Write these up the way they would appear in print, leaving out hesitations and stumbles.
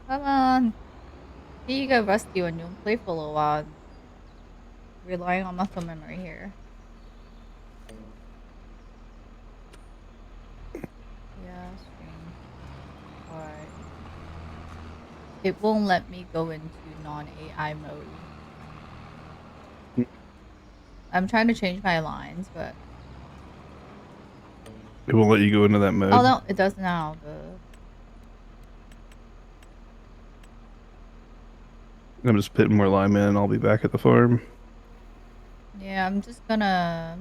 Come on. Here you go rusty when you play for a little while. And relying on muscle memory here. Yeah, strange. Alright. It won't let me go into non-AI mode. I'm trying to change my lines, but It won't let you go into that oh mode. no, it does now. The I'm just putting more lime in. I'll be back at the farm. yeah, I'm just gonna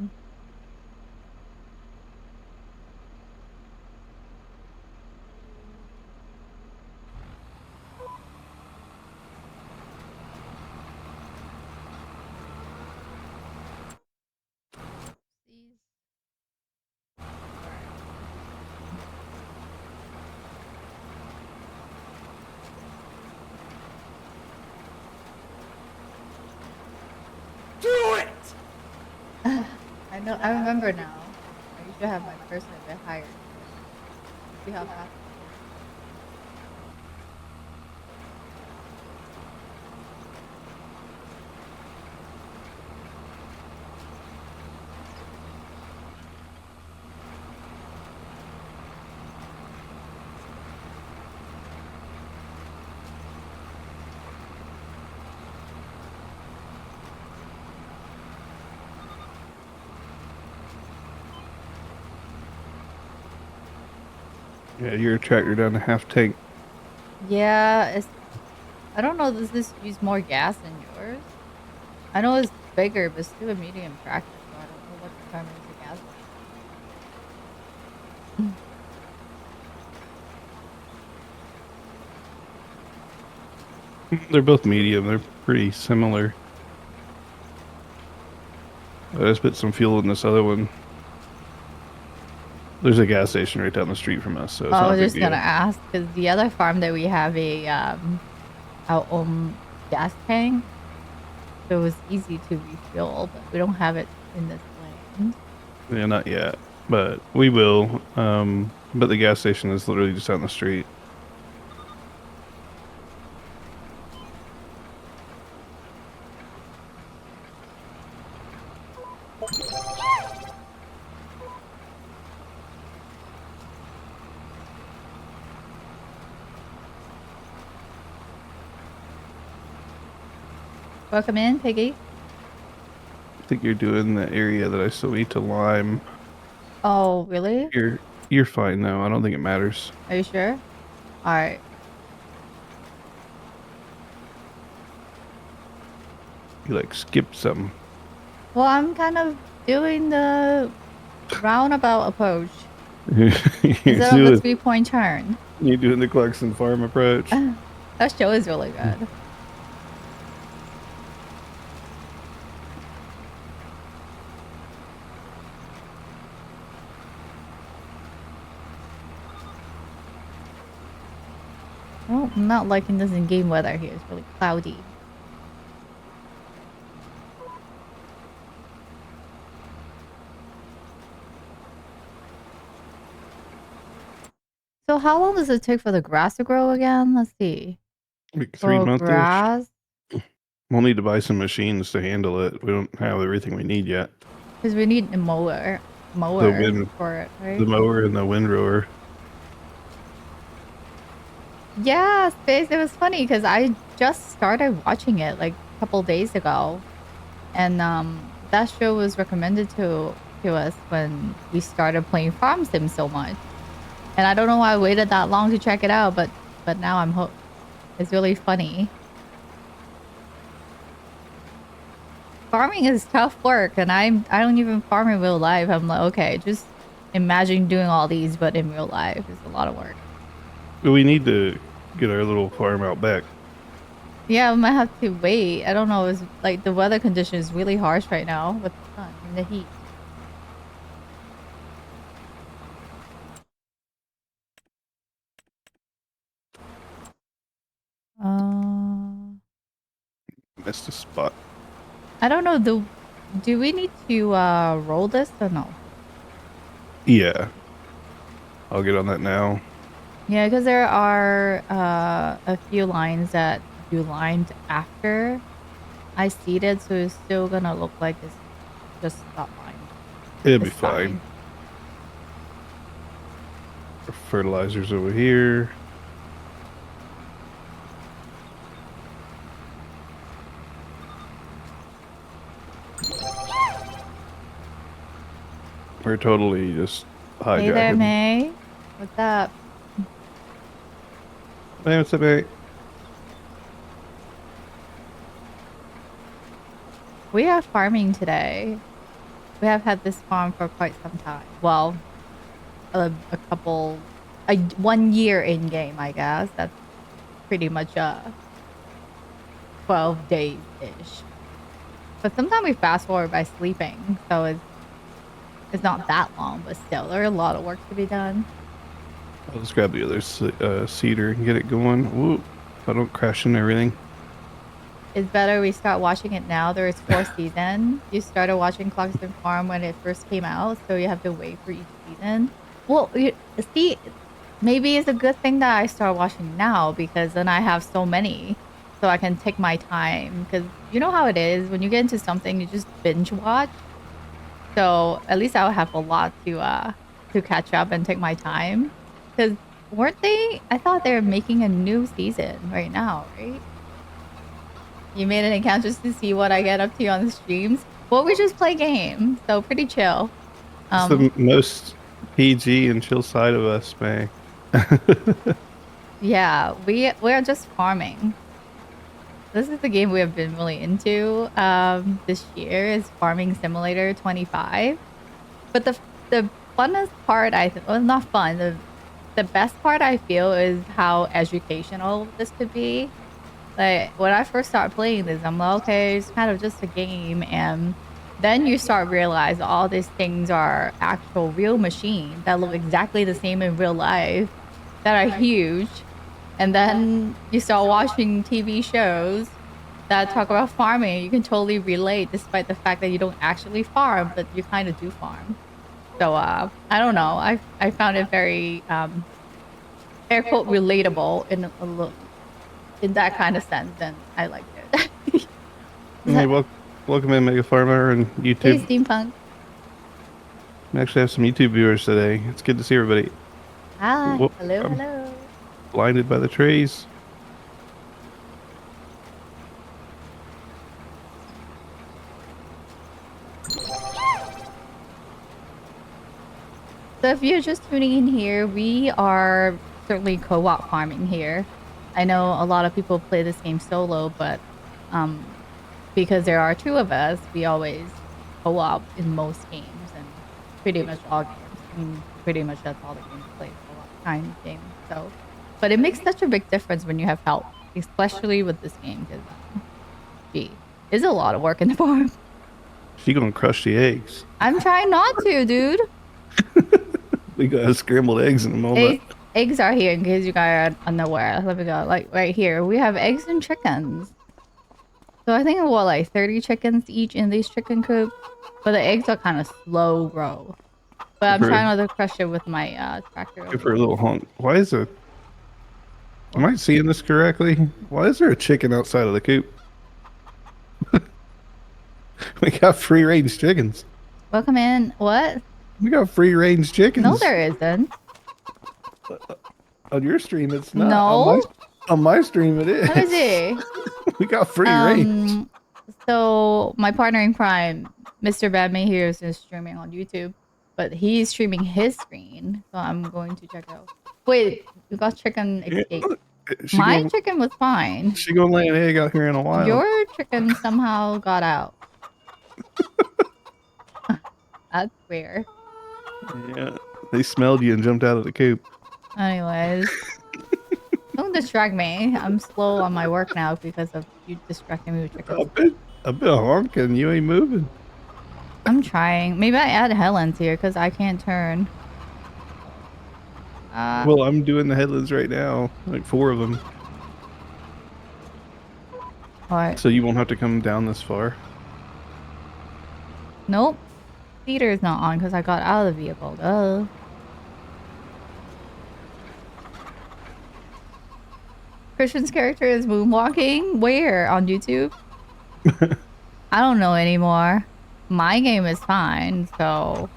these. Alright. Do it! I know. I remember now. I used to have my person a bit higher. See how fast it goes. Yeah, your tractor down to half tank. Yeah, it's. I don't know. Does this use more gas than yours? I know it's bigger, but still a medium tractor, so I don't know what determines the gas weight. They're both medium. They're pretty similar. I just put some fuel in this other one. There's a gas station right down the street from us, so it's I not a was big just gonna deal. ask because the other farm that we have our own gas tank, so it was easy to refuel, but we don't have it in this land. Yeah, not yet, but we will. But the gas station is literally just down the street. Welcome in, Piggy. I think you're doing the area that I still need to lime. Oh, really? You're fine though. I don't think it matters. Are you sure? All right. You like skipped some. Well, I'm kind of doing the roundabout approach you're instead of the doing 3-point turn. you're doing the Clarkson Farm approach. That show is really good. Oh, I'm not liking this in game weather here. It's really cloudy. So how long does it take for the grass to grow again? Let's see. Like three For month ish. grass, We'll need to buy some machines to handle it. We don't have everything we need yet. because we need a The mower wind, for it, the right? mower, and the windrower. Yeah, Space. It was funny because I just started watching it like a couple days ago, and that show was recommended to us when we started playing Farm Sim so much. And I don't know why I waited that long to check it out, but now I'm hooked. It's really funny. Farming is tough work, and I don't even farm in real life. I'm like, okay, just imagine doing all these, but in real life, it's a lot of work. But we need to get our little farm out back. Yeah, I might have to wait. I don't know. It's like the weather condition is really harsh right now with the sun and the heat. Uh, Missed a spot. I don't know. Do we need to roll this or no? Yeah, I'll get on that now. Yeah, because there are a few lines that you lined after I seeded, so it's still gonna look like it's just got lined It'll be this fine. time. Fertilizers over here. We're totally just Hey there, hijacking. May. What's up? Hey, what's up, mate? We are farming today. We have had this farm for quite some time. Well, a couple, 1 year in game, I guess. That's pretty much 12 days ish. But sometimes we fast forward by sleeping, so it's not that long, but still, there's a lot of work to be done. I'll just grab the other cedar and get it going. Whoop. I don't crash into everything. It's better we start watching it now. There is 4 seasons. You started watching Clarkson Farm when it first came out, so you have to wait for each season. Well, see, maybe it's a good thing that I start watching now because then I have so many, so I can take my time. Because you know how it is when you get into something, you just binge watch. So at least I'll have a lot to catch up and take my time. Because weren't they? I thought they were making a new season right now, right? You made an account just to see what I get up to on the streams. Well, we just play games, so pretty chill. It's Um, the most PG and chill side of us, May. yeah, we're just farming. This is the game we have been really into this year is Farming Simulator 25. But the funnest part well, not fun. The best part I feel is how educational this could be. Like when I first started playing this, I'm like, okay, it's kind of just a game, and then you start realize all these things are actual real machines that look exactly the same in real life that are huge. And then you start watching TV shows that talk about farming. You can totally relate, despite the fact that you don't actually farm, but you kind of do farm. So I don't know. I found it very air quote relatable in that kind of sense, and I liked it. Hey, welcome in, Mega Farmer and Hey, YouTube. steampunk. We actually have some YouTube viewers today. It's good to see everybody. Hi. Whoop, Hello, I'm hello. blinded by the trees. So if you're just tuning in here, we are certainly co-op farming here. I know a lot of people play this game solo, but um, because there are two of us, we always co-op in most games and pretty much all games. I mean, pretty much that's all the games I play, co-op kind of games. So, but it makes such a big difference when you have help, especially with this game because, gee, it's a lot of work in the farm. She gonna crush the eggs. I'm trying not to, dude. We got scrambled eggs in a moment. Eggs are here in case you guys are unaware. Let me go. Like right here, we have eggs and chickens. So I think what like 30 chickens each in these chicken coops. But the eggs are kind of slow grow. But Give I'm her, trying not to crush it with my tractor give over her a here. little honk. Why is it? Am What? I seeing this correctly? Why is there a chicken outside of the coop? We got free range chickens. Welcome in. What? We got free range No, chickens. there isn't. On your stream, it's not. No. On my stream, it Let me is. see. We got free range. Um. So my partner in crime, Mr. Badman here, is streaming on YouTube, but he's streaming his screen. So I'm going to check out. Wait, we got chicken Yeah, escape. she My gonna chicken was fine. she gonna lay an egg out here in a while. Your chicken somehow got out. That's weird. Yeah, they smelled you and jumped out of the coop. Anyways, don't distract me. I'm slow on my work now because of you distracting me with chickens. I've been honking. You ain't moving. I'm trying. Maybe I add Helen's here because I can't turn. Well, I'm doing the headlands right now, like 4 of them. What? So you won't have to come down this far. Nope. Theater is not on because I got out of the vehicle. Duh. Christian's character is moonwalking. Where? On YouTube? I don't know anymore. My game is fine, so.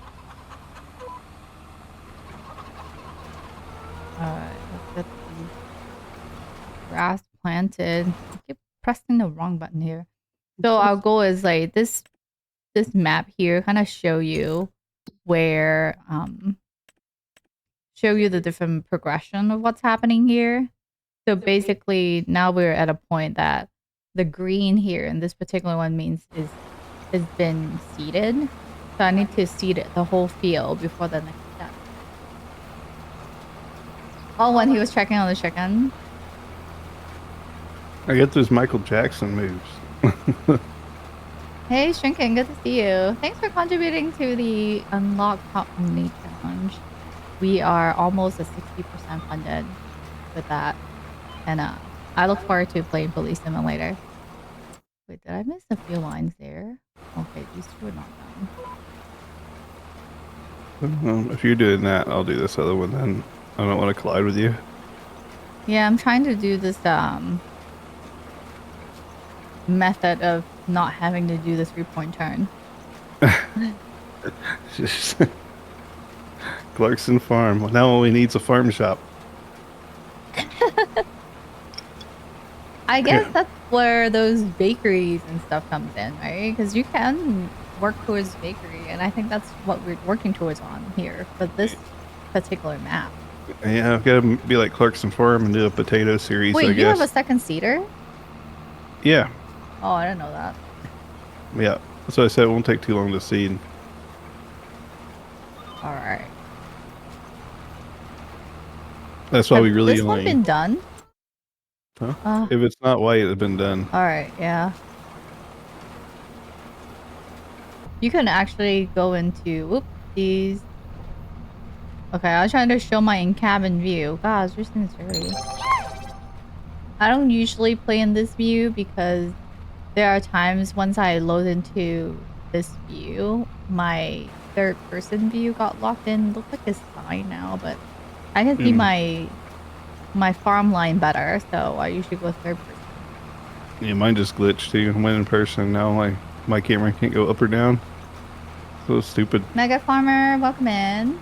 Alright, let's get the grass planted. I keep pressing the wrong button here. So our goal is like this map here kind of show you where show you the different progression of what's happening here. So basically now we're at a point that the green here in this particular one means has been seeded. So I need to seed the whole field before the next step. Oh, when he was checking on the chicken. I get those Michael Jackson moves. Hey, Shrinkin, good to see you. Thanks for contributing to the Unlock Top Only Challenge. We are almost at 60% funded with that. And I look forward to playing Police Simulator. Wait, did I miss a few lines there? Okay, these two are not done. If you're doing that, I'll do this other one then. I don't want to collide with you. Yeah, I'm trying to do this method of not having to do the 3-point turn. Just Clarkson Farm. Well, now all we need is a farm shop. I guess that's where those bakeries and stuff comes in, right? Because you can work towards bakery, and I think that's what we're working towards on here for this particular map. Yeah, I've got to be like Clarkson Farm and do a potato series. Wait, I you guess. have a second seeder? Yeah. Oh, I didn't know that. Yeah. So I said it won't take too long to seed. All right. That's why we really this only. one been done? Huh? If it's not white, it's been done. All right. Yeah. You can actually go into whoop these. Okay, I was trying to show my in-cabin view. Gosh, this thing's dirty. I don't usually play in this view because there are times once I load into this view, my third-person view got locked in. Looks like it's fine now, but I can see my farm line better, so I usually go third-person. Yeah, mine just glitched too. I went in person. Now my camera can't go up or down. So stupid. Mega Farmer, welcome in.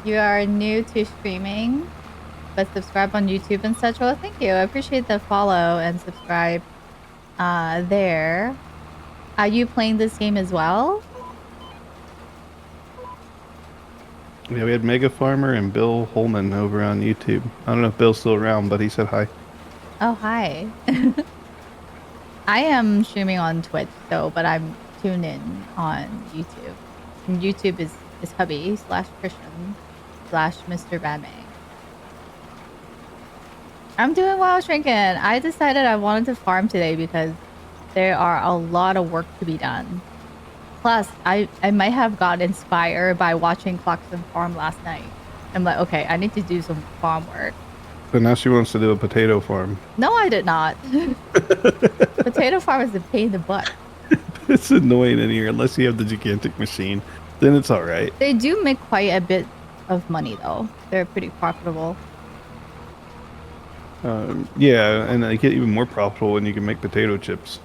You are new to streaming, but subscribe on YouTube and such. Well, thank you. I appreciate the follow and subscribe there. Are you playing this game as well? Yeah, we had Mega Farmer and Bill Holman over on YouTube. I don't know if Bill's still around, but he said hi. Oh, hi. I am streaming on Twitch, but I'm tuned in on YouTube. And YouTube is hubby/Christian/Mr. Badmang. I'm doing well, Shrinkin. I decided I wanted to farm today because there are a lot of work to be done. Plus, I might have got inspired by watching Clarkson Farm last night. I'm like, okay, I need to do some farm work. But now she wants to do a potato farm. No, I did not. Potato farm is a pain in the butt. It's annoying in here unless you have the gigantic machine. Then it's all right. They do make quite a bit of money, though. They're pretty profitable. Yeah, and they get even more profitable when you can make potato chips.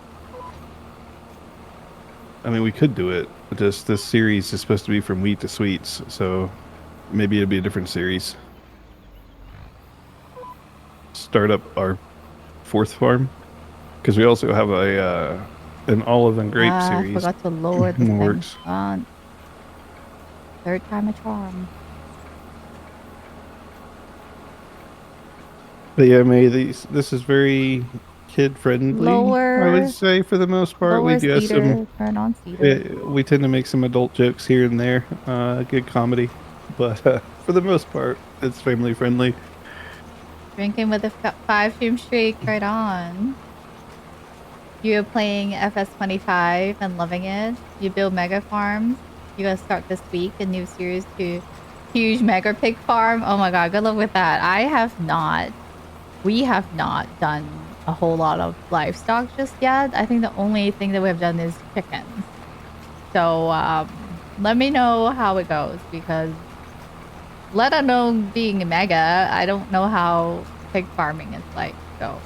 I mean, we could do it. Just this series is supposed to be from wheat to sweets, so maybe it'd be a different series. Start up our 4th farm, because we also have an olive and grape series. I forgot to lower the works. thing. Third time a charm. But yeah, May, this is very kid friendly. Lower, I would say for the most part. We do have some. Turn on cedar. We tend to make some adult jokes here and there. Good comedy, but for the most part, it's family friendly. Drinking with a 5 stream streak, right on. You're playing FS25 and loving it. You build mega farms. You gotta start this week a new series to huge mega pig farm. Oh my god, good luck with that. We have not done a whole lot of livestock just yet. I think the only thing that we have done is chickens. So let me know how it goes, because let alone being a mega, I don't know how pig farming is like. So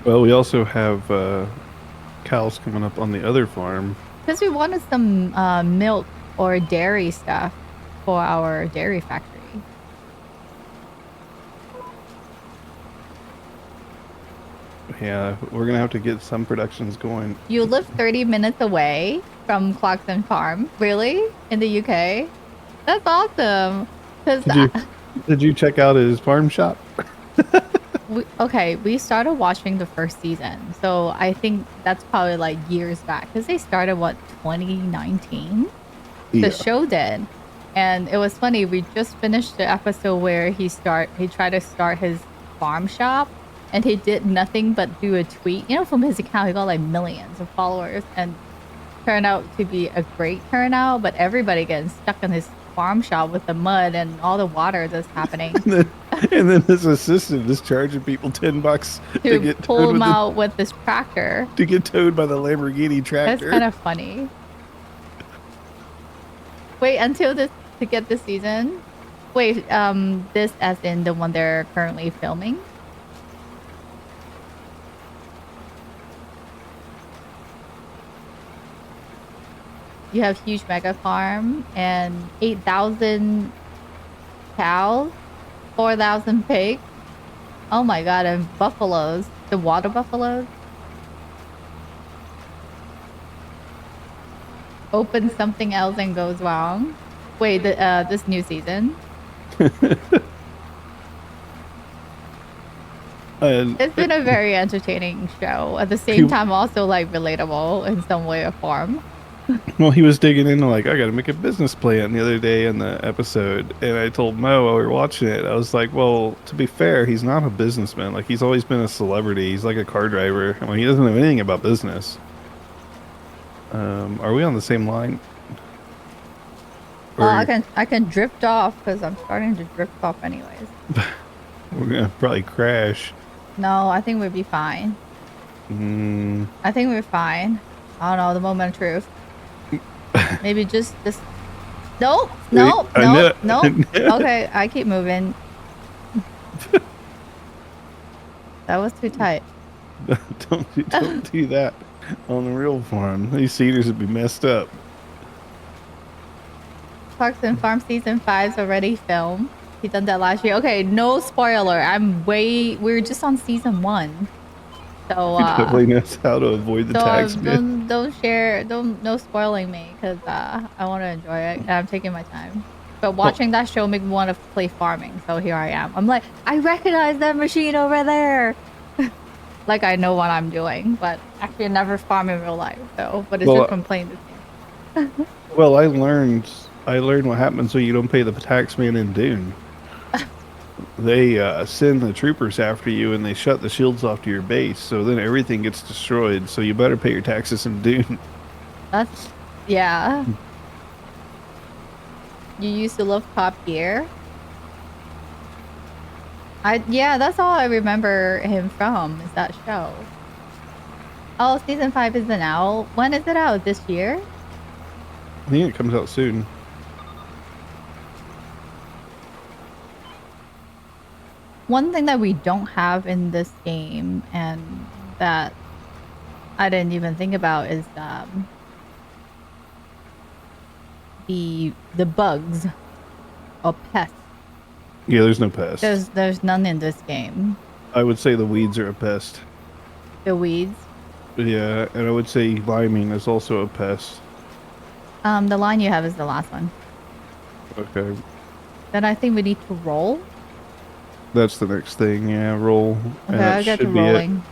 Well, we also have cows coming up on the other farm. because we wanted some milk or dairy stuff for our dairy factory. Yeah, we're gonna have to get some productions going. You live 30 minutes away from Clarkson Farm, really? In the UK? That's awesome. Because Did you did you check out his farm shop? we started watching the first season, so I think that's probably like years back because they started what 2019. The Yeah. show did, and it was funny. We just finished the episode where he tried to start his farm shop, and he did nothing but do a tweet. You know, from his account, he got like millions of followers, and turned out to be a great turnout. But everybody getting stuck in his farm shop with the mud and all the water that's happening. And then his assistant is charging people $10 to To get pull towed him with out with this tractor. to get towed by the Lamborghini That's tractor. kind of funny. Wait until this to get this season. Wait, this as in the one they're currently filming. You have huge mega farm and 8,000 cows, 4,000 pigs. Oh my god, and buffaloes. The water buffaloes. Open something else and goes wrong. Wait, this new season. And It's been a very entertaining show. At the he, same time, also like relatable in some way or form. well, he was digging into like I got to make a business plan the other day in the episode, and I told Mo while we were watching it, I was like, "Well, to be fair, he's not a businessman. Like he's always been a celebrity. He's like a car driver. I mean, he doesn't know anything about business." Are we on the same line? Well, Or I can drift off because I'm starting to drift off anyways. we're gonna probably crash. No, I think we'll be fine. Mm, I think we're fine. I don't know the moment of truth. Maybe just nope, nope, I know. nope, nope. Okay, I keep moving. That was too tight. don't do that on the real farm. These cedars would be messed up. Clarkson Farm season 5's already filmed. He done that last year. Okay, no spoiler. We're just on season 1. So He definitely knows how to avoid the tax man. don't share, no spoiling me because I want to enjoy it and I'm taking my time. But watching that show make me want to play farming. So here I am. I'm like, I recognize that machine over there. Like I know what I'm doing, but actually I never farm in real life. So, but it's Well, just from playing this game. Well, I learned what happens when you don't pay the tax man in Dune. They send the troopers after you and they shut the shields off to your base, so then everything gets destroyed. So you better pay your taxes in Dune. That's yeah. You used to love Top Gear. Yeah, that's all I remember him from is that show. Oh, season 5 isn't out. When is it out? This year? I think it comes out soon. One thing that we don't have in this game and that I didn't even think about is the bugs or pests. Yeah, there's no pest. There's none in this game. I would say the weeds are a pest. The weeds. Yeah, and I would say liming is also a pest. The line you have is the last one. Okay, Then I think we need to roll. that's the next thing. Yeah, roll. And Okay, that I got to should be it. rolling.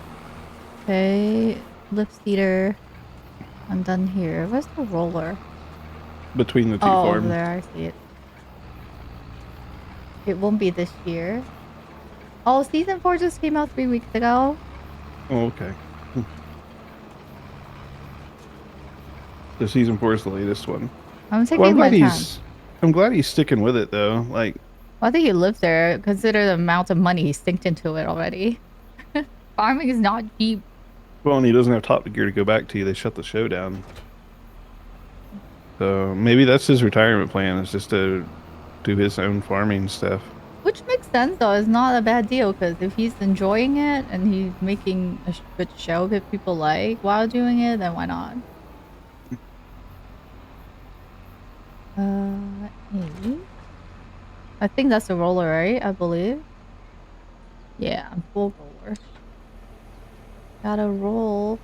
Okay, lip cedar. I'm done here. Where's the roller? Between the two Oh, over farms. there. I see it. It won't be this year. Oh, season 4 just came out 3 weeks ago. Oh, okay. The season 4 is the latest one. I'm Well, taking my time. I'm glad he's sticking with it though. Like, Well, I think he lives there. Consider the amount of money he stinked into it already. Farming is not cheap. well, and he doesn't have Top Gear to go back to. They shut the show down. So maybe that's his retirement plan is just to do his own farming stuff. Which makes sense though. It's not a bad deal because if he's enjoying it and he's making a good show that people like while doing it, then why not? Hey. I think that's a roller, right? I believe. Yeah, full roller. Gotta roll.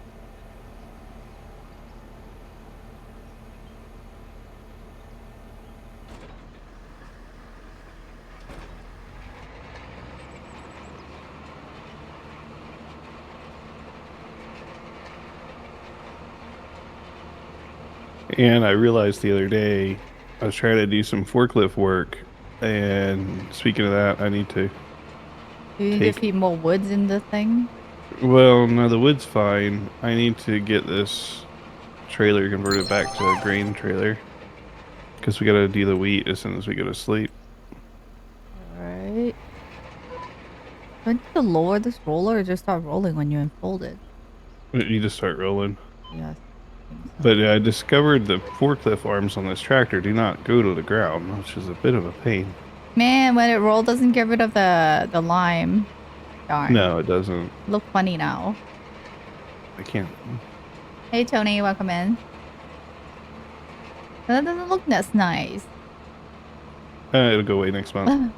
And I realized the other day I was trying to do some forklift work, and speaking of that, I need to Do you need to take. feed more woods in the thing? Well, no, the wood's fine. I need to get this trailer converted back to a grain trailer because we gotta do the wheat as soon as we go to sleep. Alright. Do I need to lower this roller or just start rolling when you unfold it? You just start rolling. Yes, I think so. But I discovered the forklift arms on this tractor do not go to the ground, which is a bit of a pain. Man, when it roll doesn't get rid of the lime. Darn. No, it doesn't. Look funny now. I can't. Hey Tony, welcome in. That doesn't look that nice. It'll go away next month.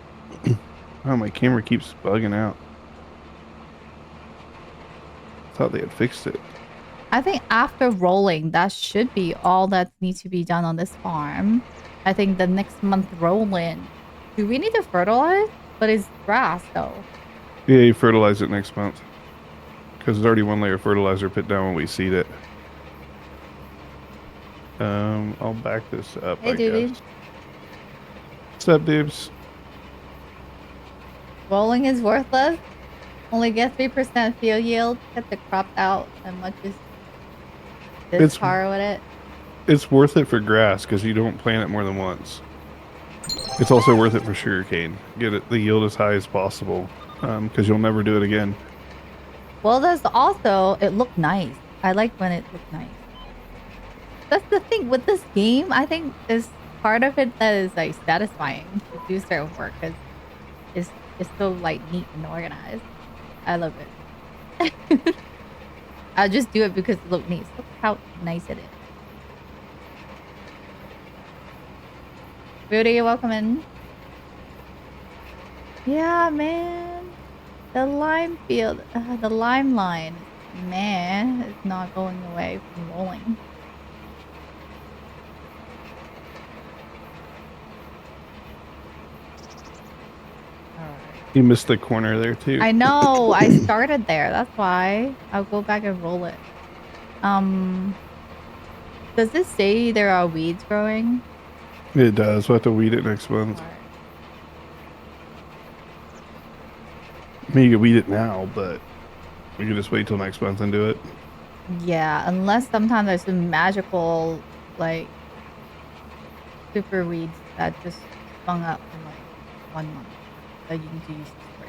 Oh, my camera keeps bugging out. Thought they had fixed it. I think after rolling, that should be all that needs to be done on this farm. I think the next month roll in. Do we need to fertilize? But it's grass though. Yeah, you fertilize it next month. Because there's already one layer of fertilizer put down when we seed it. I'll back this up, Hey I dude. guess. What's up, dudes? Rolling is worthless. Only get 3% field yield. Get the crop out as much as this car with it. It's worth it for grass because you don't plant it more than once. It's also worth it for sugarcane. Get it the yield as high as possible because you'll never do it again. Well, there's also, it looked nice. I like when it looked nice. That's the thing with this game. I think there's part of it that is like satisfying to do certain work because it's so like neat and organized. I love it. I'll just do it because it looks neat. Look how nice it is. Rudy, you're welcome in. Yeah, man. The lime field, the lime line, man, it's not going away from rolling. You missed the corner there too. I know. I started there. That's why. I'll go back and roll it. Does this say there are weeds growing? It does. We'll have to weed it next month. I mean, you can weed it now, but we can just wait till next month and do it. Yeah, unless sometimes there's some magical, like, super weeds that just sprung up in like 1 month that you need to use to spray.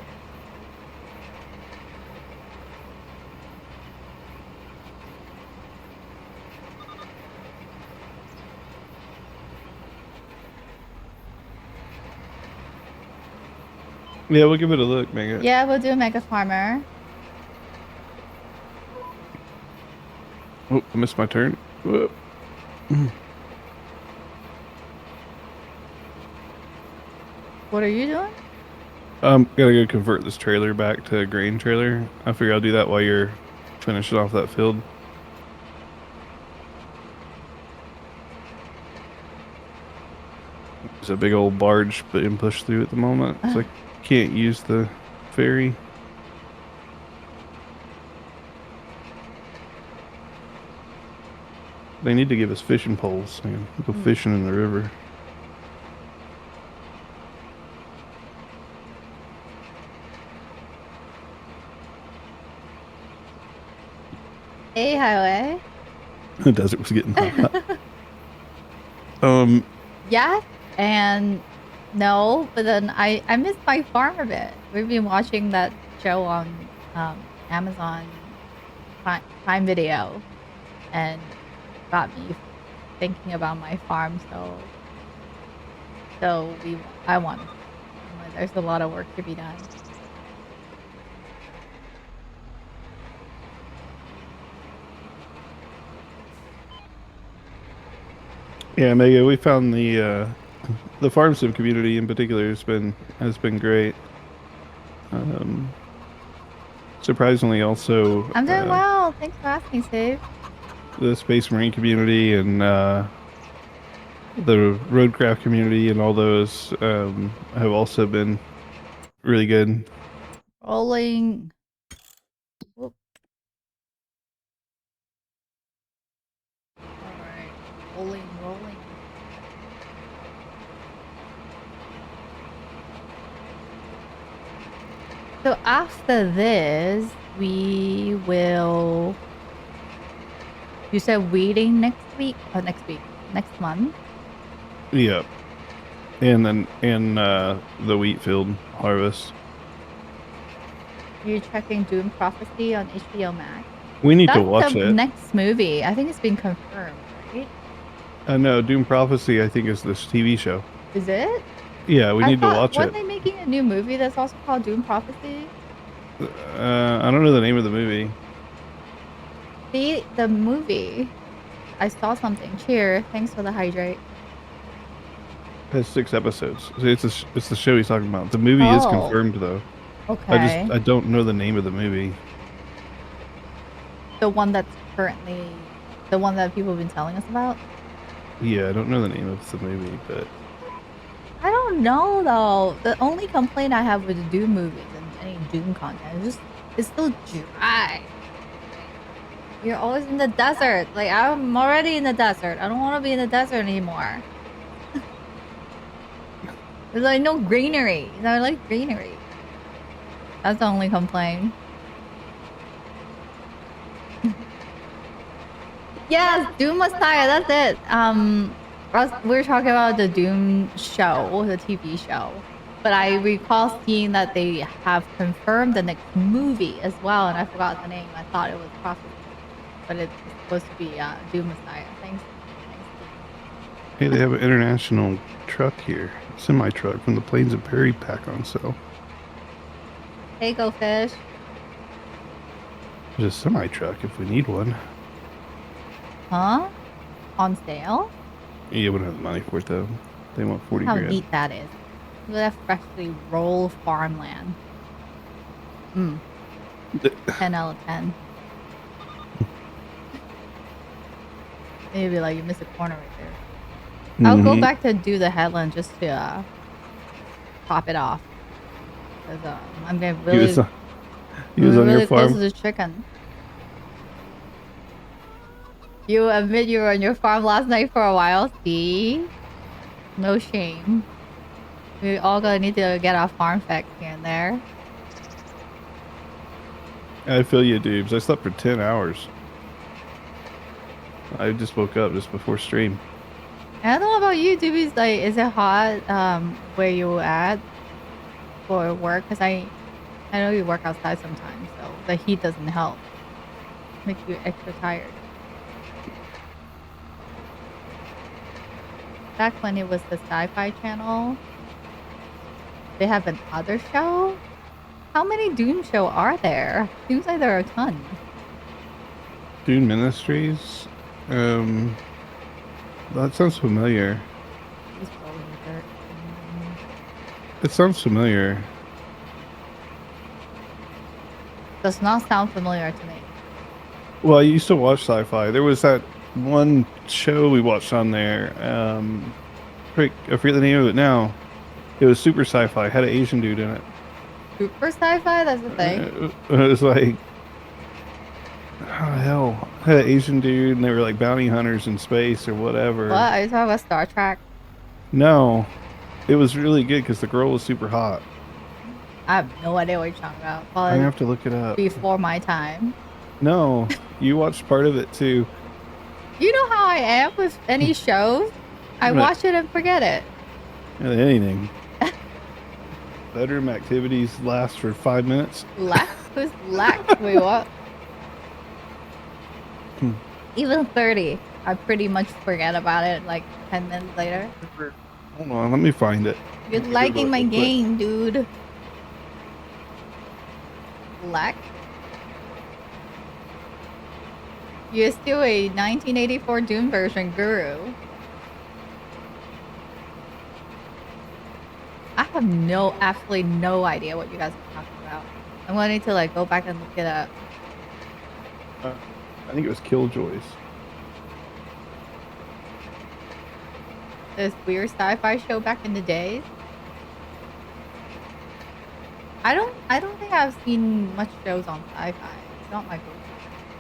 Yeah, we'll give it a look, Mega. Yeah, we'll do a mega farmer. Oh, I missed my turn. Whoa. What are you doing? Gotta go convert this trailer back to a grain trailer. I figure I'll do that while you're finishing off that field. There's a big old barge being pushed through at the moment, so I can't use the ferry. They need to give us fishing poles. Man. Go fishing in the river. Hey, highway. The desert was getting hot. Yeah, and no, but then I missed my farm a bit. We've been watching that show on Amazon Prime Video, and got me thinking about my farm. I want Like, there's a lot of work to be done. Yeah, Mega, we found the farm sim community in particular has been great. Um, surprisingly, also I'm doing well. Thanks for asking, Save. the Space Marine community and the Roadcraft community and all those have also been really good. Rolling. Whoop. All right. Rolling, rolling. So after this, we will. You said weeding next week? Oh, next week. Next month? Yeah, and the wheat field harvest. You're checking Doom Prophecy on HBO Max? We need to That's watch the it. next movie. I think it's been confirmed, right? No, Doom Prophecy, I think, is this TV show. Is it? Yeah, we I need to thought, watch weren't it. they making a new movie that's also called Doom Prophecy? I don't know the name of the movie. See, the movie. I saw something. Cheer. Thanks for the hydrate. It has 6 episodes. It's the show he's talking about. The movie is Oh, confirmed though. okay. I don't know the name of the movie. The one that's currently the one that people have been telling us about? Yeah, I don't know the name of the movie, but I don't know though. The only complaint I have with the Doom movies and any Doom content is just it's so dry. You're always in the desert. Like I'm already in the desert. I don't want to be in the desert anymore. There's like no greenery. I like greenery. That's the only complaint. Yes, Doom Messiah. That's it. We were talking about the Doom show, the TV show, but I recall seeing that they have confirmed the next movie as well, and I forgot the name. I thought it was Prophecy, but it's supposed to be Doom Messiah. Thanks. hey, they have an international truck here, semi truck from the Plains of Perry pack on sale. Hey, Go Fish. There's a semi truck if we need one. Huh? On sale? Yeah, we don't have the money for it though. They want 40 How grand. neat that is. Look at that freshly rolled farmland. 10 out of 10. Maybe like you miss a corner right there. I'll go back to do the headland just to pop it off. Because I'm getting really, he was on really your close farm. to the chicken. You admit you were on your farm last night for a while. See? No shame. We all gonna need to get our farm facts here and there. I feel you, dudes. I slept for 10 hours. I just woke up just before stream. I don't know about you, Doobies. Like, is it hot where you at for work? Because I know you work outside sometimes, so the heat doesn't help. Make you extra tired. Back when it was the Sci-Fi Channel, they have another show. How many Doom show are there? Seems like there are a ton. Dune Ministries? That sounds familiar. He's rolling dirt. It sounds familiar. Does not sound familiar to me. Well, I used to watch sci-fi. There was that one show we watched on there. I forget the name of it now. It was super sci-fi. Had an Asian dude in it. Super sci-fi? That's the thing. It was like, oh hell, had an Asian dude, and they were like bounty hunters in space or whatever. What? Are you talking about Star Trek? No, it was really good because the girl was super hot. I have no idea what you're talking about. I Probably have to look it up. before my time. No, you watched part of it too. You know how I am with any shows? I Right. watch it and forget it. Anything. Bedroom activities last for 5 minutes. Lack? Who's lack? Wait, what? Even 30. I pretty much forget about it like 10 minutes later. Hold on, let me find it. You're liking my game, dude. Black? You're still a 1984 Doom version guru. I have absolutely no idea what you guys are talking about. I'm gonna need to like go back and look it up. I think it was Killjoys. This weird sci-fi show back in the days. I don't think I've seen much shows on sci-fi. It's not my go-to.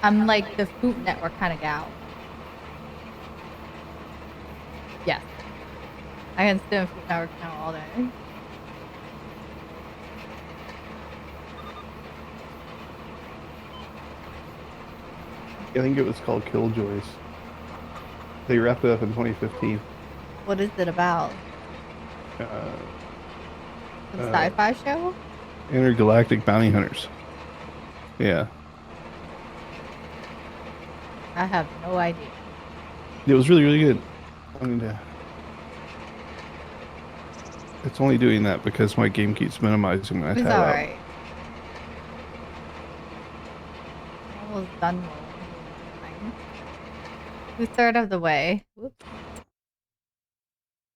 I'm like the Food Network kind of gal. Yes. I can sit in Food Network now all day. I think it was called Killjoys. They wrapped it up in 2015. What is it about? A sci-fi show? Intergalactic Bounty Hunters. Yeah. I have no idea. It was really, really good. It's only doing that because my game keeps minimizing when I tab out. It's alright. Almost done rolling. 2/3 of the way. Whoops.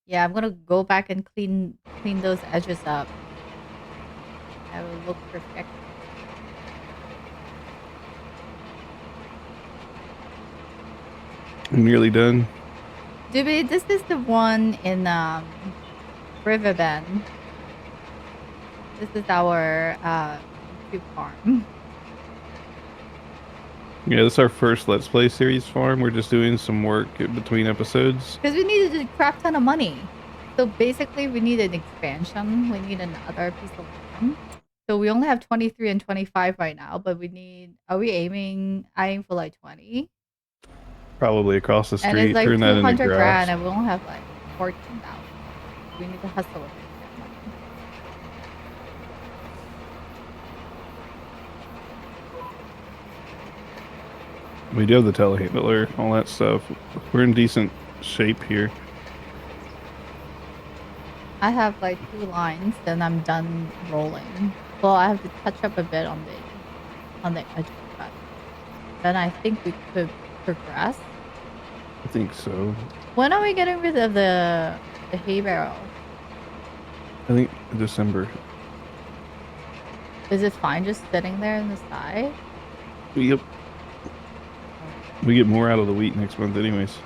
Yeah, I'm gonna go back and clean those edges up. That will look perfect. I'm nearly done. Dude, this is the one in Riverbend. This is our YouTube farm. Yeah, this is our first Let's Play series farm. We're just doing some work in between episodes. Because we needed a crap ton of money. So basically we need an expansion. We need another piece of land. So we only have 23 and 25 right now, but we need, are we aiming for like 20? Probably across the street. And it's like turn that into 200 grass. grand and we only have like 14,000. We need to hustle with it. We do have the telehandler, all that stuff. We're in decent shape here. I have like 2 lines, then I'm done rolling. Well, I have to touch up a bit on the edge of the cut. Then I think we could progress. I think so. When are we getting rid of the hay barrel? I think December. Is it fine just sitting there in the side? Yep. We get more out of the wheat next month anyways.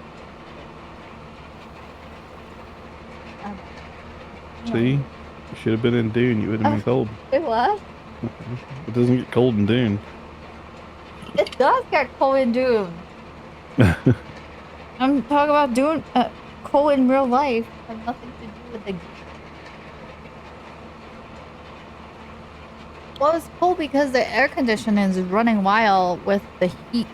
See? You should have been in Dune. You would have been cold. It was? It doesn't get cold in Dune. It does get cold in Dune. I'm talking about Dune cold in real life. It has nothing to do with the game. Well, it's cold because the air conditioning is running wild with the heat.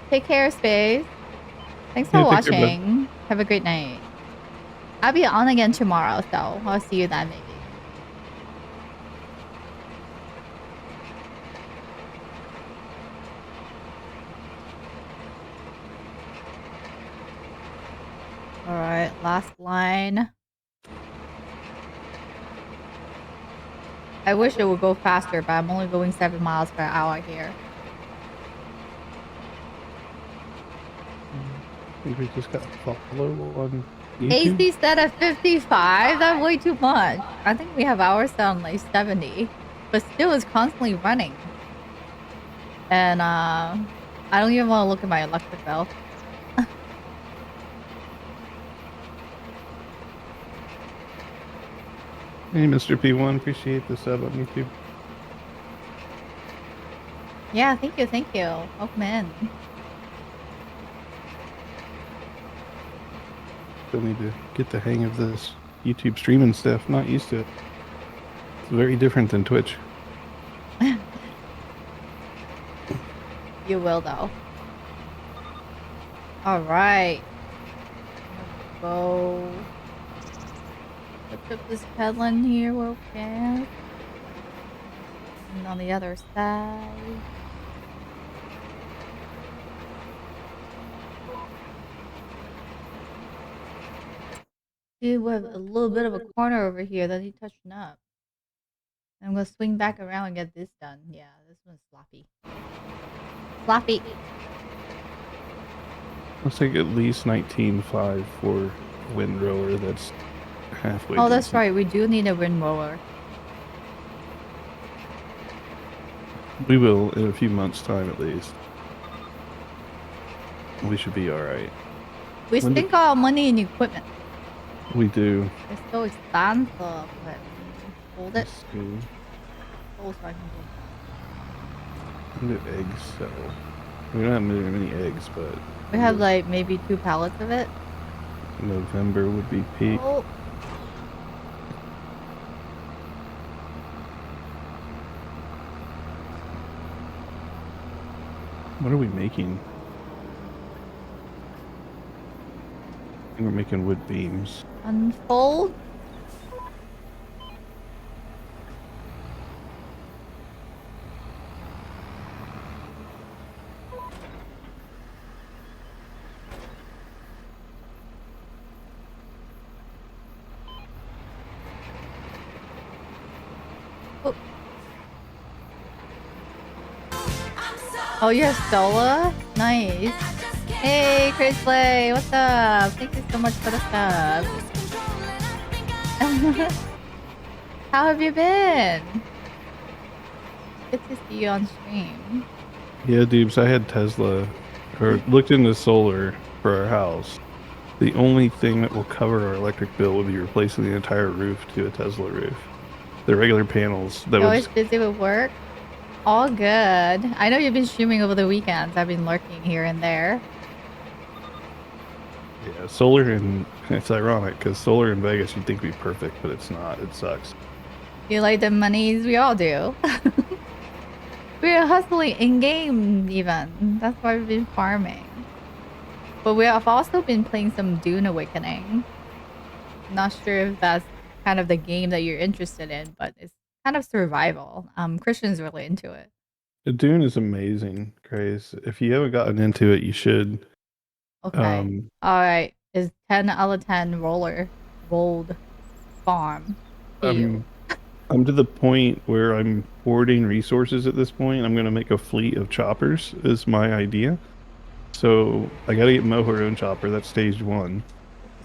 Take care, Space. Thanks for watching. Have a great night. I'll be on again tomorrow, so I'll see you then, maybe. Alright, last line. I wish it would go faster, but I'm only going 7 miles per hour here. I think we just got to follow on YouTube. AC set at 55? That's way too much. I think we have ours set on like 70. But still, it's constantly running. And I don't even want to look at my electric bill. Hey, Mr. P1, appreciate the sub on YouTube. Yeah, thank you, thank you. Welcome in. Still need to get the hang of this YouTube streaming stuff. Not used to it. It's very different than Twitch. You will, though. Alright. Go. Let's put this peddling here real fast. And on the other side. See, we have a little bit of a corner over here that he's touching up. I'm gonna swing back around and get this done. Yeah, this one's sloppy. Sloppy. Let's take at least 19.5 for windrower. That's halfway Oh, that's decent. right. We do need a windrower. We will in a few months' time at least. We should be all right. We When did sink our money in equipment. we do? It's so expensive. Let me hold it. Let's see. Oh, so I can go. When did eggs sell? We don't have many eggs, but We have like maybe 2 pallets of it. November would be peak. Oh, What are we making? I think we're making wood beams. unfold. Oh, oh, you're Sola? Nice. Hey, Chris Play, what's up? Thank you so much for the sub. How have you been? Good to see you on stream. Yeah, dudes, I had Tesla, or looked into solar for our house. The only thing that will cover our electric bill would be replacing the entire roof to a Tesla roof. The regular panels that You're would always busy with work? All good. I know you've been streaming over the weekends. I've been lurking here and there. yeah, solar and it's ironic because solar in Vegas you'd think would be perfect, but it's not. It sucks. You like the monies? We all do. We're hustling in game even. That's why we've been farming. But we have also been playing some Dune Awakening. Not sure if that's kind of the game that you're interested in, but it's kind of survival. Christian's really into it. The Dune is amazing, Grace. If you haven't gotten into it, you should. Okay. Um, All right. Is 10 out of 10 rolled farm to you? I'm I'm to the point where I'm hoarding resources at this point. I'm gonna make a fleet of choppers is my idea. So I gotta get Mo her own chopper. That's stage one,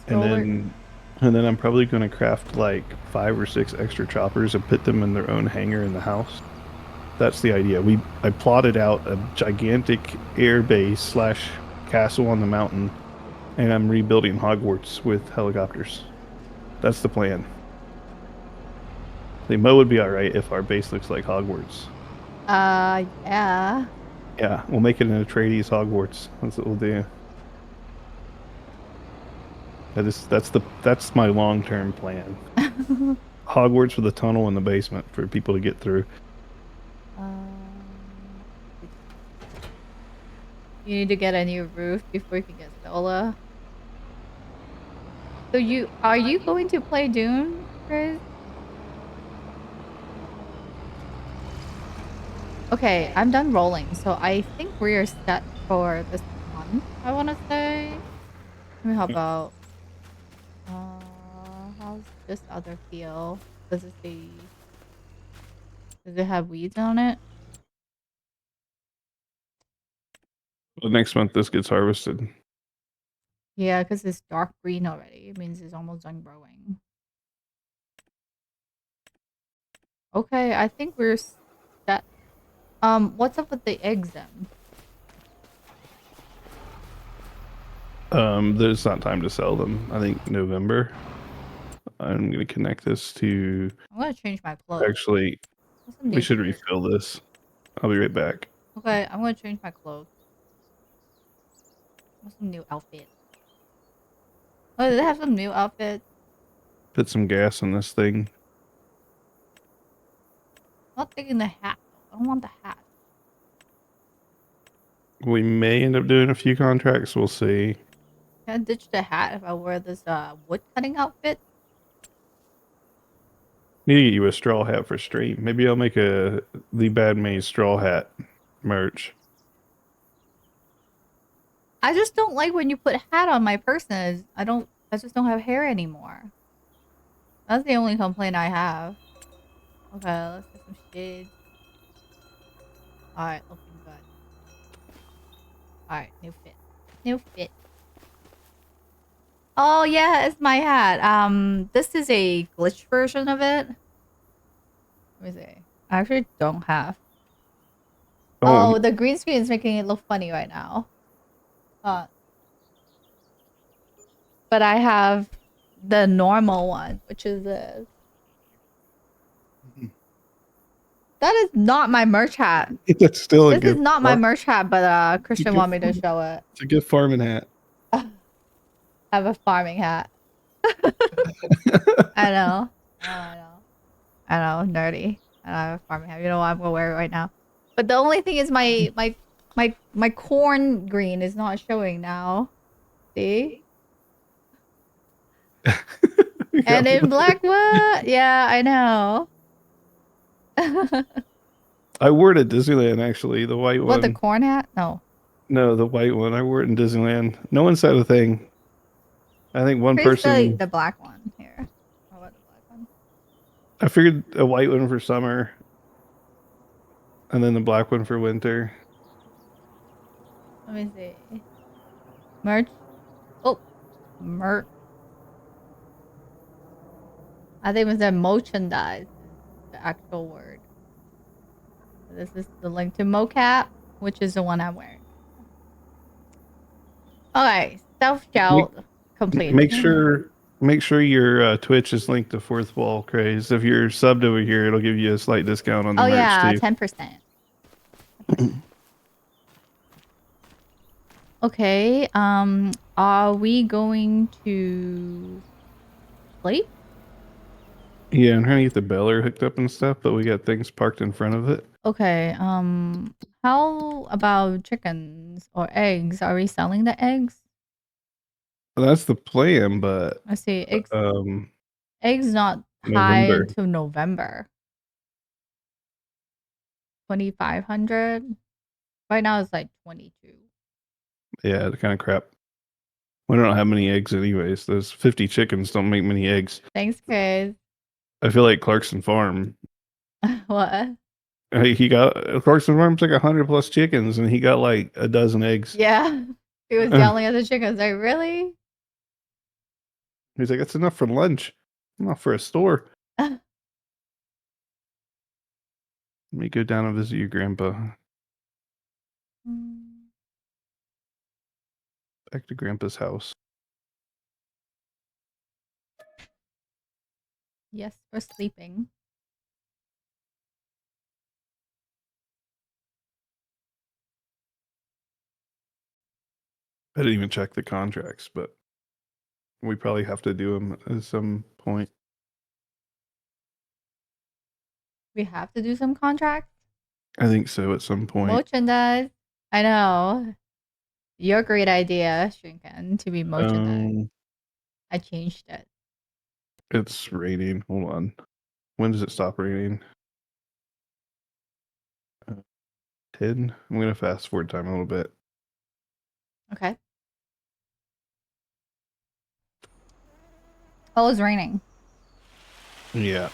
and Stroller. then I'm probably gonna craft like 5 or 6 extra choppers and put them in their own hangar in the house. That's the idea. I plotted out a gigantic air base slash castle on the mountain, and I'm rebuilding Hogwarts with helicopters. That's the plan. The Mo would be all right if our base looks like Hogwarts. Yeah. Yeah, we'll make it an Atreides Hogwarts. That's what we'll do. That's my long term plan. Hogwarts with a tunnel in the basement for people to get through. Um, you need to get a new roof before you can get solar. So are you going to play Dune, Chris? Okay, I'm done rolling, so I think we're set for this month. I want to say. How about how's this other feel? Does it have weeds on it? But next month this gets harvested. Yeah, because it's dark green already. It means it's almost done growing. Okay, I think we're set. What's up with the eggs then? There's not time to sell them. I think November. I'm gonna connect this to. I'm gonna change my clothes. Actually, What's some we new should shirt? refill this. I'll be right back. Okay, I'm gonna change my clothes. What's some new outfit? Oh, do they have some new outfits? Put some gas in this thing. I'm not taking the hat though. I don't want the hat. We may end up doing a few contracts. We'll see. Can I ditch the hat if I wear this wood cutting outfit? Need to get you a straw hat for stream. Maybe I'll make a the Bad Maze straw hat merch. I just don't like when you put hat on my person. I don't I just don't have hair anymore. That's the only complaint I have. Okay, let's get some shades. Alright, looking good. Alright, new fit. New fit. Oh yeah, it's my hat. This is a glitch version of it. Let me see. I actually don't have. Oh, Oh, the green screen is making it look funny right now. Uh, but I have the normal one, which is this. That is not my merch hat. that's still a This is good not my farm. merch hat, but It's a Christian good wanted me to farm. show it. It's a good farming hat. I have a farming hat. I know. I know. I know. Nerdy. I have a farming hat. You know what? I'm gonna wear it right now. But the only thing is my corn green is not showing now. See? Yeah, And in black what? Yeah, I know. I wore it at Disneyland actually, the white What, the one. corn hat? No. No, the white one. I wore it in Disneyland. No one said a thing. I think one Here's the person. the black one here. How about the black one? I figured a white one for summer, and then the black one for winter. Let me see. Merch. Oh, merch. I think it was the merchandise is the actual word. So this is the link to mocap, which is the one I'm wearing now. Okay, self Make scout complete. make sure make sure your Twitch is linked to Fourth Wall Craze. If you're subbed over here, it'll give you a slight discount on the Oh merch yeah, too. 10%. 10%. Okay. Are we going to sleep? Yeah, I'm trying to get the Beller hooked up and stuff, but we got things parked in front of it. Okay. How about chickens or eggs? Are we selling the eggs? Well, that's the plan, but Let's see. Eggs. um, Eggs not November. tied to November. 2,500. Right now it's like 22. Yeah, the kind of crap. We don't have many eggs anyways. Those 50 chickens don't make many eggs. Thanks, Chris. I feel like Clarkson Farm. What? He got Clarkson Farm's like 100 plus chickens, and he got like a dozen eggs. Yeah. He was yelling at the chickens. Like, really? He's like, that's enough for lunch, not for a store. Let me go down and visit your grandpa. Back to grandpa's house. Yes, for sleeping. I didn't even check the contracts, but we probably have to do them at some point. We have to do some contracts. I think so at some point. Merchandise. I know. Your great idea, Shrinken, to be merchandise. I changed it. It's raining. Hold on. When does it stop raining? 10. I'm gonna fast forward time a little bit. Okay. Oh, it's raining. Yeah.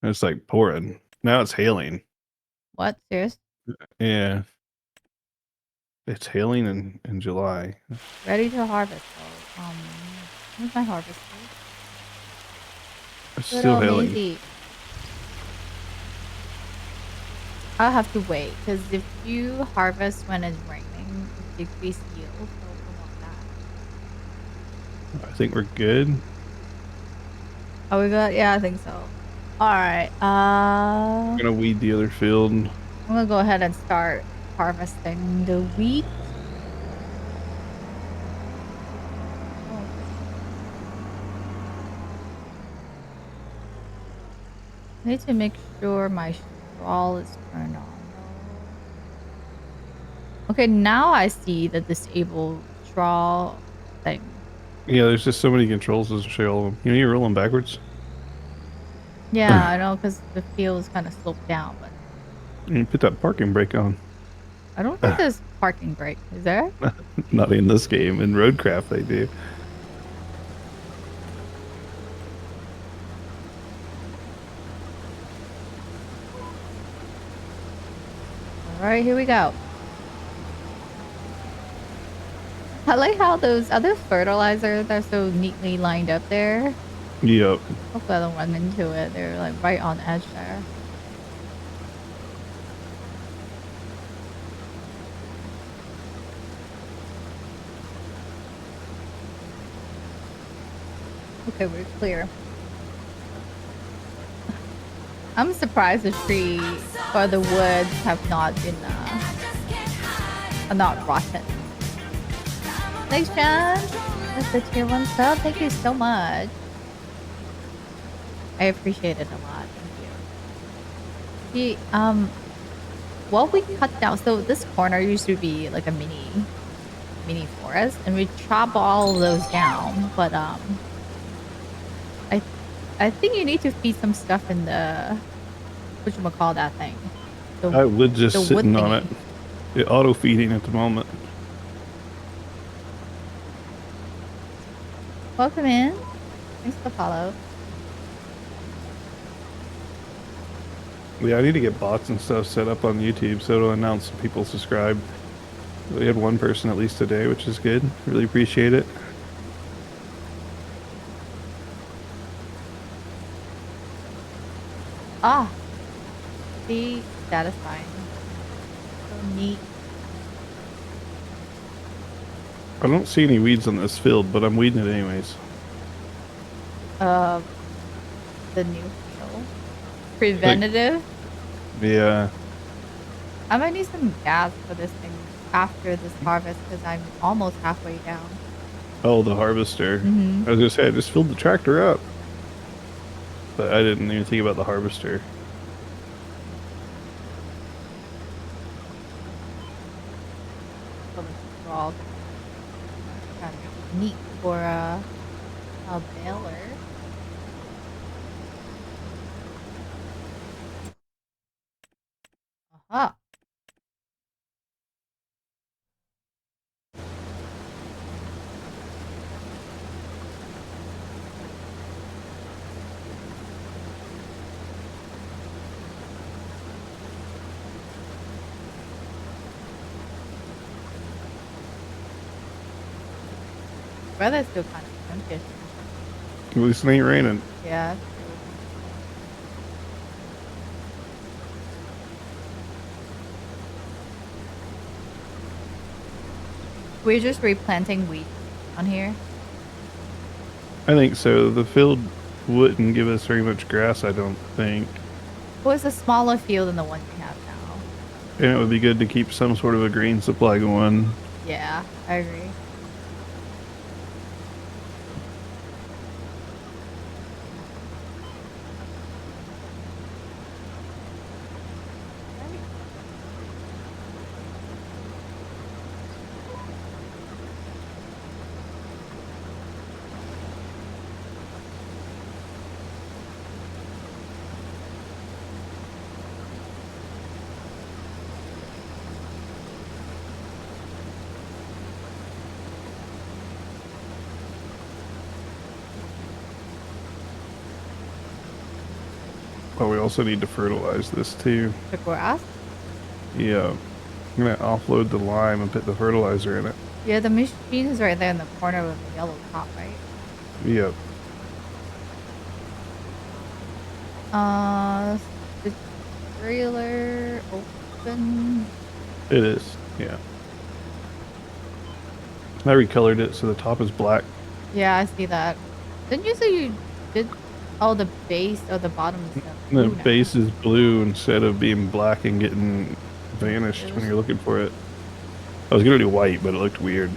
It's like pouring. Now it's hailing. What? Serious? Yeah. It's hailing in July. Ready to harvest. So, where's my harvest? It's Good still old hailing. Maisie. I'll have to wait because if you harvest when it's raining, it decreases yield. So we don't want that. I think we're good. Are we good? Yeah, I think so. All right. I'm gonna weed the other field. I'm gonna go ahead and start harvesting the wheat. I need to make sure my straw is turned on. Okay, now I see the disabled straw thing. Yeah, there's just so many controls to show all of them. You know, you're rolling backwards. Yeah, I know because the field is kind of sloped down, but You put that parking brake on. I don't think there's parking brake. Is there? Not in this game. In Roadcraft, they do. All right, here we go. I like how those other fertilizers are so neatly lined up there. Yep. Hopefully I don't run into it. They're like right on edge there. Okay, we're clear. I'm surprised the tree or the woods have not been are not rotten. Thanks, John. That's the tier 1 sub. Thank you so much. I appreciate it a lot. Thank you. What we cut down, so this corner used to be like a mini forest, and we chop all of those down, but I I think you need to feed some stuff in the whatchamacall that thing. I was the just wood sitting on it. thingy. It auto feeding at the moment. Welcome in. Thanks for the follow. Yeah, I need to get bots and stuff set up on YouTube so it'll announce when people subscribe. We had one person at least today, which is good. Really appreciate it. Ah, see, satisfying. So neat. I don't see any weeds on this field, but I'm weeding it anyways. Uh, the new field. Preventative. Yeah. I might need some gas for this thing after this harvest because I'm almost halfway down. Oh, the harvester. Mm-hmm. I was gonna say I just filled the tractor up, but I didn't even think about the harvester. So this is all kind of neat for a baler. Aha. Weather's still kind of junkish. At least it ain't raining. Yeah. We're just replanting wheat on here. I think so. The field wouldn't give us very much grass, I don't think. Well, it's a smaller field than the one we have now. And it would be good to keep some sort of a grain supply going. Yeah, I agree. But we also need to fertilize this too. The grass? Yeah. I'm gonna offload the lime and put the fertilizer in it. Yeah, the machine is right there in the corner with the yellow top, right? Yep. The trailer open. It is. Yeah. I recolored it so the top is black. Yeah, I see that. Didn't you say you did? Oh, the base or the bottom is The blue now. base is blue instead of being black and getting vanished when you're looking for it. I was gonna do white, but it looked weird.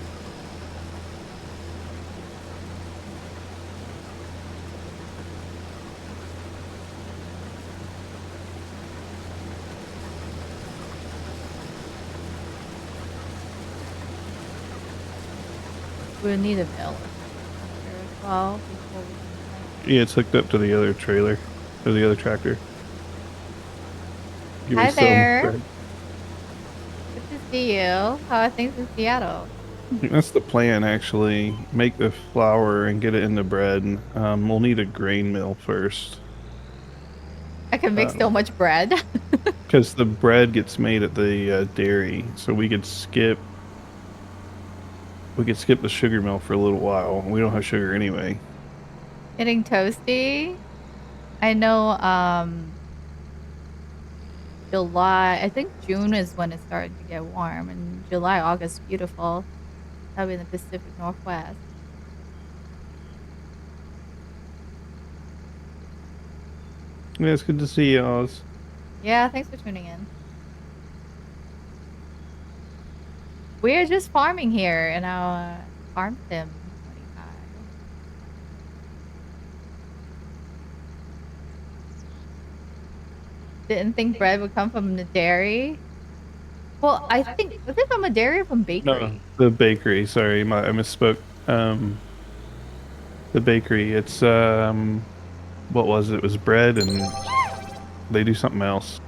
We'll need a bill as well before we can. Yeah, it's hooked up to the other trailer or the other tractor. Give Hi me some there. credit. Good to see you. How are things in Seattle? That's the plan, actually. Make the flour and get it into bread. We'll need a grain mill first. I can make so much bread. Because the bread gets made at the dairy, so we could skip the sugar mill for a little while. We don't have sugar anyway. Getting toasty. I know July, I think June is when it started to get warm, and July, August, beautiful. That'll be in the Pacific Northwest. Yeah, it's good to see you, Oz. Yeah, thanks for tuning in. We're just farming here in our farm sim 25. Didn't think bread would come from the dairy. Well, I think was it from a dairy or from No, bakery? the bakery. Sorry, I misspoke. The bakery. It's what was it? It was bread, and they do something else.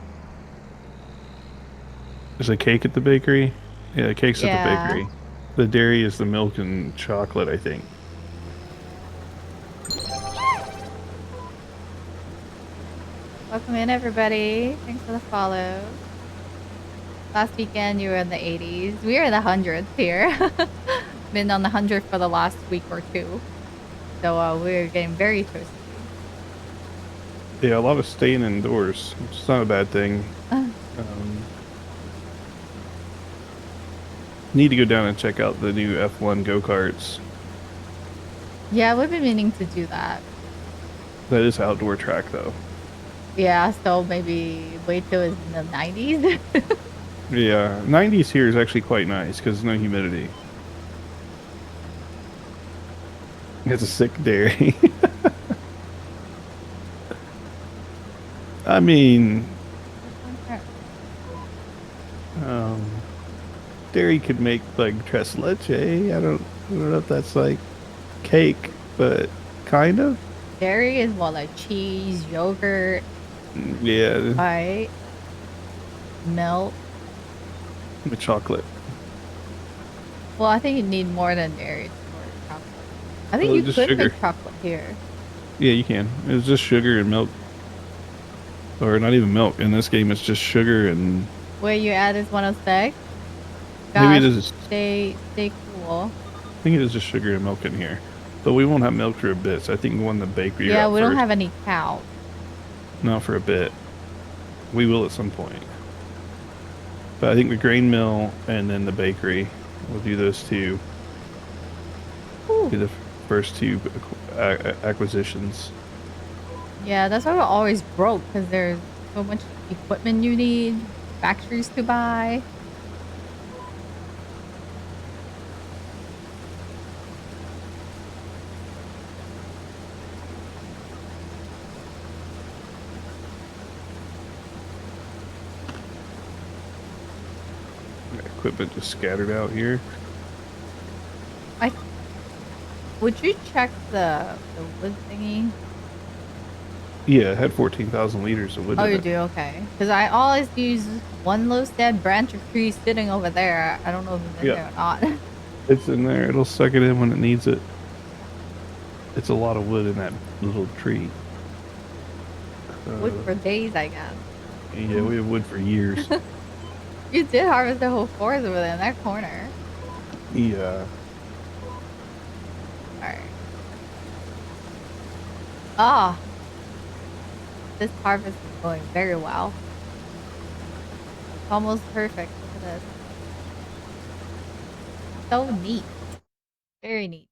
There's a cake at the bakery. Yeah, the cake's at the Yeah. bakery. The dairy is the milk and chocolate, I think. Welcome in, everybody. Thanks for the follow. Last weekend, you were in the 80s. We are in the hundreds here. Been on the 100 for the last week or two. So we're getting very toasty. Yeah, a lot of staying indoors. It's not a bad thing. Um, Need to go down and check out the new F1 go-karts. Yeah, we've been meaning to do that. That is outdoor track, though. Yeah, so maybe wait till it's in the 90s. Yeah, 90s here is actually quite nice because no humidity. It's a sick dairy. I mean, um, dairy could make like tres leche. I don't know if that's like cake, but kind of. Dairy is what, like cheese, yogurt, Yeah, right? Milk. the chocolate. Well, I think you need more than dairy for chocolate. I think Well, you just could sugar. make chocolate here. Yeah, you can. It's just sugar and milk, or not even milk. In this game, it's just sugar and Where you at is 106. maybe it Gosh, is. stay cool. I think it is just sugar and milk in here, but we won't have milk for a bit. So I think we want the bakery Yeah, route we don't first. have any cows. Not for a bit. We will at some point. But I think the grain mill and then the bakery. We'll do those two. Whew. Be the first two acquisitions. Yeah, that's why we're always broke because there's so much equipment you need, factories to buy. Equipment just scattered out here. I would you check the wood thingy? Yeah, it had 14,000 liters of wood Oh, in you it. do? Okay. Because I always use one low dead branch of tree sitting over there. I don't know if it's in Yeah, there or not. it's in there. It'll suck it in when it needs it. It's a lot of wood in that little tree. Wood for days, I guess. Yeah, we have wood for years. You did harvest the whole forest over there in that corner. Yeah. Alright. Ah, this harvest is going very well. Almost perfect. Look at this. So neat. Very neat.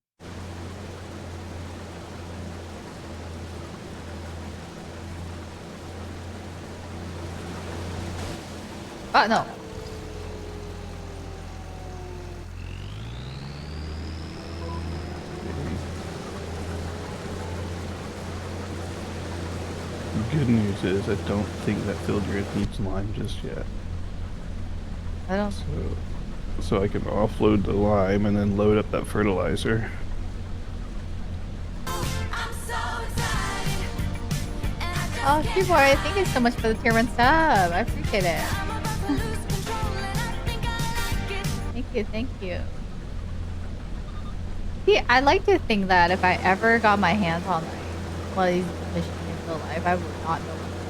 Oh, no. Good news is I don't think that field grid needs lime just yet. I don't. So I can offload the lime and then load up that fertilizer. Oh, Boy, thank you so much for the tier 1 sub. I appreciate it. you, thank you. See, I like to think that if I ever got my hands on like one of these machines in real life, I would not know what to do.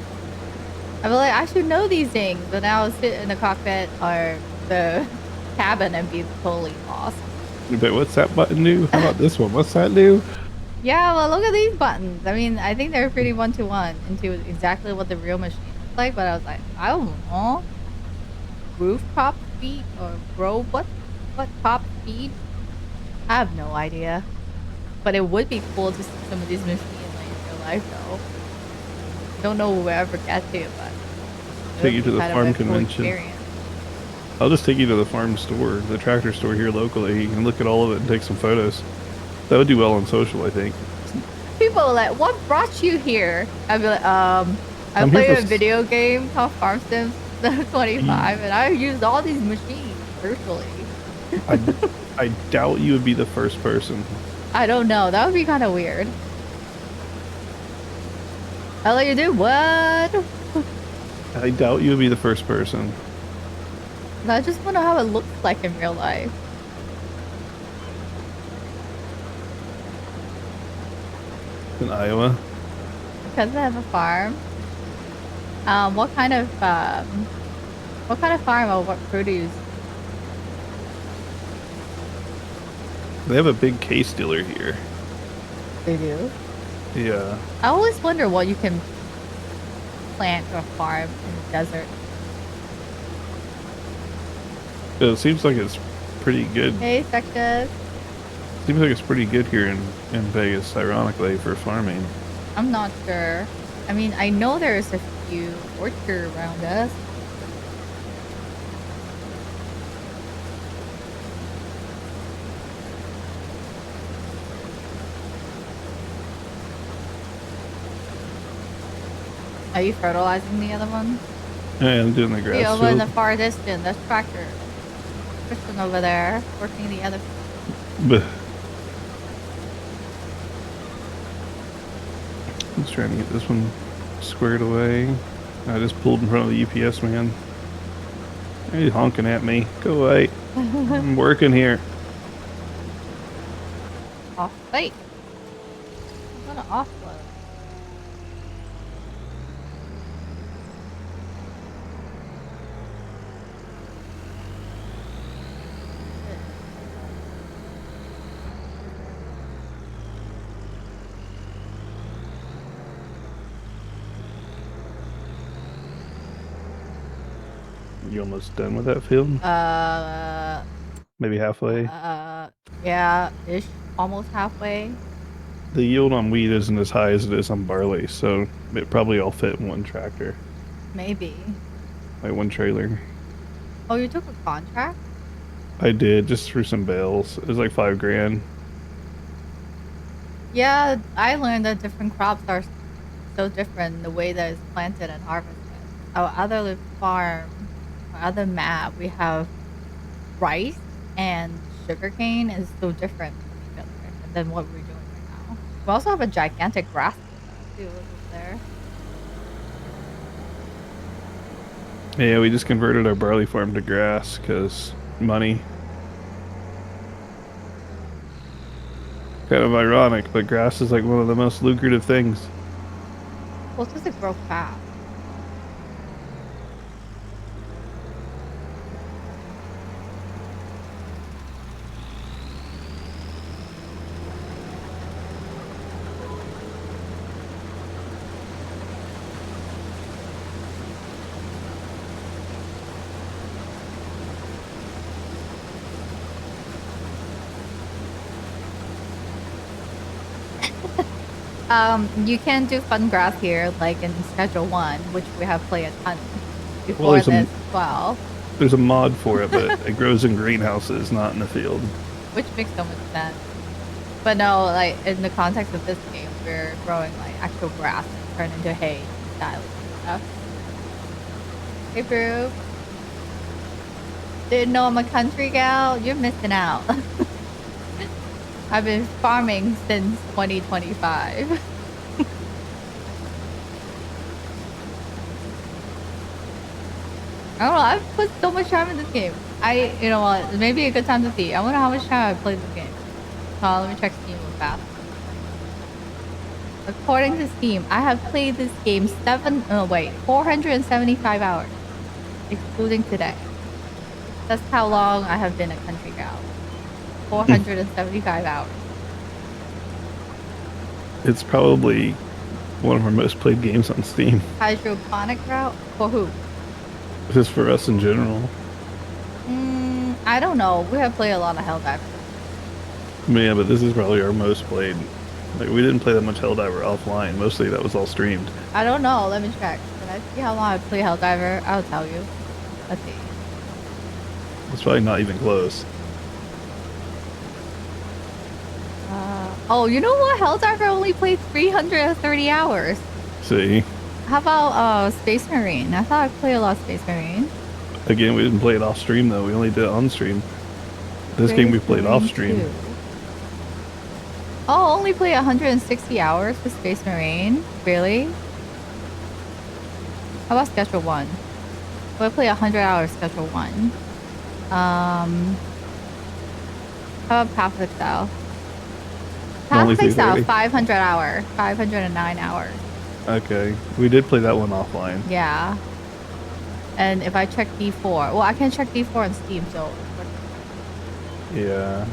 I'd be like, I should know these things, but now I'll sit in the cockpit or the cabin and be totally lost. But what's that button do? How about this one? What's that do? Yeah, well, look at these buttons. I mean, I think they're pretty one to one into exactly what the real machine looks like, but I was like, I don't know. Rooftop speed or what top speed? I have no idea. But it would be cool to see some of these machines like in real life though. I don't know where we'll ever get to, but it Take would you be to the kind of farm a cool convention. experience. I'll just take you to the farm store, the tractor store here locally. You can look at all of it and take some photos. That would do well on social, I think. People are like, what brought you here? I'd be like, I I'm here play for. a video game called Farm Sims 25 and I used all these machines virtually. I, I doubt you would be the first person. I don't know. That would be kind of weird. I'll let you do what? I doubt you would be the first person. I just want to know how it looks like in real life. In Iowa. Because I have a farm. What kind of farm or what produce? They have a big case dealer here. They do. Yeah. I always wonder what you can plant or farm in the desert. It seems like it's pretty good. Hey, Sextus. Seems like it's pretty good here in Vegas, ironically, for farming. I'm not sure. I mean, I know there's a few orchards around us. Are you fertilizing the other one? Yeah, I'm doing the grass See, over in the field. far distance, that's tractor. Christian over there working the other. But I'm just trying to get this one squared away. I just pulled in front of the UPS man. He's honking at me. Go away. I'm working here. Off site. I'm gonna offload. You almost done with that field? Maybe halfway. Yeah, ish, almost halfway. The yield on wheat isn't as high as it is on barley, so it probably all fit in one tractor, Maybe. like one trailer. Oh, you took a contract? I did just for some bales. It was like $5,000. Yeah, I learned that different crops are so different in the way that it's planted and harvested. Our other farm, our other map, we have rice and sugarcane is so different from each other than what we're doing right now. We also have a gigantic grass field over there. Yeah, we just converted our barley farm to grass because money. Kind of ironic, but grass is like one of the most lucrative things. Well, it's just to grow fast. You can do fun grass here, like in Schedule 1, which we have played a ton before there's this as well, there's a mod for it, but it grows in greenhouses, not in the field. which makes so much sense. But no, like in the context of this game, we're growing like actual grass and turn into hay and silage and stuff. Hey, bro. Didn't know I'm a country gal? You're missing out. I've been farming since 2025. I don't know, I've put so much time in this game. You know what? It may be a good time to see. I wonder how much time I played this game. Let me check Steam real fast. According to Steam, I have played this game 475 hours, excluding today. That's how long I have been a country gal. 475 hours. It's probably one of our most played games on Steam. Hydroponic route? For who? Just for us in general. I don't know. We have played a lot of Helldiver. Yeah, but this is probably our most played. Like, we didn't play that much Helldiver offline. Mostly that was all streamed. I don't know. Let me check. Can I see how long I play Helldiver? I'll tell you. Let's see. It's probably not even close. Oh, you know what? Helldiver only played 330 hours. See? How about Space Marine? I thought I played a lot of Space Marine. Again, we didn't play it off stream though. We only did it on stream. This game we Space played off Marine stream. 2. Oh, only play 160 hours for Space Marine? Really? How about Schedule 1? Well, I play 100 hours Schedule 1. How about Path of Exile? Path Only of Exile, 330. 500 hour. 509 hours. Okay. We did play that one offline. Yeah. And if I check D4, well, I can check D4 on Steam, so. Yeah.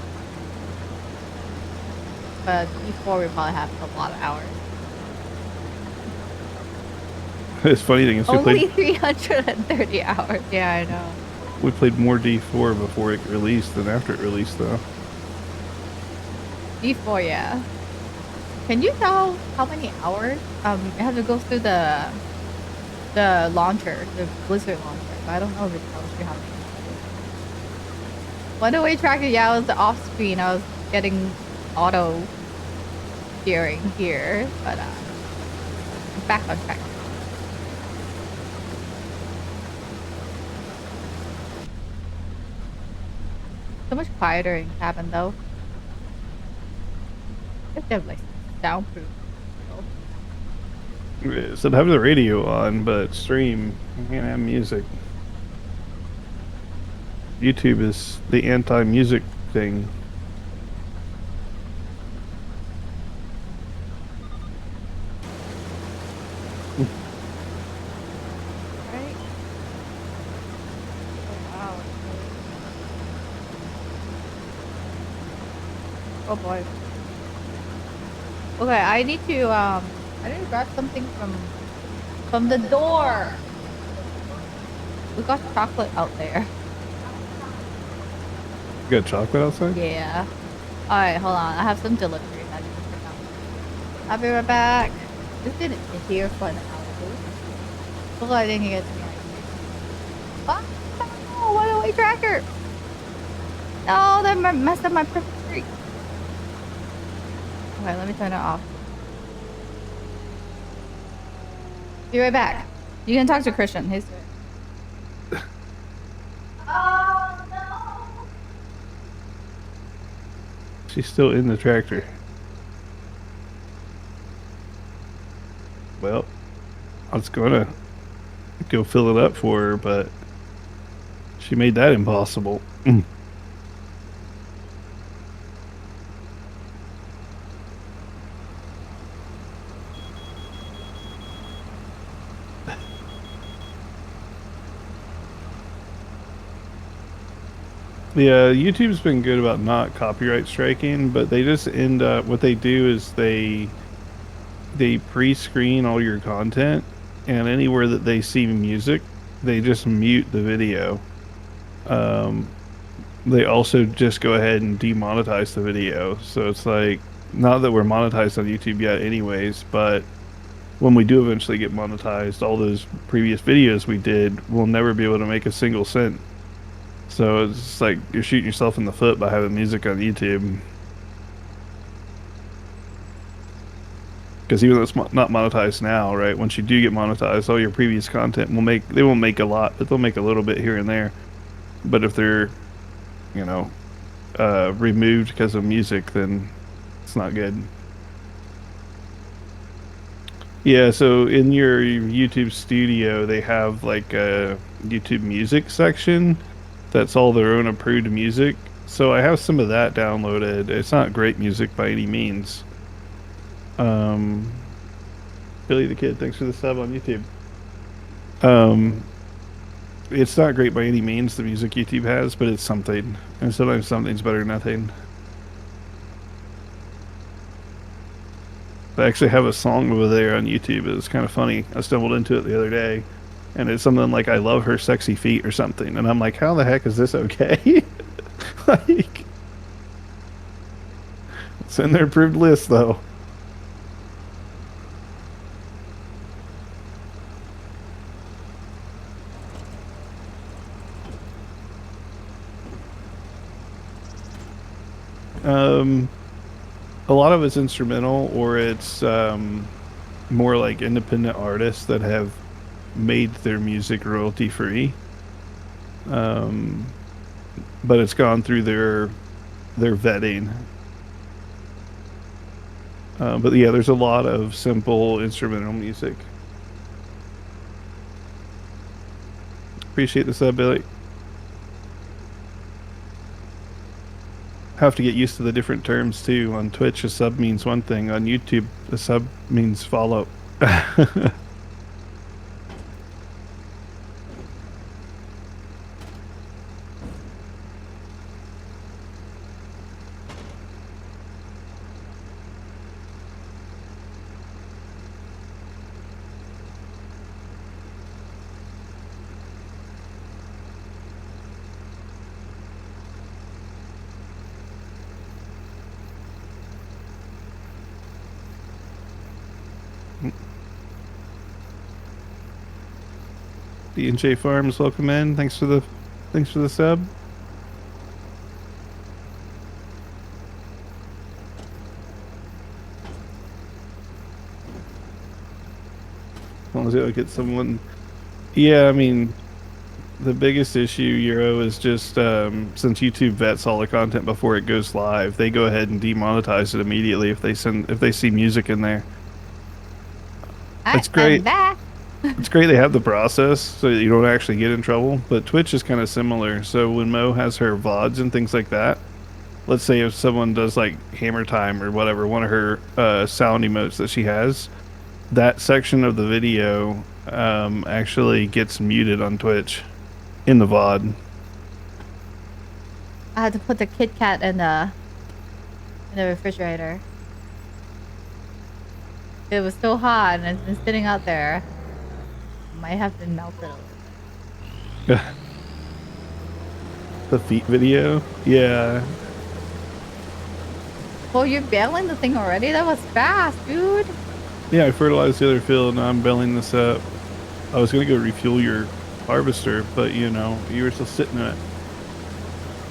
But D4 we probably have a lot of hours. It's funny thing is Only 330 hours. Yeah, I know. we played more D4 before it released than after it released though. D4, yeah. Can you tell how many hours? You have to go through the launcher, the Blizzard launcher. But I don't know if it tells you how many. One-way tracker, yeah, I was off screen. I was getting auto steering here, but back on track. So much quieter in cabin though. If they have like soundproof. So have the radio on, but stream, you can't have music. YouTube is the anti-music thing. Right? Oh, wow. Oh boy. Okay, I need to grab something from the door. We got chocolate out there. You got chocolate outside? Yeah. Alright, hold on. I have some deliveries I need to pick up. I'll be right back. It's been here for an hour. Well, I didn't get to me. Oh, one-way tracker. No, that messed up my perfect streak. Okay, let me turn it off. Be right back. You can talk to Christian. He's good. Oh no! She's still in the tractor. Well, I was gonna go fill it up for her, but she made that impossible. Yeah, YouTube's been good about not copyright striking, but they just end up what they do is they pre-screen all your content, and anywhere that they see music, they just mute the video. Um, they also just go ahead and demonetize the video. So it's like, not that we're monetized on YouTube yet anyways, but when we do eventually get monetized, all those previous videos we did, we'll never be able to make a single cent. So it's just like you're shooting yourself in the foot by having music on YouTube. Because even though it's not monetized now, right? Once you do get monetized, all your previous content they won't make a lot, but they'll make a little bit here and there. But if they're, you know, removed because of music, then it's not good. Yeah, so in your YouTube studio, they have like a YouTube music section, that's all their own approved music. So I have some of that downloaded. It's not great music by any means. Um, Billy the Kid, thanks for the sub on YouTube. Um, it's not great by any means, the music YouTube has, but it's something. And sometimes something's better than nothing. I actually have a song over there on YouTube. It's kind of funny. I stumbled into it the other day, and it's something like "I love her sexy feet" or something. And I'm like, how the heck is this okay? Like, it's in their approved list though. Um, a lot of it's instrumental, or it's more like independent artists that have made their music royalty free. Um, but it's gone through their vetting. But yeah, there's a lot of simple instrumental music. Appreciate the sub, Billy. Have to get used to the different terms too. On Twitch, a sub means one thing. On YouTube, a sub means follow. D&J Farms, welcome in. Thanks for the sub. As long as I get someone. Yeah, I mean, the biggest issue, Euro, is just since YouTube vets all the content before it goes live, they go ahead and demonetize it immediately if they see music in there. I It's am great. back. It's great they have the process so that you don't actually get in trouble, but Twitch is kind of similar. So when Mo has her VODs and things like that, let's say if someone does like Hammer Time or whatever, one of her sound emotes that she has, that section of the video actually gets muted on Twitch in the VOD. I had to put the Kit Kat in the refrigerator. It was so hot and it's been sitting out there. Might have been melted a little bit. The feet video, yeah. Well, you're bailing the thing already? That was fast, dude. Yeah, I fertilized the other field. Now I'm belling this up. I was gonna go refuel your harvester, but you know, you were still sitting in it.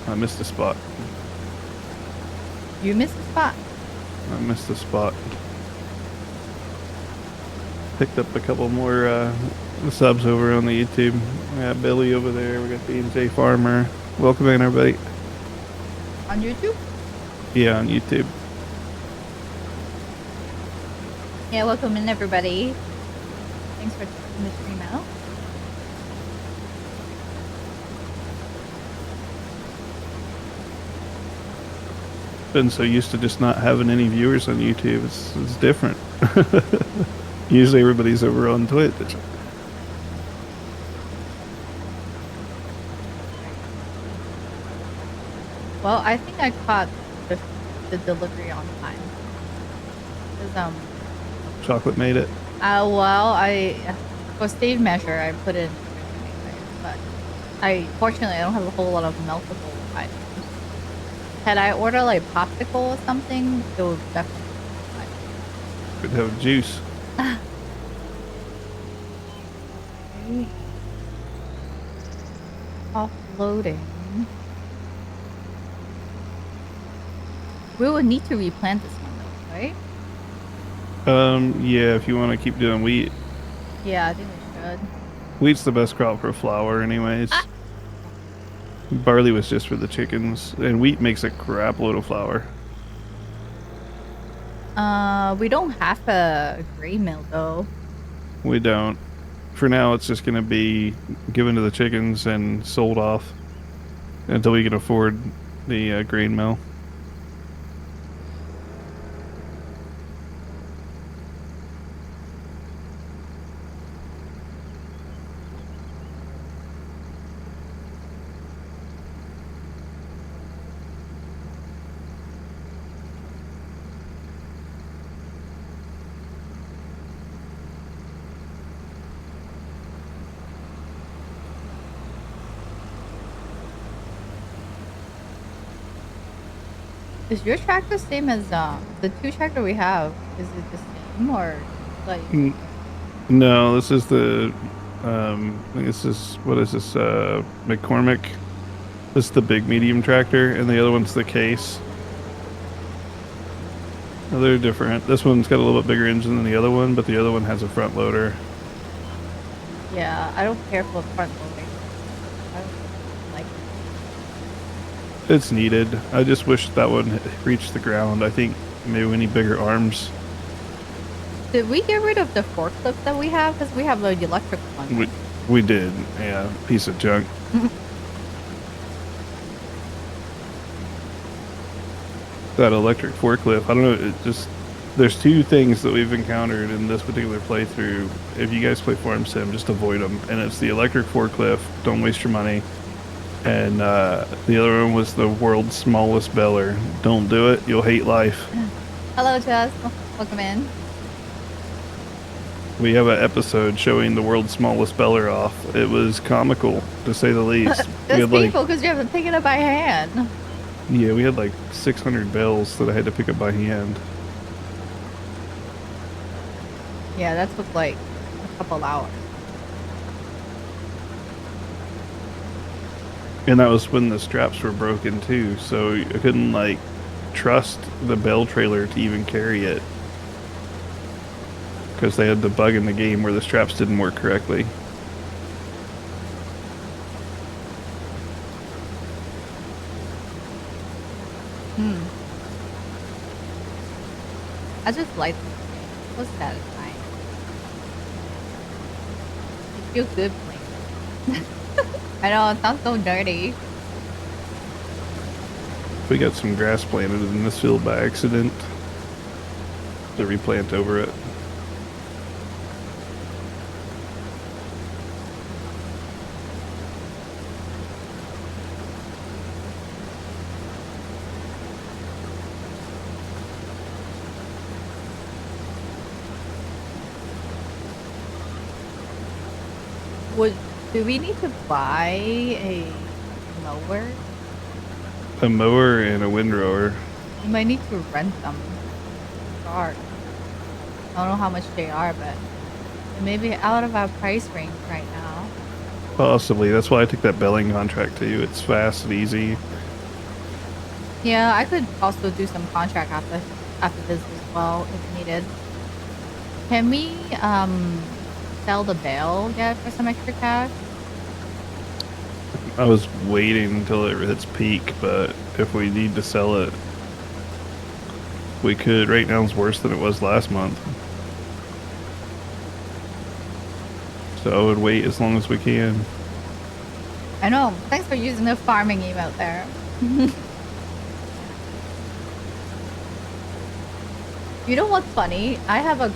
I missed a spot. You missed the spot. I missed the spot. Picked up a couple more subs over on the YouTube. We got Billy over there. We got B&J Farmer. Welcome in, everybody. On YouTube? Yeah, on YouTube. Yeah, welcome in, everybody. Thanks for checking the stream out. Been so used to just not having any viewers on YouTube. It's different. Usually everybody's over on Twitch. Well, I think I caught the delivery on time. 'Cause, Chocolate made it. well, for save measure, I put it in the fridge anyway, but fortunately, I don't have a whole lot of meltable items. Had I ordered like popsicle or something, it would definitely Could have juice. be offloading. We would need to replant this one though, right? Yeah, if you want to keep doing wheat. Yeah, I think we should. Wheat's the best crop for flour anyways. Barley was just for the chickens, and wheat makes a crap load of flour. We don't have a grain mill though. We don't. For now, it's just going to be given to the chickens and sold off. until we can afford the grain mill. Is your track the same as the two tractor we have? Is it the same or like N- No, this is the I think this is what is this McCormick. This is the big medium tractor, and the other one's the case. Oh, they're different. This one's got a little bit bigger engine than the other one, but the other one has a front loader. yeah, I don't care for front loading. I don't like It's needed. I just wish that one had reached the ground. I think maybe we need bigger arms. Did we get rid of the forklift that we have? Because we have the electric one. We did. Yeah, piece of junk. That electric forklift. I don't know. It just there's two things that we've encountered in this particular playthrough. If you guys play Farm Sim, just avoid them. And it's the electric forklift. Don't waste your money. And the other one was the world's smallest beller. Don't do it. You'll hate life. Hello, Jess. Welcome in. We have an episode showing the world's smallest beller off. It was comical, to say the least. That's painful because you haven't taken it by hand. Yeah, we had like 600 bells that I had to pick up by hand. Yeah, that took like a couple hours. And that was when the straps were broken too, so I couldn't like trust the bell trailer to even carry it. Because they had the bug in the game where the straps didn't work correctly. Hmm. I just like this game. It was satisfying. It feels good playing. I know, it sounds so dirty. We got some grass planted in this field by accident to replant over it. Would do we need to buy a mower? A mower and a windrower. We might need to rent them. Start. I don't know how much they are, but it may be out of our price range right now. Possibly. That's why I took that belling contract too. It's fast and easy. Yeah, I could also do some contract after this as well if needed. Can we sell the bale yet for some extra cash? I was waiting until it hits peak, but if we need to sell it, we could. Right now it's worse than it was last month. So I would wait as long as we can. I know. Thanks for using the farming emote there. You know what's funny? I have a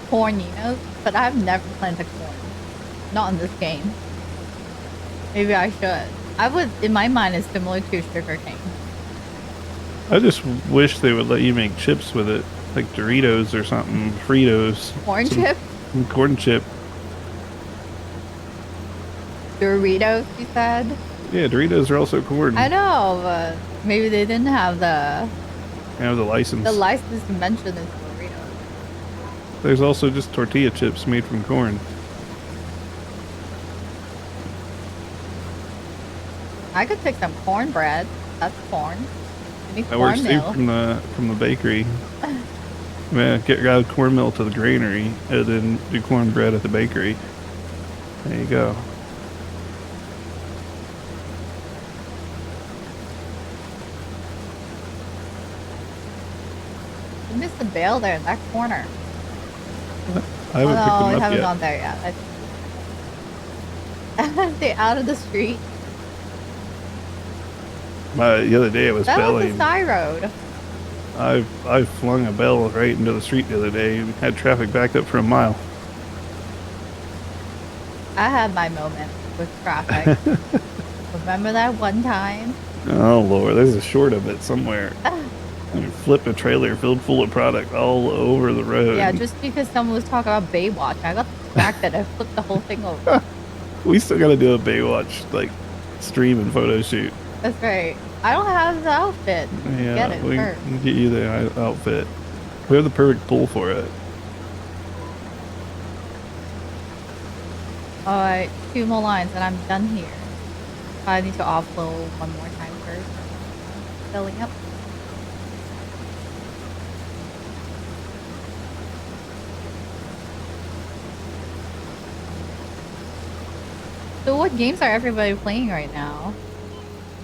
corn emote, but I've never planted corn. Not in this game. Maybe I should. I would, in my mind, it's similar to sugar cane. I just wish they would let you make chips with it, like Doritos or something, Fritos. Corn chip? Some corn chip. Doritos, you said? Yeah, Doritos are also corn. I know, but maybe they didn't have the license. the license to mention is Doritos. There's also just tortilla chips made from corn. I could take some cornbread. That's corn. Maybe That works too cornmeal. from the bakery. Man, get out cornmeal to the granary and then do cornbread at the bakery. There you go. You missed the bale there in that corner. I haven't picked no, them we up haven't yet. gone there yet. Stay out of the street. The other day I was That was a belling. side road. I flung a bell right into the street the other day. We had traffic backed up for a mile. I had my moment with traffic. Remember that one time? Oh Lord, there's a short of it somewhere. Ah, You flipped a trailer filled full of product all over the yeah, road. just because someone was talking about Baywatch, I got distracted. I flipped the whole thing over. We still got to do a Baywatch like stream and photo shoot. That's right. I don't have the outfit. Get Yeah, it we first. can get you the outfit. We have the perfect pool for it. All right, 2 more lines and I'm done here. I need to offload one more time first. Filling up. So what games are everybody playing right now?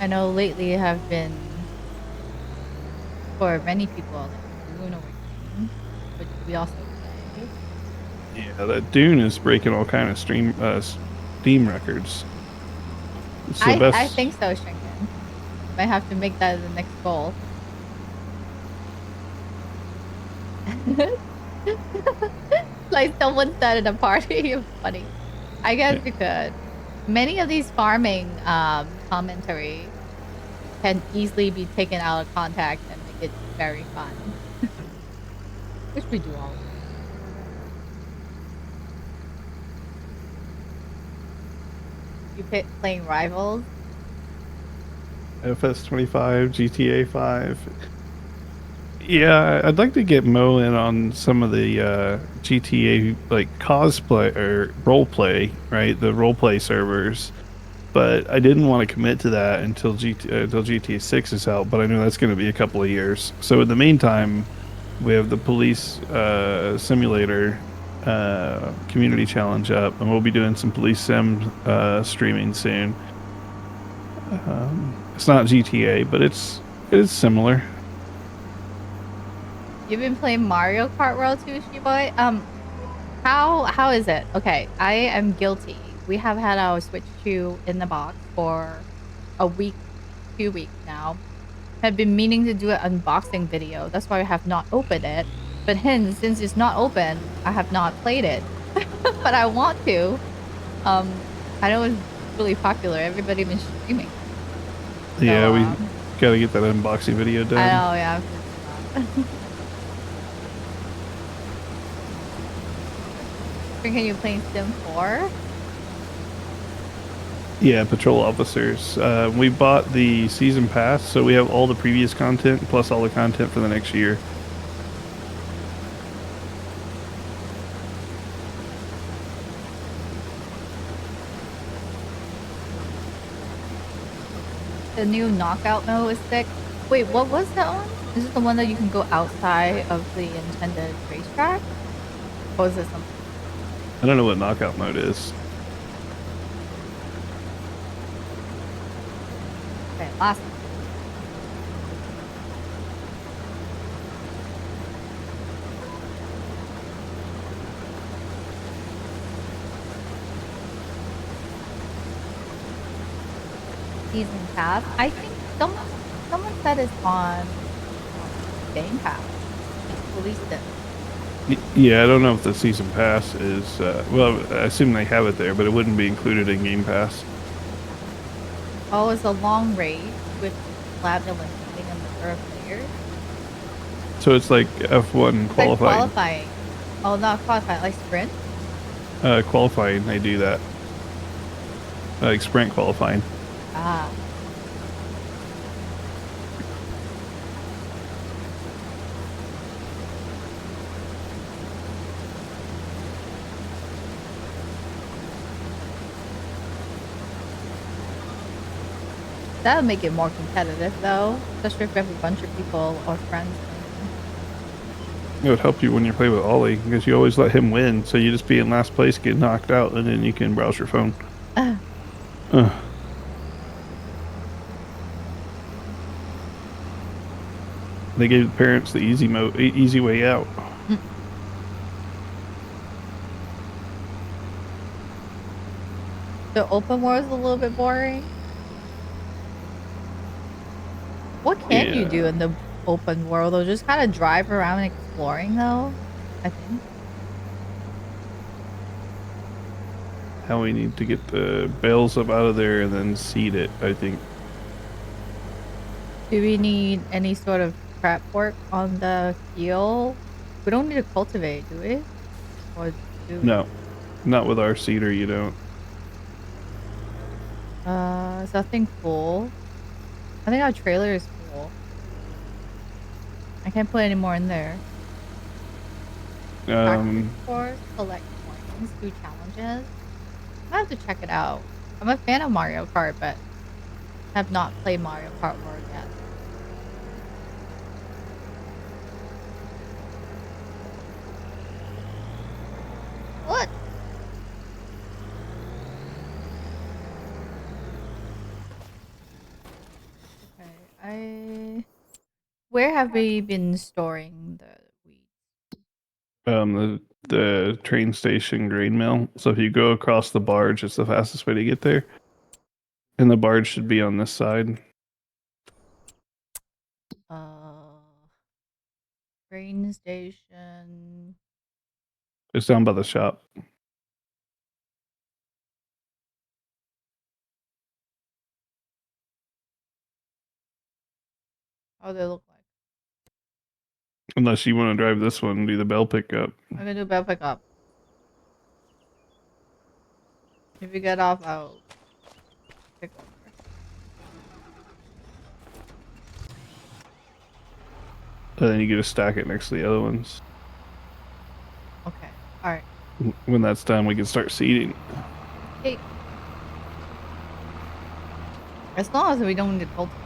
I know lately have been, for many people, like Dune or Game, which we also play. Yeah, that Dune is breaking all kind of Steam records. It's the I best. think so, Shrinkin. Might have to make that the next goal. Like someone said at a party. Funny. I guess Yeah, you could. Many of these farming commentary can easily be taken out of context and make it very fun, which we do all the time. You playing Rivals? FS25, GTA 5. Yeah, I'd like to get Mo in on some of the GTA like cosplay or role play, right? The role play servers. But I didn't want to commit to that until GTA 6 is out, but I know that's going to be a couple of years. So in the meantime, we have the police simulator community challenge up, and we'll be doing some police sim streaming soon. It's not GTA, but it is similar. You've been playing Mario Kart World too, Boy. How is it? Okay, I am guilty. We have had our Switch 2 in the box for a week, 2 weeks now. Have been meaning to do an unboxing video. That's why I have not opened it. But hence, since it's not open, I have not played it. But I want to. I know it's really popular. Everybody been streaming. So Yeah, we got to get that unboxing video I done. know, yeah. Can you play Sim 4? Yeah, patrol officers. We bought the season pass, so we have all the previous content plus all the content for the next year. The new knockout mode is sick. Wait, what was that one? Is it the one that you can go outside of the intended racetrack? Or is it something? I don't know what knockout mode is. Okay, last season pass. I think someone said it's on Game Pass. Released it. Yeah, I don't know if the season pass is. Well, I assume they have it there, but it wouldn't be included in Game Pass. Oh, it's a long race with Platinum leading in the third players. So it's like F1 It's like qualifying. qualifying. Oh, not qualifying, like sprint. Qualifying, they do that. Like sprint qualifying. Ah. That would make it more competitive, though, especially if you have a bunch of people or friends. It would help you when you play with Ollie because you always let him win. So you just be in last place, get knocked out, and then you can browse your phone. Ah, Uh, they gave parents the easy way out. mm. The open world is a little bit boring. What can you do Yeah. in the open world? Or just kind of drive around exploring, though. I think. How we need to get the bales up out of there and then seed it, I think. Do we need any sort of prep work on the field? We don't need to cultivate, do we? Or do we? No, not with our seeder, you don't. Is that thing full? I think our trailer is full. I can't put any more in there. Practice Um, course, collect coins, do challenges. I have to check it out. I'm a fan of Mario Kart, but have not played Mario Kart World yet. What? Okay, where have we been storing the wheat? the train station grain mill. So if you go across the barge, it's the fastest way to get there. And the barge should be on this side. Uh, Train station. It's down by the shop. How do they look like? Unless you want to drive this one and do the bell pickup. I'm gonna do bell pickup. If you get off, I'll pick over. And then you get to stack it next to the other ones. Okay. All right. When that's done, we can start seeding. Okay. As long as we don't need to cultivate.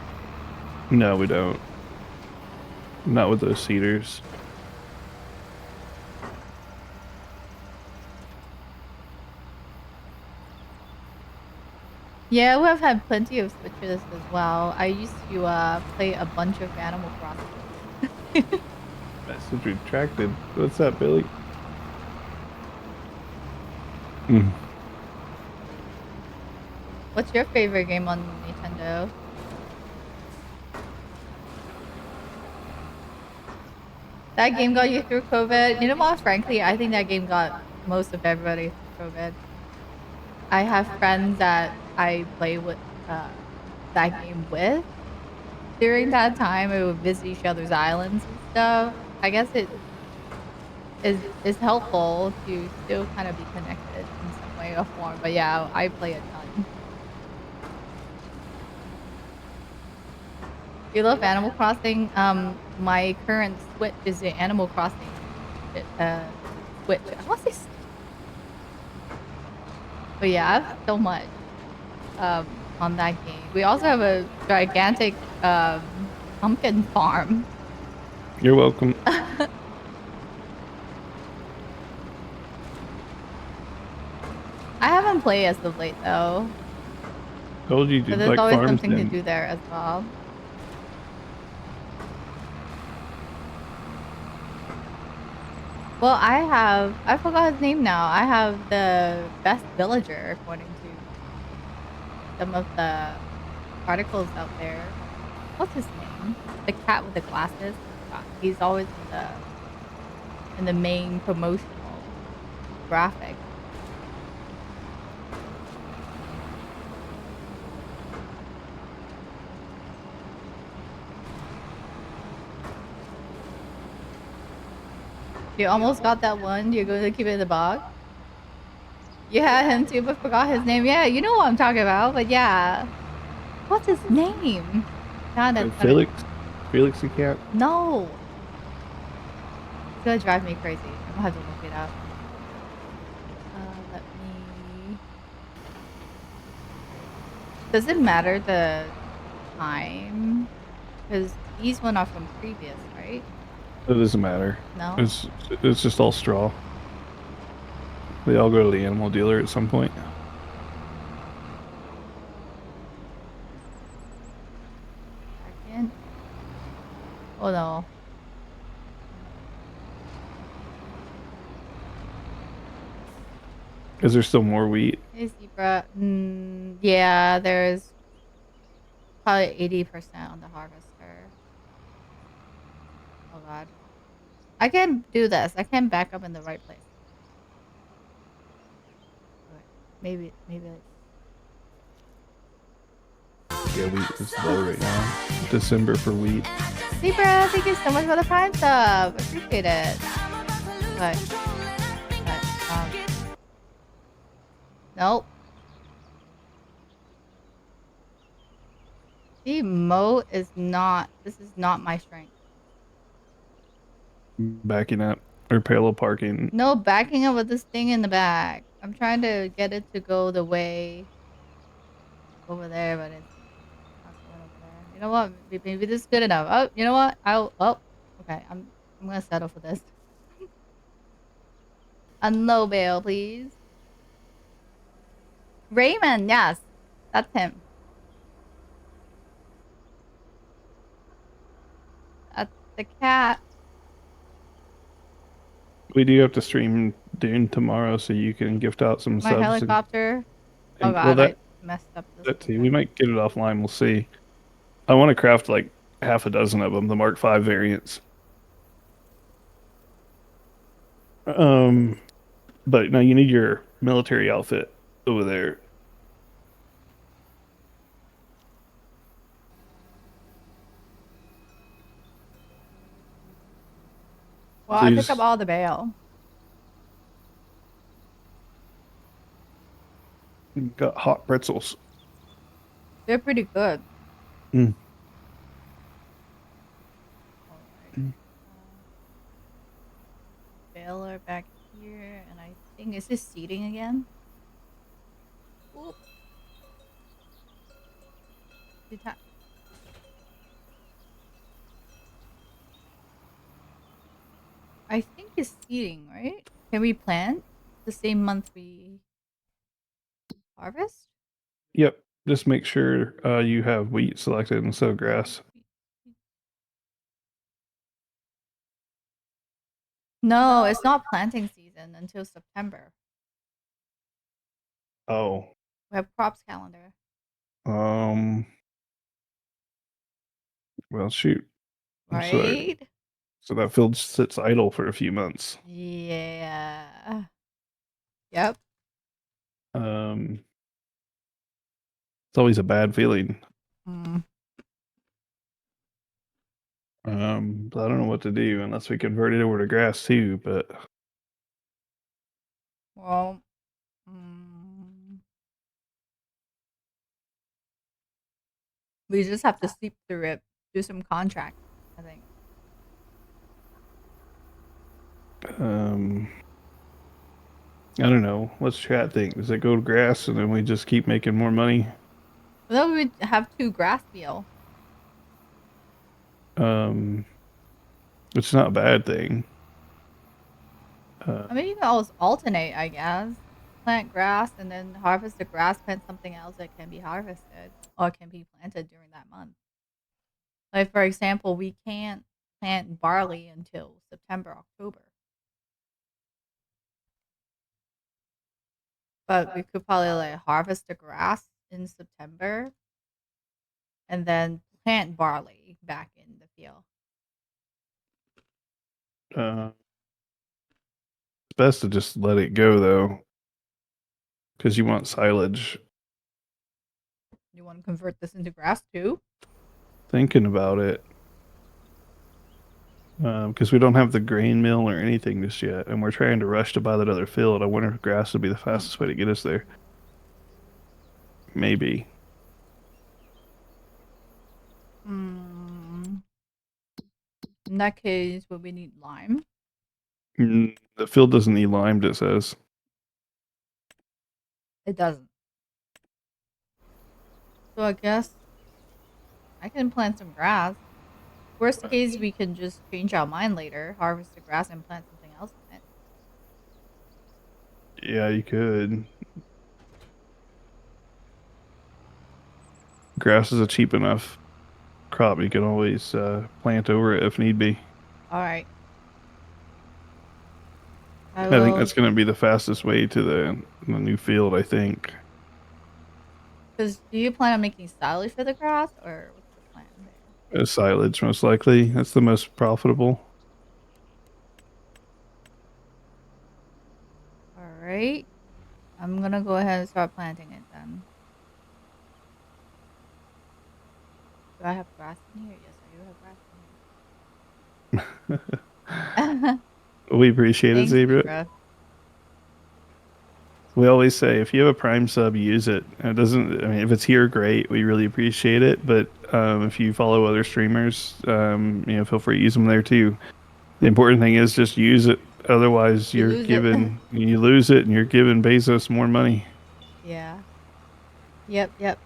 No, we don't. Not with those seeders. Yeah, we have had plenty of switches as well. I used to play a bunch of Animal Crossing. Message retracted. What's up, Billy? Mm. What's your favorite game on Nintendo? That game got you through COVID? You know what? Frankly, I think that game got most of everybody through COVID. I have friends that I play with that game with. During that time, we would visit each other's islands and stuff. I guess it is helpful to still kind of be connected in some way or form. But yeah, I play a ton. You love Animal Crossing? My current Switch is the Animal Crossing Switch. I want to say, but yeah, I have so much on that game. We also have a gigantic pumpkin farm. You're welcome. I haven't played as of late though. Told you But to there's like always farms something to then. do there as well. Well, I forgot his name now. I have the best villager according to some of the articles out there. What's his name? The cat with the glasses. He's always in the main promotional graphic. You almost got that one. You're going to keep it in the box. You had him too, but forgot his name. Yeah, you know what I'm talking about. But yeah, what's his name? God, that's gonna Felix? Felix the cat? no. It's gonna drive me crazy. I'm gonna have to look it up. Let me. Does it matter the time? Because these one are from previous, right? It doesn't matter. No. It's just all straw. They all go to the animal dealer at some point. Second. Oh no. Is there still more wheat? Hey zebra. Yeah, there's probably 80% on the harvester. Oh god. I can do this. I can back up in the right place. Okay. Maybe like Yeah, wheat is low right now. December for wheat. Libra, thank you so much for the prime sub. Appreciate it. But nope. See, Mo is not this is not my strength. Backing up or parallel parking. No backing up with this thing in the back. I'm trying to get it to go the way over there, but it's not going over there. You know what? Maybe this is good enough. Oh, you know what? Okay. I'm gonna settle for this. A no bail, please. Raymond, yes. That's him. That's the cat. We do have to stream Dune tomorrow, so you can gift out some My subs helicopter. Oh well god, I that messed up this that too. We thing. might get it offline. We'll see. I want to craft like half a dozen of them, the Mark V variants. Um, but no, you need your military outfit over there. Well, So I you pick up just all the bail. got hot pretzels. They're pretty good. Mm. Alright. Uh, Baylor back here, and I think is this seating again? Oop. Deta- I think it's seating, right? Can we plant the same month we harvest? Yep. Just make sure you have wheat selected instead of grass. No, it's not planting season until September. Oh. We have crops calendar, Um. Well, shoot. So right? so that field sits idle for a few months. Yeah. Yep. Um. It's always a bad feeling. Mm. But I don't know what to do unless we convert it over to grass too. But Well, mm, we just have to sleep through it. Do some contracts, I think. um, I don't know. What's chat think? Does it go to grass and then we just keep making more money? But then we would have two grass meal. Um, it's not a bad thing. Uh, I mean, you can always alternate, I guess. Plant grass and then harvest the grass, plant something else that can be harvested or can be planted during that month. Like, for example, we can't plant barley until September, October. But we could probably like harvest the grass in September and then plant barley back in the field. it's best to just let it go though, because you want silage. You want to convert this into grass too? Thinking about it, because we don't have the grain mill or anything just yet, and we're trying to rush to buy that other field. I wonder if grass would be the Hmm. fastest way to get us there. Maybe. Mm, in that case, would we need lime? The field doesn't need limed, it says. It doesn't. So I guess I can plant some grass. Worst case, we can just change our mind later, harvest the grass, and plant something else in it. Yeah, you could. Grass is a cheap enough crop. You can always plant over it if need be. All right. I I think will. that's going to be the fastest way to the new field, I think. Because do you plan on making silage for the grass, or what's the plan there? Silage, most likely. That's the most profitable. All right. I'm gonna go ahead and start planting it then. Do I have grass in here? Yes, I do have grass in here. We appreciate it, Thanks, Zebra. Libra. We always say if you have a Prime sub, use it. It doesn't. I mean, if it's here, great. We really appreciate it. But if you follow other streamers, feel free to use them there too. The important thing is just use it. Otherwise, You lose it. you lose it, and you're giving Bezos more money. Yeah. Yep, yep.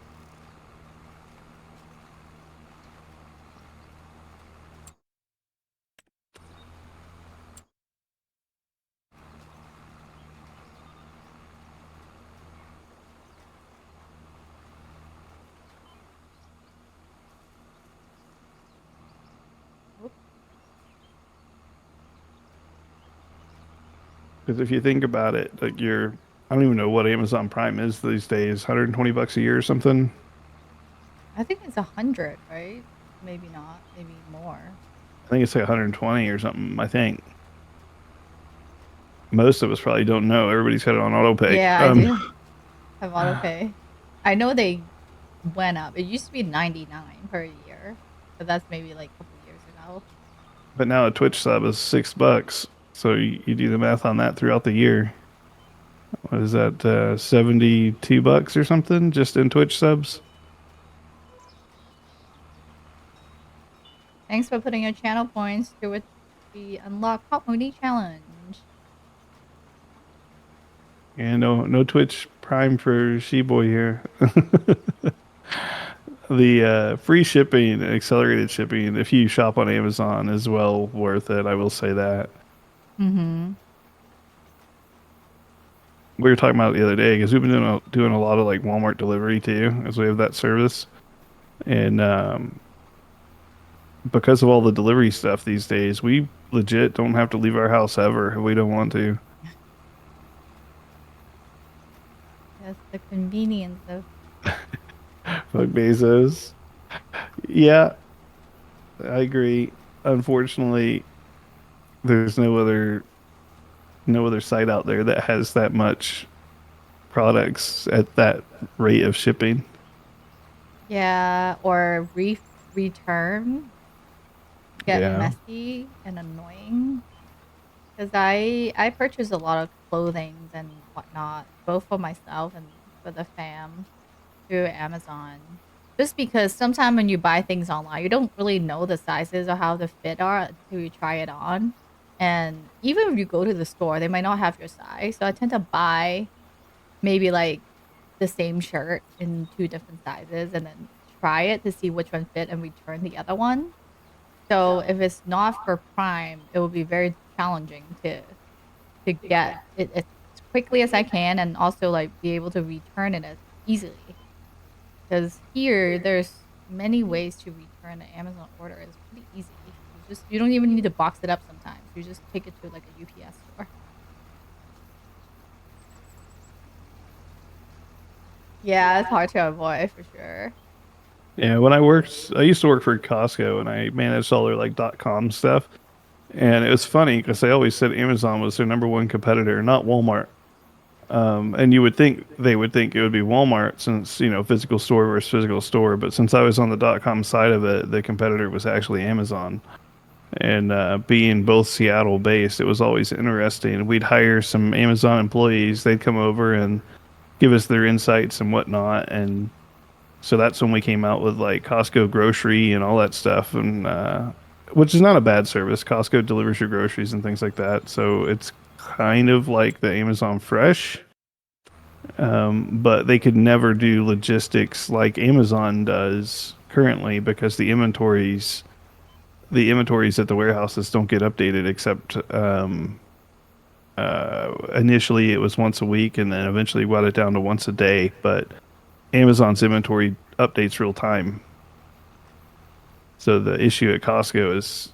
Oop. Because if you think about it, like I don't even know what Amazon Prime is these days. $120 a year or something. I think it's 100, right? Maybe not. Maybe more. I think it's like 120 or something. I think most of us probably don't know. Everybody's got it on auto pay. Yeah, I do have auto pay. I know they went up. It used to be 99 per year, but that's maybe like a couple years ago. But now a Twitch sub is $6. So you do the math on that throughout the year. What is that? $72 or something just in Twitch subs. Thanks for putting your channel points to it. The unlock Hot Moody challenge. And no Twitch Prime for Sheboy here. The free shipping, accelerated shipping, if you shop on Amazon, is well worth it. I will say that. Mm-hmm. We were talking about it the other day because we've been doing a lot of like Walmart delivery too, as we have that service, and because of all the delivery stuff these days, we legit don't have to leave our house ever if we don't want to. That's the convenience of. Fuck Bezos. Yeah, I agree. Unfortunately, there's no other site out there that has that much products at that rate of shipping. Yeah, or return get Yeah. messy and annoying. Because I purchase a lot of clothing and whatnot, both for myself and for the fam through Amazon. Just because sometimes when you buy things online, you don't really know the sizes or how the fit are until you try it on. And even if you go to the store, they might not have your size. So I tend to buy maybe like the same shirt in two different sizes and then try it to see which one fit and return the other one. So if it's not for Prime, it will be very challenging to get it as quickly as I can and also like be able to return it as easily. Because here there's many ways to return an Amazon order. It's pretty easy. You don't even need to box it up sometimes. You just take it to like a UPS store. Yeah, it's hard to avoid for sure. Yeah, I used to work for Costco and I managed all their like .com stuff. And it was funny because they always said Amazon was their number one competitor, not Walmart. And you would think they would think it would be Walmart since, physical store versus physical store. But since I was on the .com side of it, the competitor was actually Amazon. And being both Seattle based, it was always interesting. We'd hire some Amazon employees. They'd come over and give us their insights and whatnot. And so that's when we came out with like Costco grocery and all that stuff. And which is not a bad service. Costco delivers your groceries and things like that. So it's kind of like the Amazon Fresh, but they could never do logistics like Amazon does currently because the inventories at the warehouses don't get updated except initially it was once a week and then eventually got it down to once a day. But Amazon's inventory updates real time. So the issue at Costco is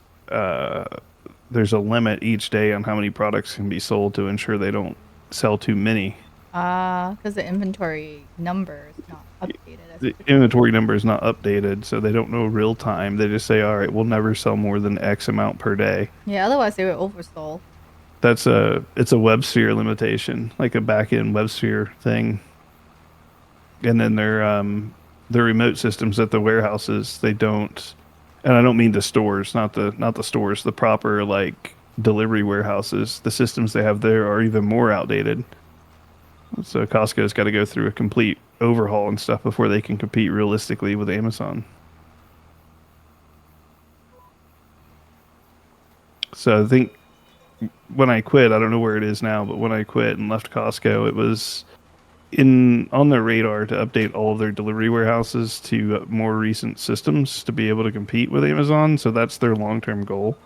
there's a limit each day on how many products can be sold to ensure they don't sell too many. Because the inventory number is not updated as The quickly. inventory number is not updated, so they don't know real time. They just say, "All right, we'll never sell more than X amount per day." Yeah, otherwise they were oversold. It's a WebSphere limitation, like a back-end WebSphere thing. And then their remote systems at the warehouses, they don't, and I don't mean the stores, not the stores, the proper like delivery warehouses. The systems they have there are even more outdated. So Costco's got to go through a complete overhaul and stuff before they can compete realistically with Amazon. So I think when I quit, I don't know where it is now, but when I quit and left Costco, it was in on their radar to update all of their delivery warehouses to more recent systems to be able to compete with Amazon. So that's their long-term goal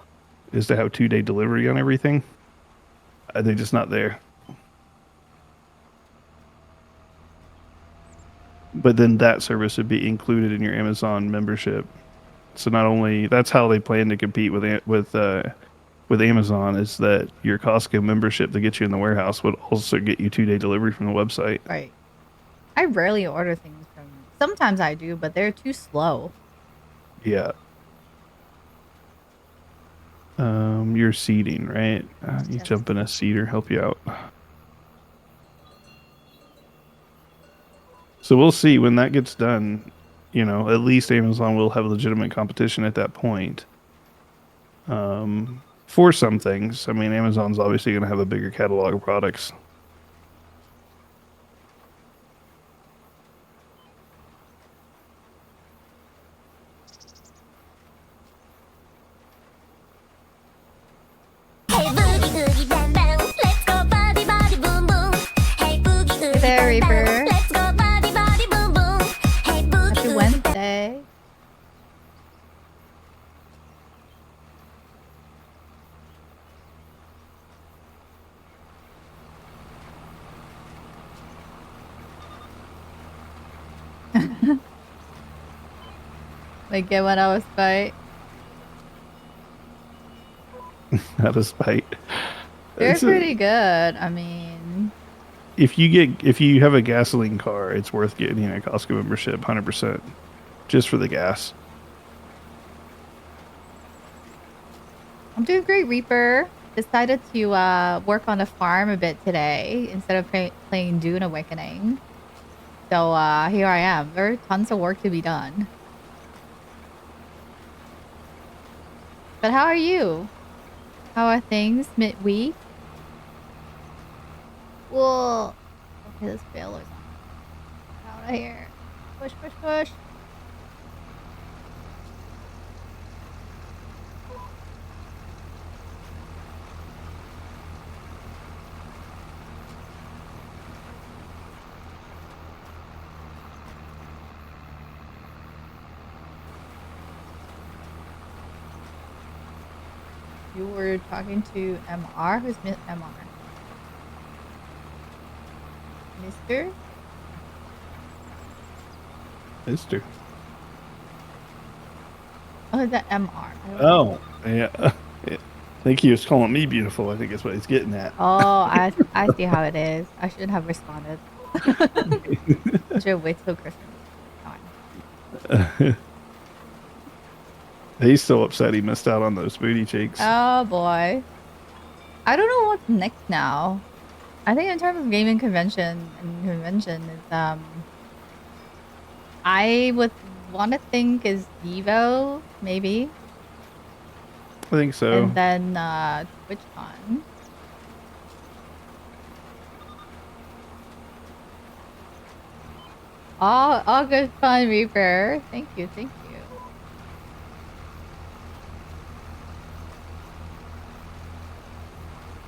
is to have 2 day delivery on everything. They're just not there. But then that service would be included in your Amazon membership. So not only that's how they plan to compete with Amazon is that your Costco membership that gets you in the warehouse would also get you 2 day delivery from the website. Right. I rarely order things from. Sometimes I do, but they're too slow. Yeah. You're seeding, right? You Yes. jump in a seeder, help you out. So we'll see when that gets done. At least Amazon will have legitimate competition at that point. For some things, I mean, Amazon's obviously going to have a bigger catalog of products. Hey boogie oogie bang bang, let's go body body boom boom. Hey boogie Hey oogie there, bang bang, Reaper. let's go body body boom boom. Hey boogie Happy oogie bang. Wednesday. Like, get what I was fight. Out of spite. They're It's a, pretty good. I mean, if you have a gasoline car, it's worth getting a Costco membership, 100%, just for the gas. I'm doing great, Reaper. Decided to work on the farm a bit today instead of playing Dune Awakening. So here I am. There are tons of work to be done. But how are you? How are things midweek? Whoa. Okay, this bailer's on. Out of here. Push, push, push. You were talking to MR? Who's MR? Mister? Mister. Oh, is that MR? I don't know. Oh, yeah. Yeah. I think he was calling me beautiful. I think that's what he's getting at. Oh, I see how it is. I should have responded. I should wait till Christmas. Fine. He's still upset he missed out on those booty cheeks. Oh boy. I don't know what's next now. I think in terms of gaming convention is I would want to think is Evo maybe, I think so. and then TwitchCon. All good fun, Reaper. Thank you, thank you.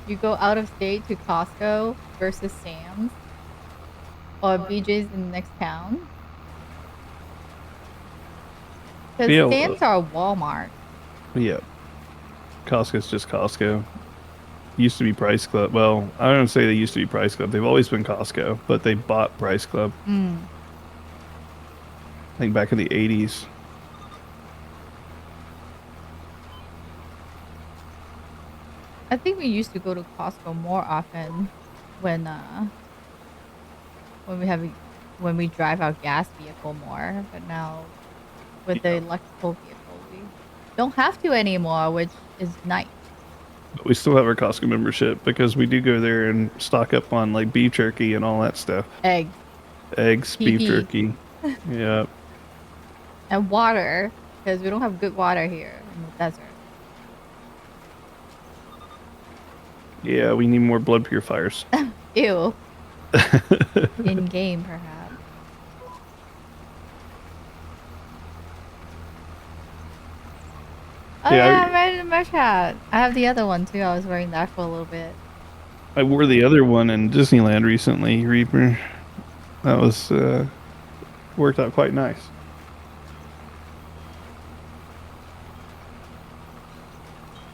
You go out of state to Costco versus Sam's or BJ's in the next town. Because Yeah, Sam's are Walmart. yeah. Costco's just Costco. Used to be Price Club. Well, I don't say they used to be Price Club. They've always been Costco, but they bought Price Club. Mm. I think back in the 80s. I think we used to go to Costco more often when when we drive our gas vehicle more, but now with the Yeah. electrical vehicle, we don't have to anymore, which is nice. But we still have our Costco membership because we do go there and stock up on like beef jerky and all that stuff. Eggs, Eggs, beef PP, jerky. Yeah. and water because we don't have good water here in the desert. Yeah, we need more blood purifiers. Ew. In game, perhaps. Oh Yeah, yeah, I'm ready to merch hat. I have the other one too. I was wearing that for a little bit. I wore the other one in Disneyland recently, Reaper. That was worked out quite nice.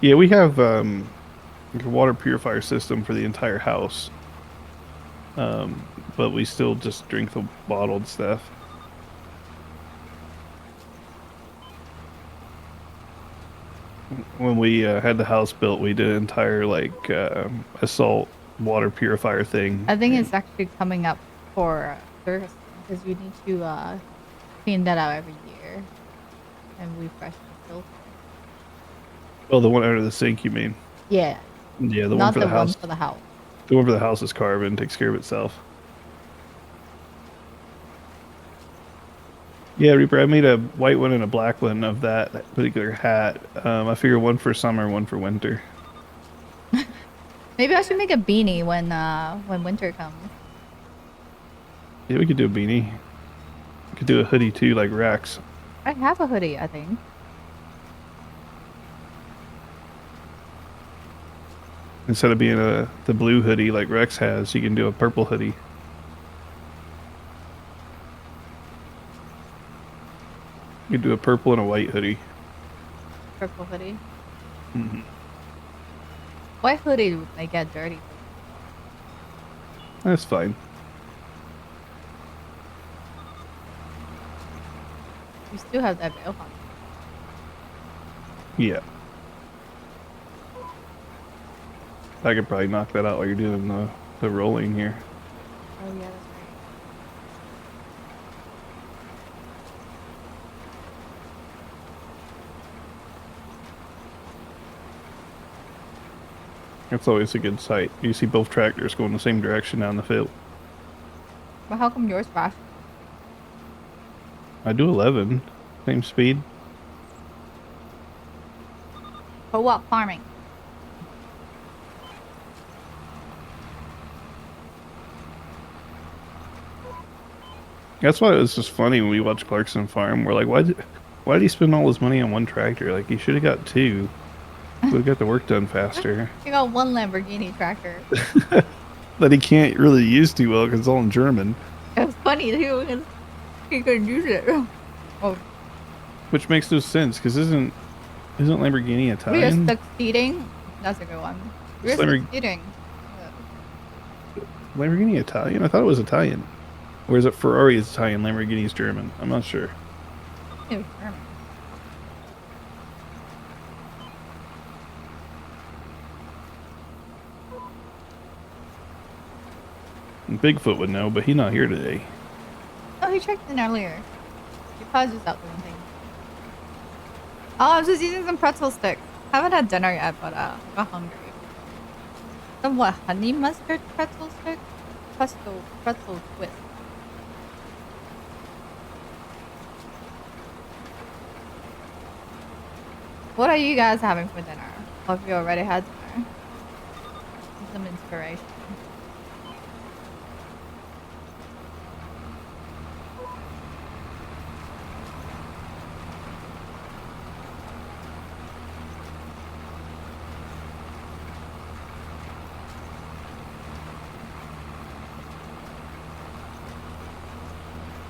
Yeah, we have like a water purifier system for the entire house. But we still just drink the bottled stuff. When we had the house built, we did an entire like assault water purifier thing. I think it's actually coming up for service because you need to clean that out every year and refresh the filter. Well, the one under the sink, you mean? Yeah, Yeah, the one not for the the one house. for the house. The one for the house is carbon, takes care of itself. Yeah, Reaper, I made a white one and a black one of that particular hat. I figure one for summer, one for winter. Maybe I should make a beanie when winter comes. Yeah, we could do a beanie. We could do a hoodie too, like Rex. I have a hoodie, I think. Instead of being the blue hoodie like Rex has, you can do a purple hoodie. You can do a purple and a white hoodie. Purple hoodie. Mm-hmm. White hoodie may get dirty. That's fine. You still have that veil on. Yeah. I could probably knock that out while you're doing the rolling here. Oh yeah, that's right. That's always a good sight. You see both tractors going the same direction down the field. But how come yours fast? I do 11, same speed. Co-op farming. That's why it was just funny when we watched Clarkson Farm. We're like, why did he spend all his money on one tractor? Like, he should have got two. Would have got the work done faster. You got one Lamborghini tractor. That he can't really use too well because it's all in German. It was funny too because he couldn't use it. Oh, Which makes no sense because isn't Lamborghini we are Italian? succeeding. That's a good one. We're Lamborg- succeeding. Lamborghini Italian? I thought it was Italian. Or is it Ferrari is Italian, Lamborghini is German? I'm not sure. It was German. Bigfoot would know, but he's not here today. Oh, he checked in earlier. He probably just out doing things. Oh, I was just eating some pretzel sticks. Haven't had dinner yet, but I got hungry. Some what? Honey mustard pretzel stick? Pretzel twist. What are you guys having for dinner? Hope you already had dinner. Some inspiration.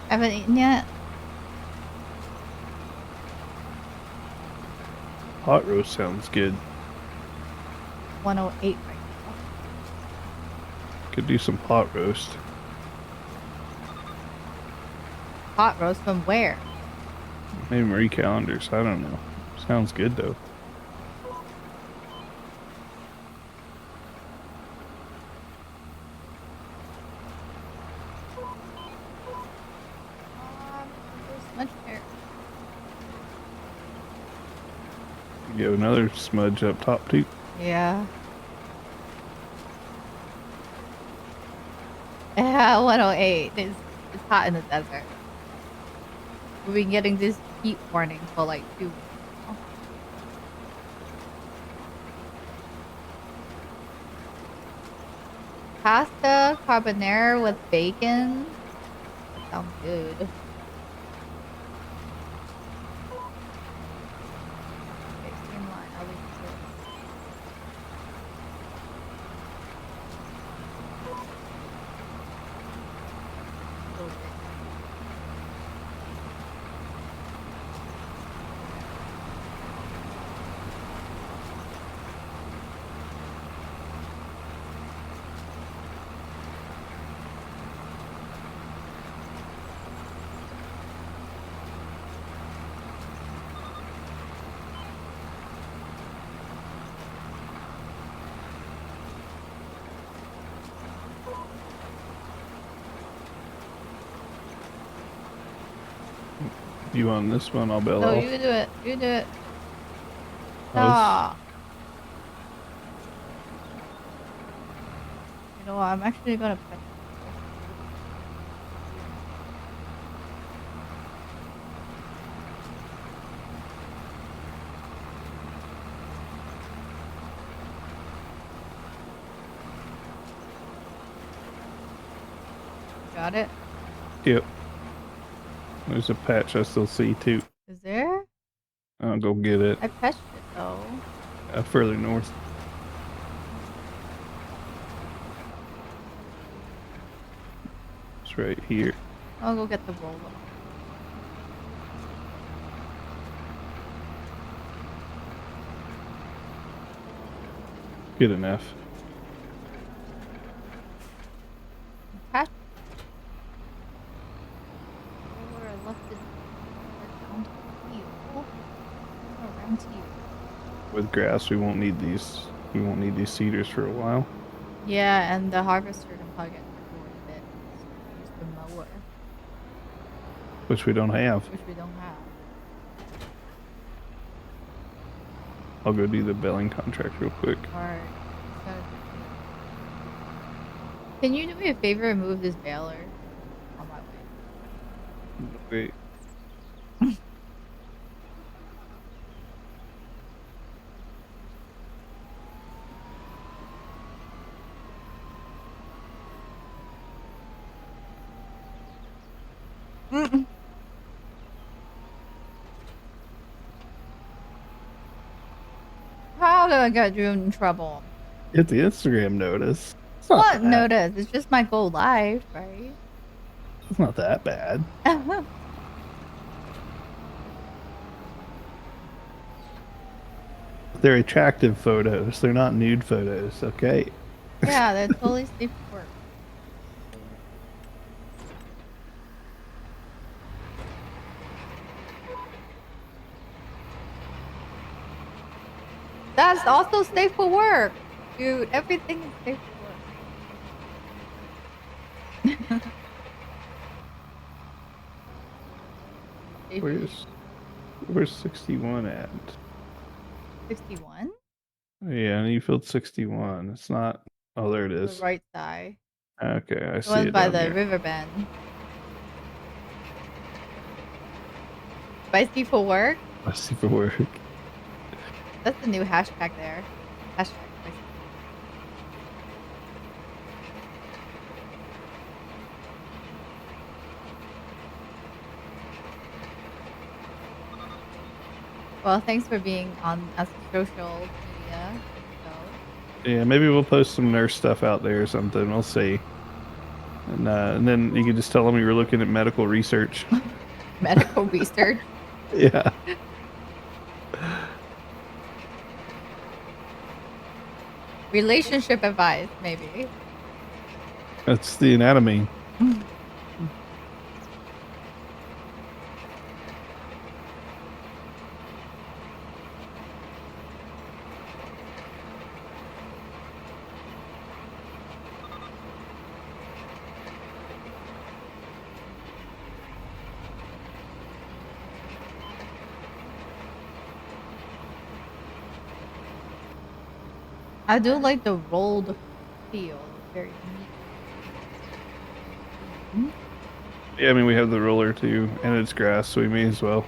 Haven't eaten yet? Hot roast sounds good. 108 right now. Could do some pot roast. Hot roast from where? Maybe Marie Callender's. I don't know. Sounds good though. Go another smudge up top too. Yeah. Yeah, 108. It's hot in the desert. We've been getting this heat warning for like 2 weeks now. Pasta carbonara with bacon. Sounds good. Okay, streamline. I'll leave it to a little bit. You on this one? I'll bail No, off. you do it. You do it. I was- Stop. You know what? I'm actually gonna pet you. Got it? Yep. There's a patch I still see too. Is there? I'll go get it. I patched it though. Further north. It's right here. I'll go get the roller. Good enough. Patch. Where I left it down to you. Around to you. With grass, we won't need these. We won't need these cedars for a while. Yeah, and the harvester can plug it bored a bit. Use the mower, Which we don't have. which we don't have. I'll go do the belling contract real quick. Alright. Can you do me a favor and move this baler on my way? Wait. How did I get you in trouble? Hit the Instagram notice. It's not What that- notice? It's just my goal live, right? It's not that bad. They're attractive photos. They're not nude photos, okay? Yeah, they're totally safe for work. That's also safe for work. Dude, everything is safe for work. Where's 61 at? 61? Yeah, and you filled 61. It's not. Oh, there it is. The right side. Okay, I The see one it by down the here. river bend. Spicy for work? I see for work. That's the new hashtag there. Hashtag spicy. Well, thanks for being on as social media. Yeah, maybe we'll post some nurse stuff out there or something. We'll see. And then you can just tell them you were looking at medical research. Medical research. Yeah. Relationship advice, maybe. That's the anatomy. I do like the rolled feel. It's very neat. Yeah, I mean we have the roller too, and it's grass, so we may as well.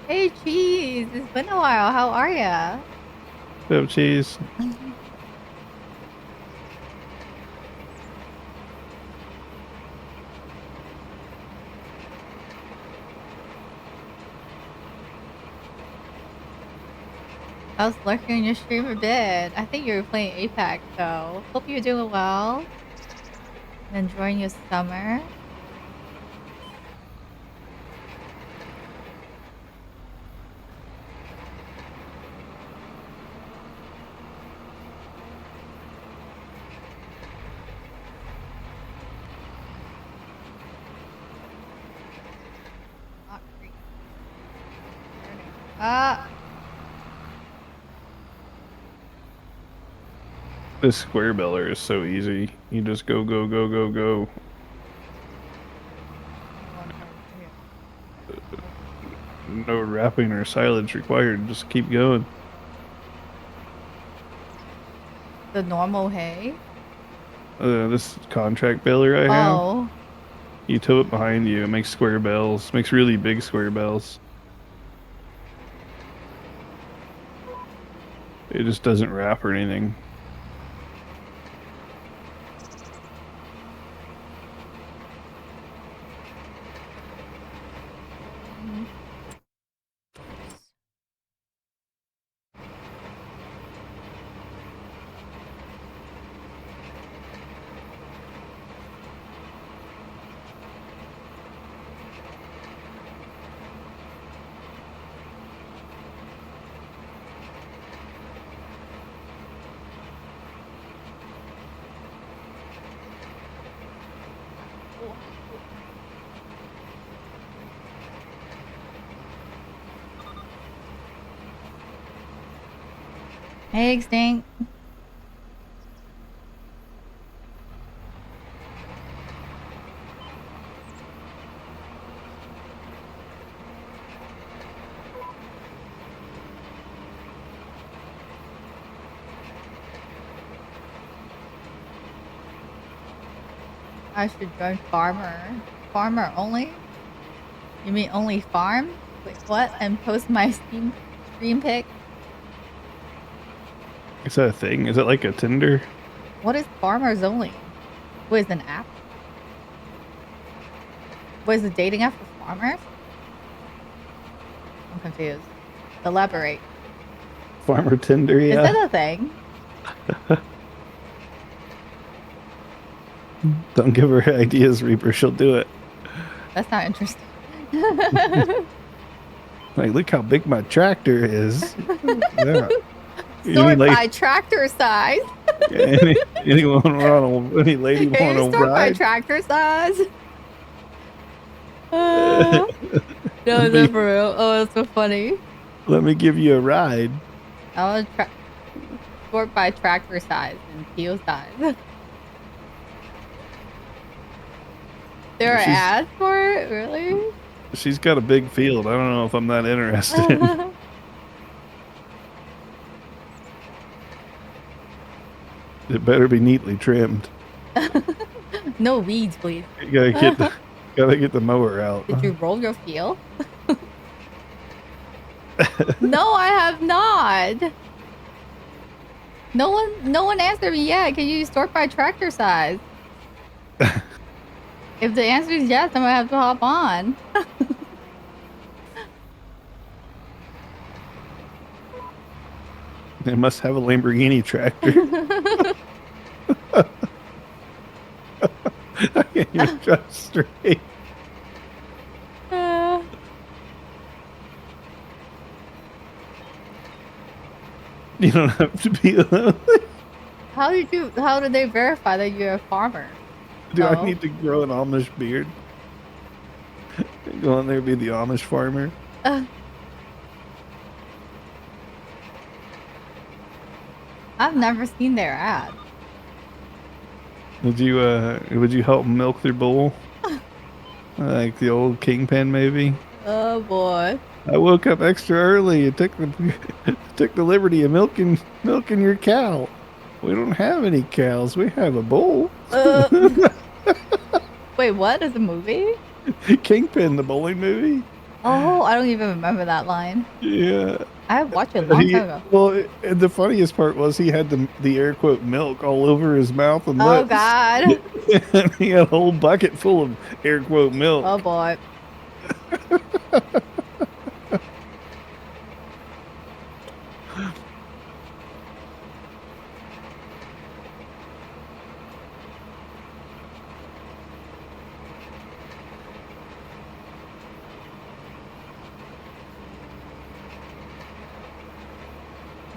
Hey, Cheese! It's been a while. How are ya? Bit of cheese. I was lurking on your stream a bit. I think you were playing Apex, so hope you're doing well. Enjoying your summer. Ah, This square beller is so easy. You just go, go, go, go, go. No wrapping or silence required. Just keep going. the normal hay. This contract baler I have, Oh, you tow it behind you. It makes square bells. Makes really big square bells. It just doesn't wrap or anything. hey, Extinct. I should join Farmer. Farmer only? You mean only farm? Wait, what? And post my stream pic? Is that a thing? Is it like a Tinder? What is farmers only? What is an app? What is a dating app for farmers? I'm confused. Elaborate. Farmer Tinder, Is yeah. that a thing? Don't give her ideas, Reaper. She'll do it. That's not interesting. Like, look how big my tractor is. Yeah. Sort Any, by tractor size. anyone want any lady Can want you to sort by ride? tractor size? No, is that for real? Oh, that's so funny. Let me give you a ride. I want to sort by tractor size and PO size. There are She's- ads for it? Really? She's got a big field. I don't know if I'm that interested. It better be neatly trimmed. No weeds, please. You gotta get the mower out. Did you roll your field? No, I have not. No one answered me yet. Can you sort by tractor size? If the answer is yes, I'm gonna have to hop on. They must have a Lamborghini tractor. I can't even drive straight. You don't have to be alone. How did they verify that you're a farmer? Do I No. need to grow an Amish beard? Go on there, be the Amish farmer. I've never seen their ad. Would you help milk their bull? Like the old Kingpin movie. Oh boy. I woke up extra early and took the took the liberty of milking your cow. We don't have any cows. We have a bull. Uh, wait, what is a movie? Kingpin, the bowling movie. Oh, I don't even remember that line. Yeah. I watched it a But long time ago. and the funniest part was he had the air quote milk all over his mouth and Oh lips. God. And he had a whole bucket full of air quote milk. Oh boy.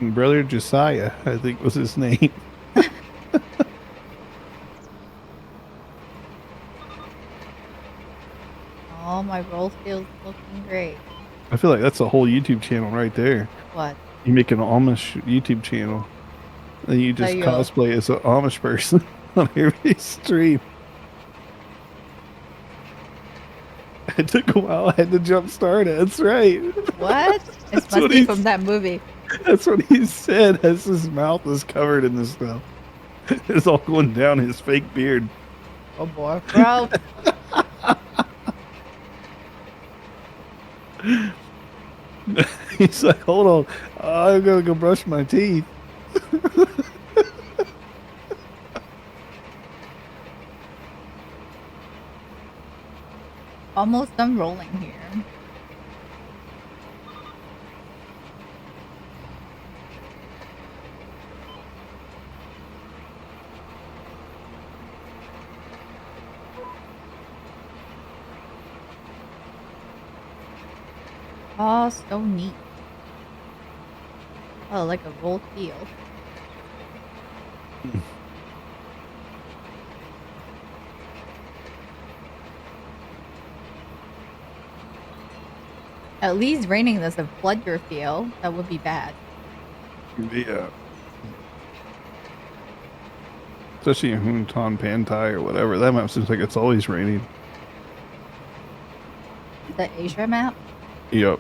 And Brother Josiah, I think was his name. Oh, my roll feels looking great. I feel like that's a whole YouTube channel right there. What? You make an Amish YouTube channel. And you just you go. cosplay as an Amish person on every stream. It took a while. I had to jump start it. That's right. What? It That's must what be he from that movie. That's what he said as his mouth was covered in this stuff. It's all going down his fake beard. Oh boy. Bro. He's like, hold on. I'm going to go brush my teeth. Almost done rolling here. Oh, so neat. Oh, like a roll field. At least raining doesn't flood your field. That would be bad. Yeah. Especially in Hunton Pantai or whatever. That map seems like it's always raining. The Asia map? Yep.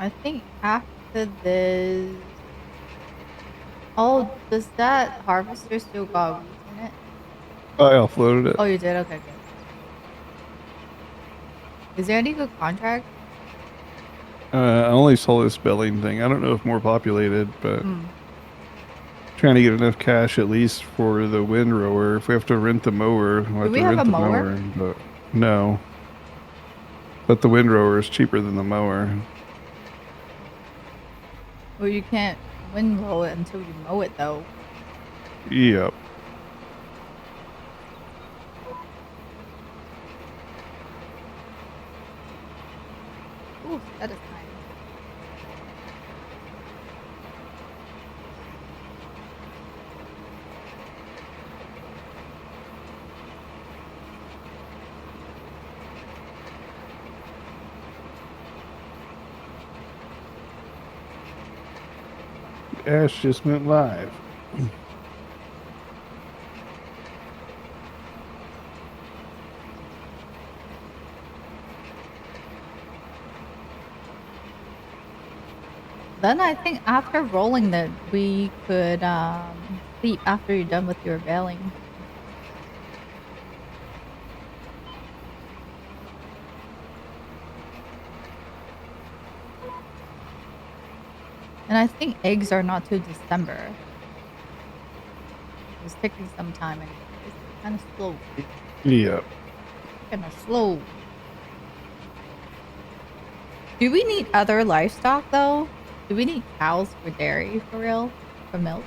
I think after this... Oh, does that harvester still got weeds in it? I offloaded it. Oh, you did? Okay, good. Is there any good contract? I only saw this billing thing. I don't know if more populated, but Hmm. trying to get enough cash at least for the windrower. If we have to rent the mower, we'll have we to have rent a the mower? But no. But the windrower is cheaper than the mower. Well, you can't windrow it until you mow it, though. Yep. Ooh, that is nice. Ash just went live. Then I think after rolling that, we could sleep after you're done with your baling. And I think eggs are not till December. It's taking some time anyways. It's kind of slow. Yep. Kind of slow. Do we need other livestock though? Do we need cows for dairy for real? For milk?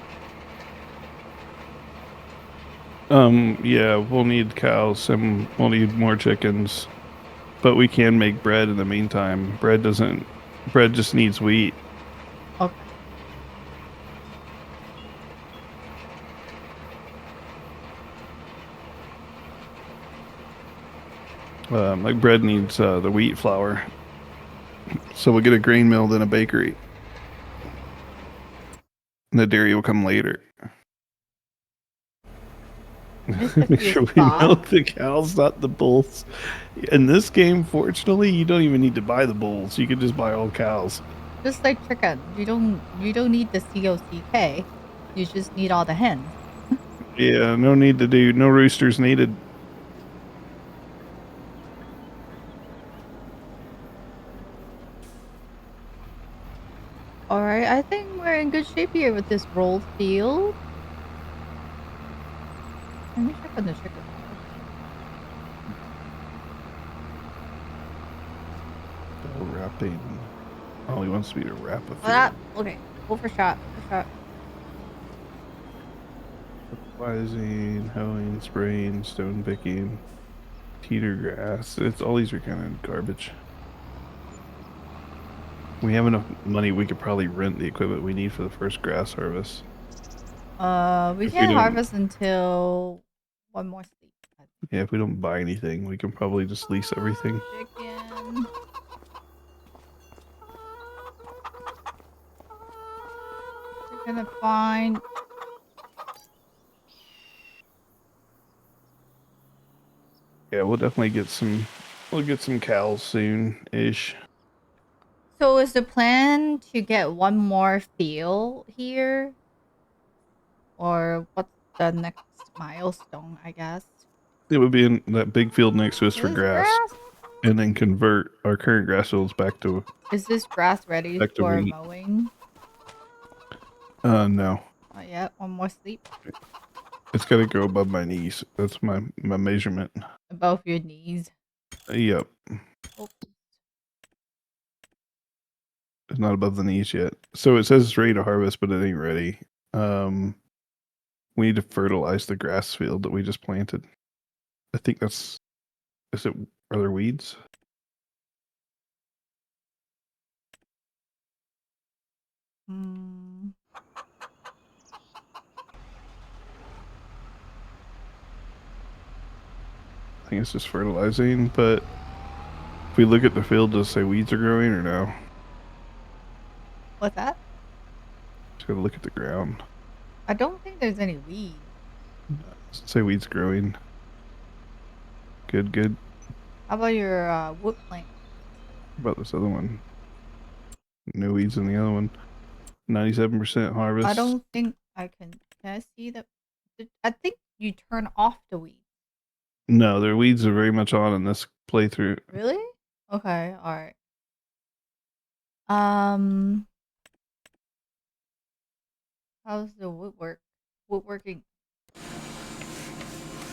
Yeah, we'll need cows and we'll need more chickens. but we can make bread in the meantime. Bread doesn't. Bread just needs wheat. Okay. Like bread needs the wheat flour. So we'll get a grain mill, then a bakery. And the dairy will come later. Missed a Make few sure we spots. milk the cows, not the bulls. In this game, fortunately, you don't even need to buy the bulls. You can just buy all cows. Just like chicken, you don't need the COCK. You just need all the hens. Yeah, no need to do. No roosters needed. All right, I think we're in good shape here with this rolled field. Let me check on the chicken. Oh, wrapping. Oh, he wants me to wrap a Ah, field. okay. Go for shot. For shot. Fertilizing, hoeing, spraying, stone picking, teeter grass. It's all these are kind of garbage. We have enough money. We could probably rent the equipment we need for the first grass harvest. We If we can't don't, harvest until one more sleep. yeah, if we don't buy anything, we can probably just lease everything. Chicken. We're gonna find. Yeah, we'll definitely get some. We'll get some cows soon-ish. So is the plan to get one more field here, or what's the next milestone? I guess. It would be in that big field next to us Is for this grass, grass? and then convert our current grass fields Is this grass ready back to for wheat. mowing? No, Not yet. One more sleep. it's got to go above my knees. That's my measurement. Above your knees. Yep, Oh, it's not above the knees yet. So it says it's ready to harvest, but it ain't ready. We need to fertilize the grass field that we just planted. I think that's. Is it? Are there weeds? hmm. I think it's just fertilizing, but if we look at the field, does it say weeds are growing or no? What's that? Just gotta look at the ground. I don't think there's any weeds. Does it say weeds growing? Good, good. How about your wood plank? What about this other one? No weeds in the other one. 97% harvest. I don't think I can. Can I see the? I think you turn off the weeds. No, their weeds are very much on in this playthrough. Really? Okay. All right. Um. How's the woodwork? Woodworking.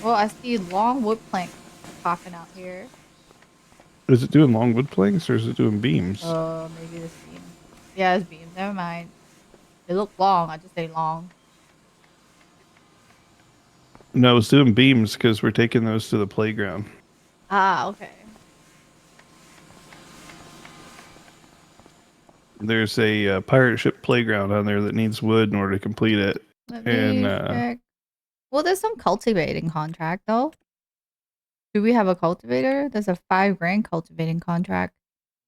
Well, I see long wood planks popping out here. Is it doing long wood planks or is it doing beams? Oh, maybe this beam. Yeah, it's beams. Never mind. They look long. I just say long. No, it's doing beams because we're taking those to the playground. Ah, okay. There's a pirate ship playground on there that needs wood in order to complete it. Let And me check. Well, there's some cultivating contract though. Do we have a cultivator? There's a 5 grand cultivating contract.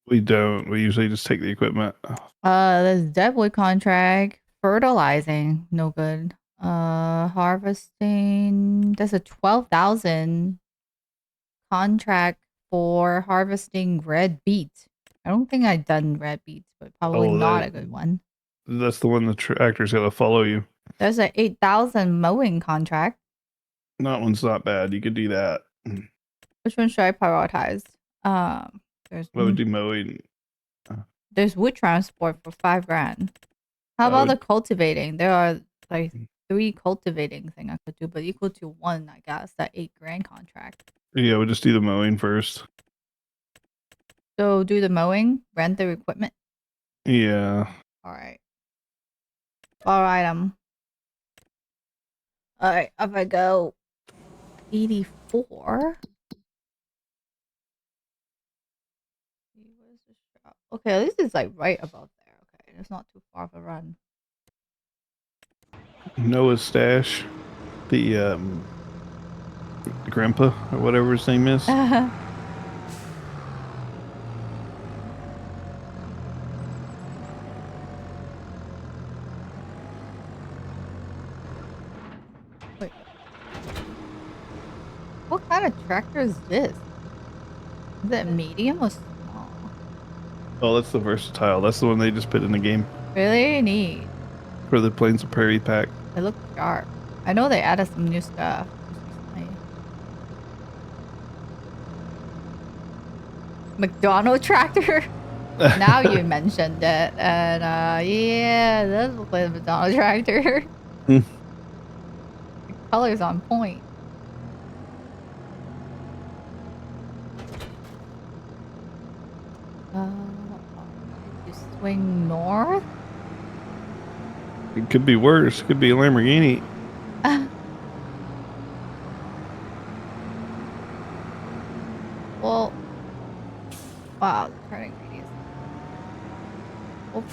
we don't. We usually just take the equipment. There's deadwood contract. Fertilizing, no good. Harvesting. There's a 12,000 contract for harvesting red beets. I don't think I've done red beets, but probably Oh, not a good one. That's the one the tractor's got to follow you. There's a 8,000 mowing contract. That one's not bad. You could do that. Which one should I prioritize? There's What would do mowing? there's wood transport for 5 grand. How I about would- the cultivating? There are like 3 cultivating thing I could do, but equal to 1, I guess. That 8 grand contract. Yeah, we'll just do the mowing first. So do the mowing, rent the equipment. Yeah. All right. All right. All right. Up I go. 84. Okay, at least it's like right about there. Okay, it's not too far of a run. Noah's stash, the grandpa or whatever his name is. Wait, what kind of tractor is this? Is it medium or small? Oh, that's the versatile. That's the one they just put in the game Really neat. for the Plains of Prairie pack. It looks sharp. I know they added some new stuff just recently. McDonald tractor. Now you mentioned it, and yeah, that looks like a McDonald tractor. Hmm. The color's on point. You swing north. It could be worse. It could be a Lamborghini. Well, wow, the turning radius. Oh,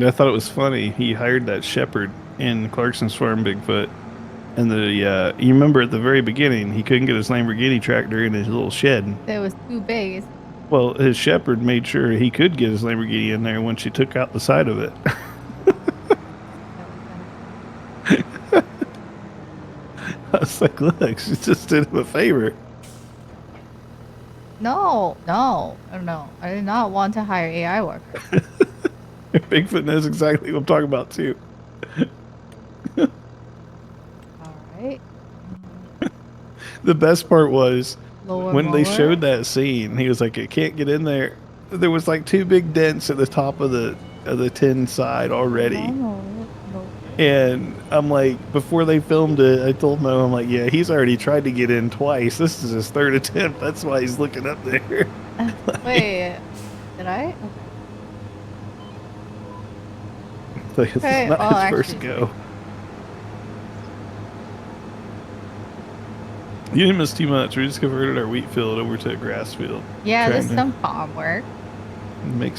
I thought it was funny. He hired that shepherd in Clarkson's farm, Bigfoot. And you remember at the very beginning, he couldn't get his Lamborghini tractor in his little shed. it was too big. Well, his shepherd made sure he could get his Lamborghini in there when she took out the side of it. I was like, look, she just did him a favor. No, no, no. I did not want to hire AI workers. Bigfoot knows exactly what I'm talking about, too. All right. The best part was Lower when they mower. showed that scene, he was like, "I can't get in there." There was like two big dents at the top of the tin side already, No. and I'm like, before they filmed it, I told Mo, I'm like, "Yeah, he's already tried to get in twice. This is his third attempt. That's why he's looking up there." Wait, did I? Like, it's Okay, not well, his first actually- go. You didn't miss too much. We just converted our wheat field over to a grass field. Yeah, there's Trying some farm work. to make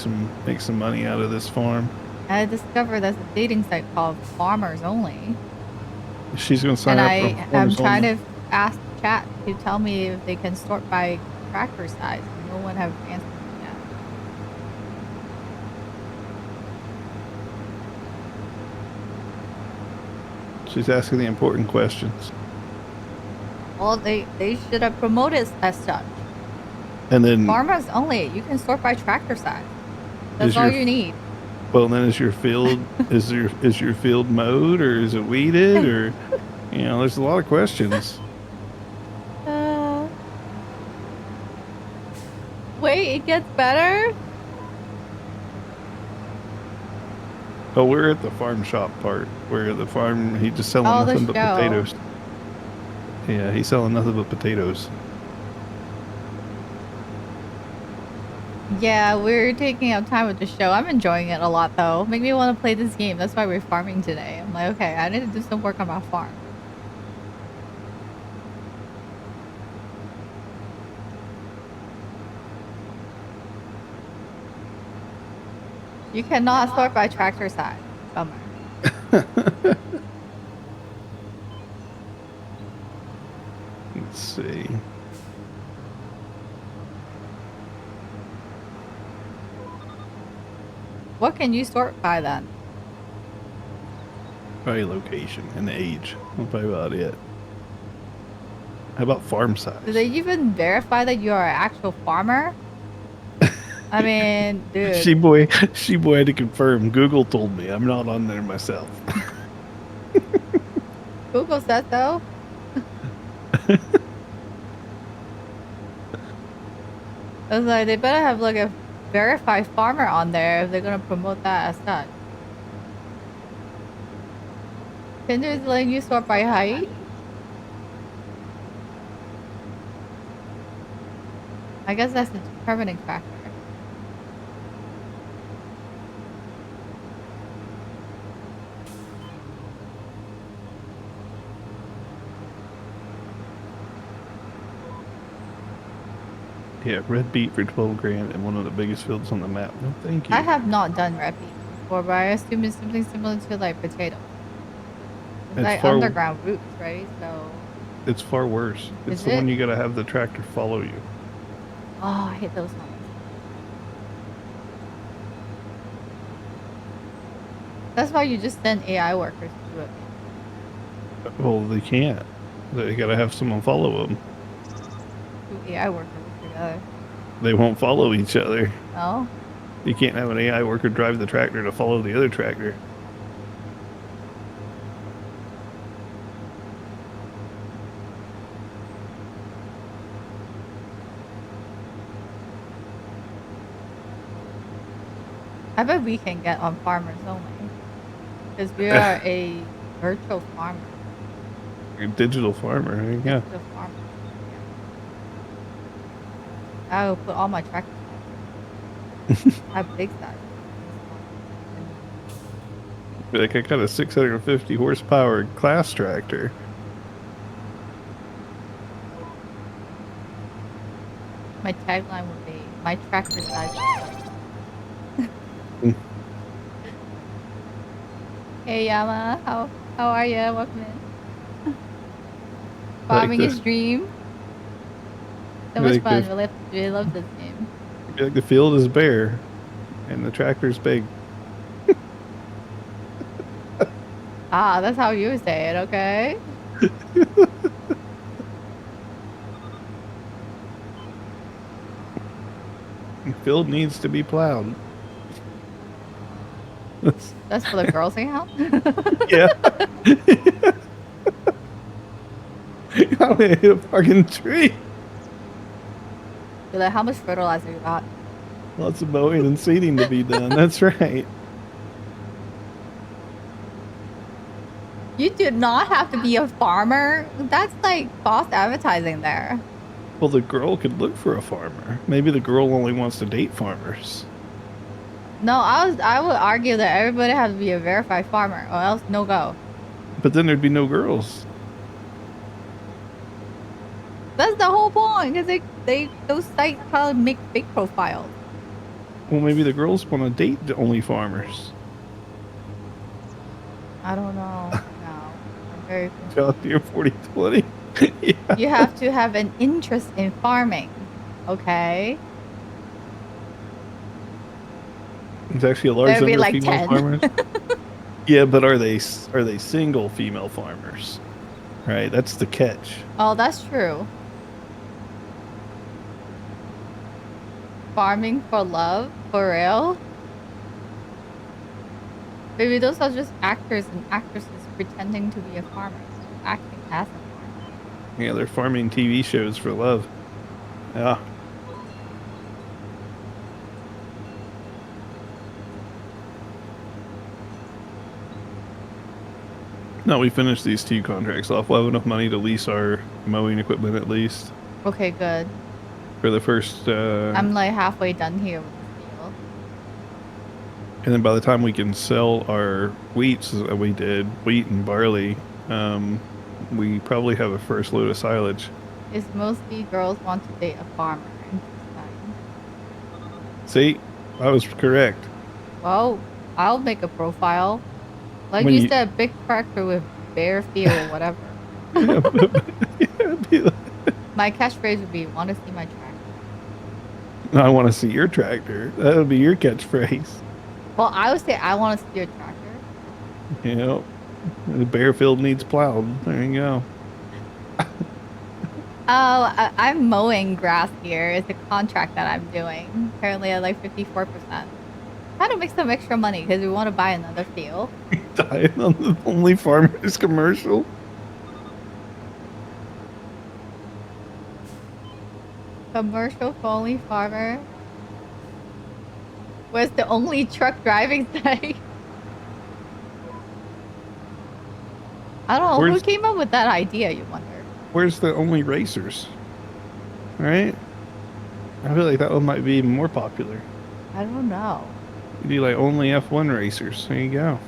some money out of this farm. I discovered there's a dating site called Farmers Only, She's going to sign and up. I for am Farmers trying Only. to ask chat to tell me if they can sort by tractor size. No one have answered me yet. She's asking the important questions. Well, they should have promoted as such. And then, Farmers Only. You can sort by tractor size. That's Is all your- you need. well, then is your field is your field mowed, or is it weeded, or there's a lot of questions. Wait, it gets better? Oh, we're at the farm shop part where the farm he's just selling Oh, the nothing but show. potatoes. Yeah, he's selling nothing but potatoes. Yeah, we're taking up time with the show. I'm enjoying it a lot, though. Make me want to play this game. That's why we're farming today. I'm like, okay, I need to do some work on my farm. You cannot sort by tractor size. Bummer. Let's see. What can you sort by then? Probably location and age. That's probably about it. How about farm size? Do they even verify that you are an actual farmer? I mean, dude. She boy had to confirm. Google told me. I'm not on there myself. Google said so. I was like, they better have like a verified farmer on there if they're gonna promote that as such. Tinder is letting you sort by height. I guess that's the determining factor. Yeah, red beet for 12 grand and one of the biggest fields on the map. No, thank you. I have not done red beet before, but I assume it's something similar to like potato. It's like underground roots, right? So. It's far worse. It's Is the one it? you gotta have the tractor follow you. Oh, I hate those ones. That's why you just send AI workers to do it. Well, they can't. They gotta have someone follow them. Two AI workers together. They won't follow each other. Oh? You can't have an AI worker drive the tractor to follow the other tractor. I bet we can get on farmers only. Because we are a virtual farmer. You're a digital farmer. Yeah. Digital farmer. Yeah. I will put all my tractors on. How big's that? Like, I got a 650 horsepower class tractor. My tagline would be, my tractor size is Hey Yama, how are ya? Welcome in. Farming is dream. So much fun. We love this game. Like the field is bare, and the tractor's big. Ah, that's how you say it, okay? The field needs to be plowed. That's for the girls' account? Yeah. I hit a fucking tree. You're like, how much fertilizer you got? Lots of mowing and seeding to be done. That's right. You do not have to be a farmer. That's like false advertising there. Well, the girl could look for a farmer. Maybe the girl only wants to date farmers. No, I would argue that everybody has to be a verified farmer, or else no go. But then there'd be no girls. That's the whole point, because those sites probably make fake profiles. Well, maybe the girls want to date the only farmers. I don't know. No, I'm very confused. John Deere 4020. Yeah. You have to have an interest in farming, okay? There's actually a large There'd be number like of female 10. farmers. Yeah, but are they single female farmers? Right, that's the catch. Oh, that's true. Farming for love? For real? Maybe those are just actors and actresses pretending to be a farmer, acting as a farmer. Yeah, they're farming TV shows for love. Yeah. No, we finished these 2 contracts off. We'll have enough money to lease our mowing equipment at least Okay, good. for the first. I'm like halfway done here with this deal. And then by the time we can sell our wheats, we did wheat and barley, we probably have a first load of silage. It's mostly girls want to date a farmer. Interesting. See, I was correct. Well, I'll make a profile. Like When you you- said, big tractor with bare field or whatever. Yeah, be like, My catchphrase would be, want to see my tractor? I want to see your tractor. That would be your catchphrase. Well, I would say I want to see your tractor. You know, the bare field needs plowed. There you go. Oh, I'm mowing grass here. It's a contract that I'm doing. Currently at like 54%. Trying to make some extra money because we want to buy another field. Dying on the Only Farmers commercial. Commercial for only farmer. Where's the only truck driving site? I don't know. Who Where's- came up with that idea, you wonder? Where's the Only Racers? Right? I feel like that one might be even more popular. I don't know. You do like only F1 racers. There you go.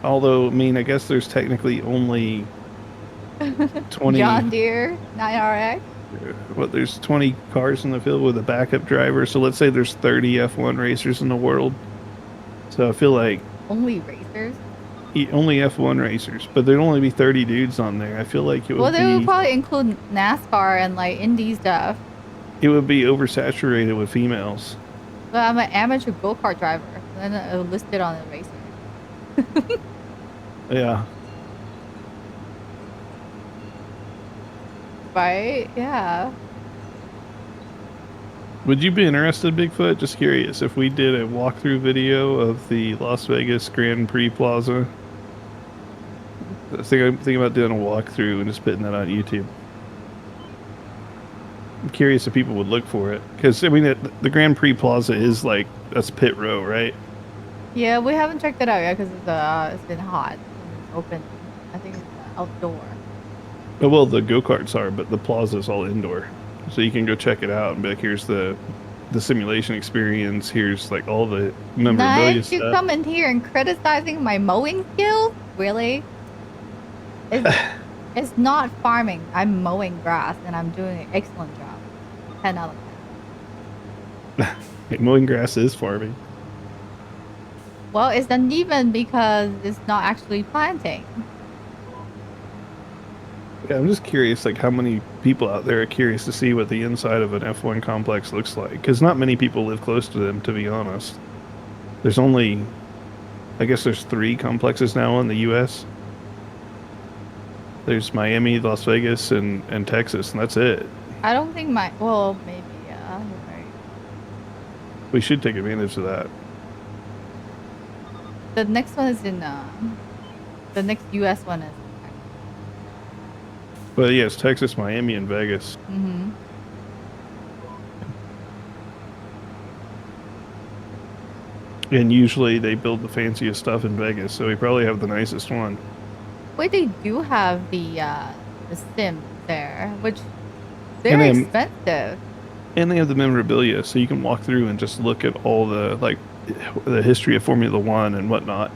Although, I mean, I guess there's technically only 20. John Deere 9RX. what, there's 20 cars in the field with a backup driver. So let's say there's 30 F1 racers in the world. So I feel like Only racers? only F1 racers, but there'd only be 30 dudes on there. I feel like Well, they would probably include NASCAR and like indie stuff. it would be oversaturated with females. But I'm an amateur go-kart driver. And then it listed on the racer. Yeah. Right? Yeah. Would you be interested, Bigfoot? Just curious if we did a walkthrough video of the Las Vegas Grand Prix Plaza. I'm thinking about doing a walkthrough and just putting that on YouTube. I'm curious if people would look for it because I mean the Grand Prix Plaza is like that's pit row, right? Yeah, we haven't checked it out yet because it's been hot. It's open. I think it's outdoor. Oh, well, the go-karts are, but the plaza is all indoor. So you can go check it out and be like, here's the simulation experience. Here's like all the memorabilia Nice, you stuff. coming here and criticizing my mowing skills? Really? It's not farming. I'm mowing grass and I'm doing an excellent job. 10 out of 10. Hey, mowing grass is farming. Well, it's uneven because it's not actually planting. Yeah, I'm just curious, like how many people out there are curious to see what the inside of an F1 complex looks like? Because not many people live close to them, to be honest. There's only, I guess there's 3 complexes now in the U.S. There's Miami, Las Vegas, and Texas, and that's it. I don't think well, maybe, yeah, you're right. We should take advantage of that. The next one is in, the next US one is. But yes, Texas, Miami, and Vegas. Mm-hmm. And usually they build the fanciest stuff in Vegas, so we probably have the nicest one. Wait, they do have the Sims there, which And they're then- expensive. And they have the memorabilia, so you can walk through and just look at all the like the history of Formula One and whatnot.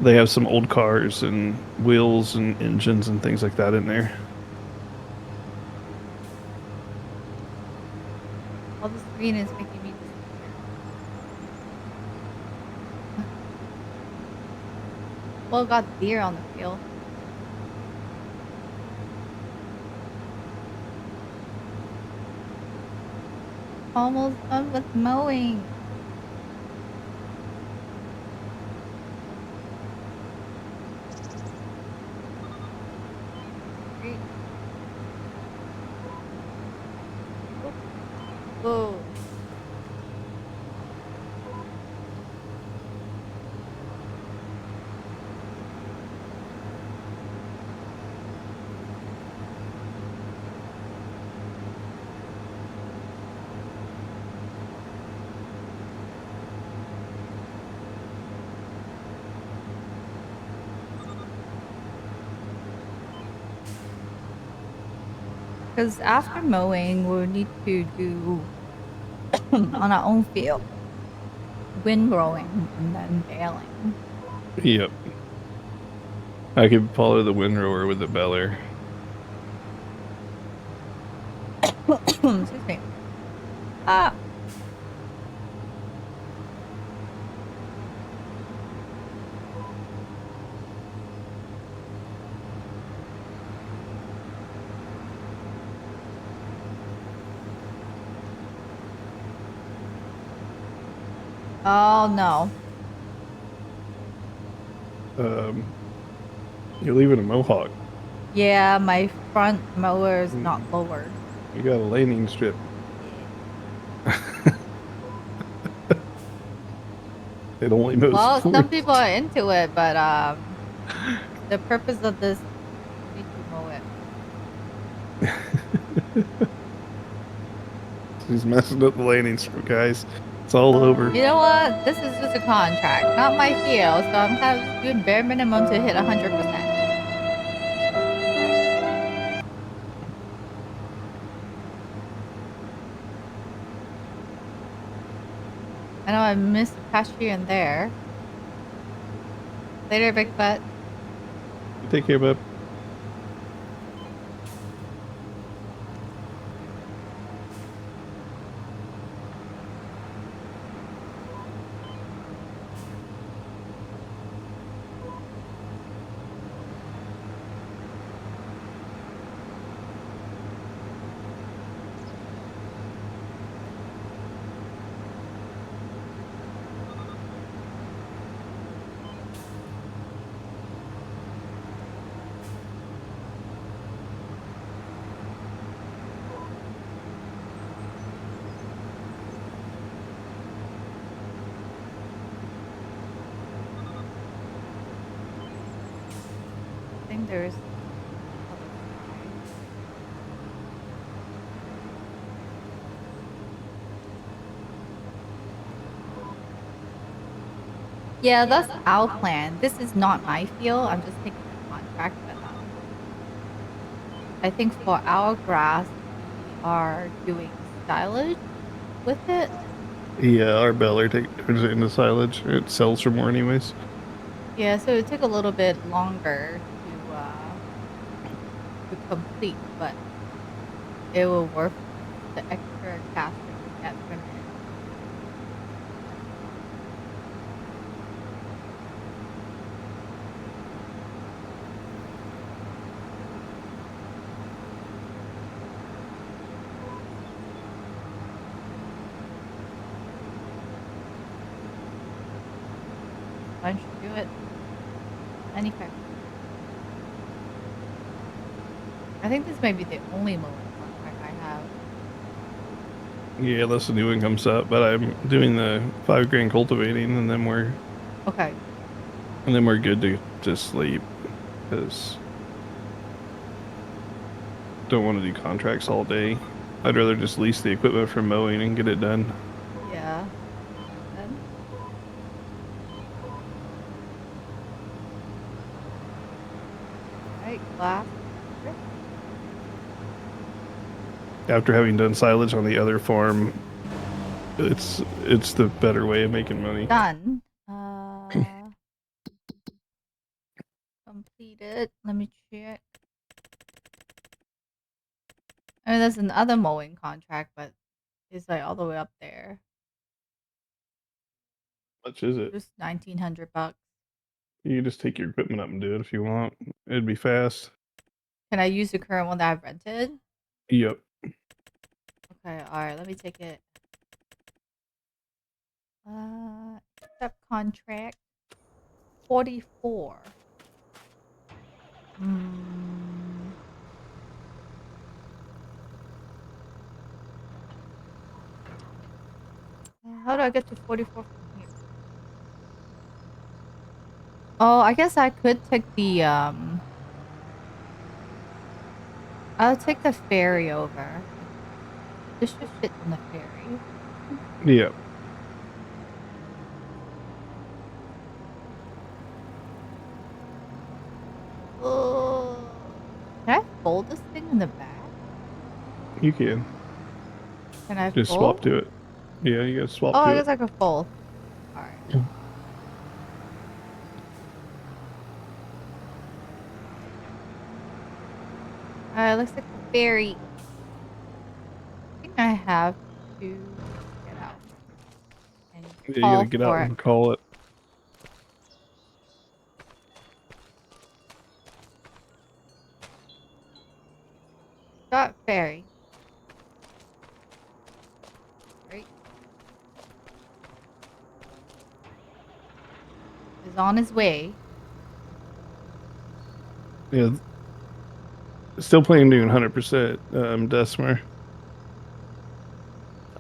They have some old cars and wheels and engines and things like that in there. All the screen is making me. Well, got deer on the field. Almost done with mowing. Great. Whoa. Because after mowing, we'll need to do on our own field windrowing and then baling. Yep. I could follow the windrower with the beller. Excuse me. Ah. Oh no. You're leaving a mohawk. Yeah, my front mower is not lowered. You got a landing strip. It only moves Well, some forward. people are into it, but the purpose of this, we need to mow it. He's messing up the landing strip, guys. It's all over. You know what? This is just a contract, not my field, so I'm kind of doing bare minimum to hit 100%. I know I missed a patch here and there. Later, Big Butt. Take care, bub. there's. Yeah, that's our plan. This is not my field. I'm just taking a contract with them. I think for our grass, we are doing silage with it. Yeah, our baler turns it into silage. It sells for more anyways. Yeah, so it took a little bit longer to complete, but it will worth the extra cash that we get from it. I should do it. Anyway. I think this might be the only mowing contract I have. Yeah, unless the new one comes up. But I'm doing the 5 grand cultivating, and then we're Okay. good to sleep. Because don't want to do contracts all day. I'd rather just lease the equipment from mowing and get it done. Yeah. Then. Alright, glass. After having done silage on the other farm, it's the better way of making money. Done. Completed. Let me check. I mean, there's another mowing contract, but it's like all the way up there. How much is it? Just $1,900. You can just take your equipment up and do it if you want. It'd be fast. Can I use the current one that I've rented? Yep. Okay, alright, let me take it. Accept contract 44. How do I get to 44 from here? Oh, I guess I could take the I'll take the ferry over. This should fit on the ferry. Yep. Can I fold this thing in the back? You can. Can I Just fold? swap to it. Yeah, you gotta swap Oh, to I it. guess I could fold. Alright. Alright, looks like the ferry. I think I have to get out. And Yeah, you call gotta get for out it. and call it. Got ferry. Right. Is on his way. Yeah. Still planning doing 100%, Desmer.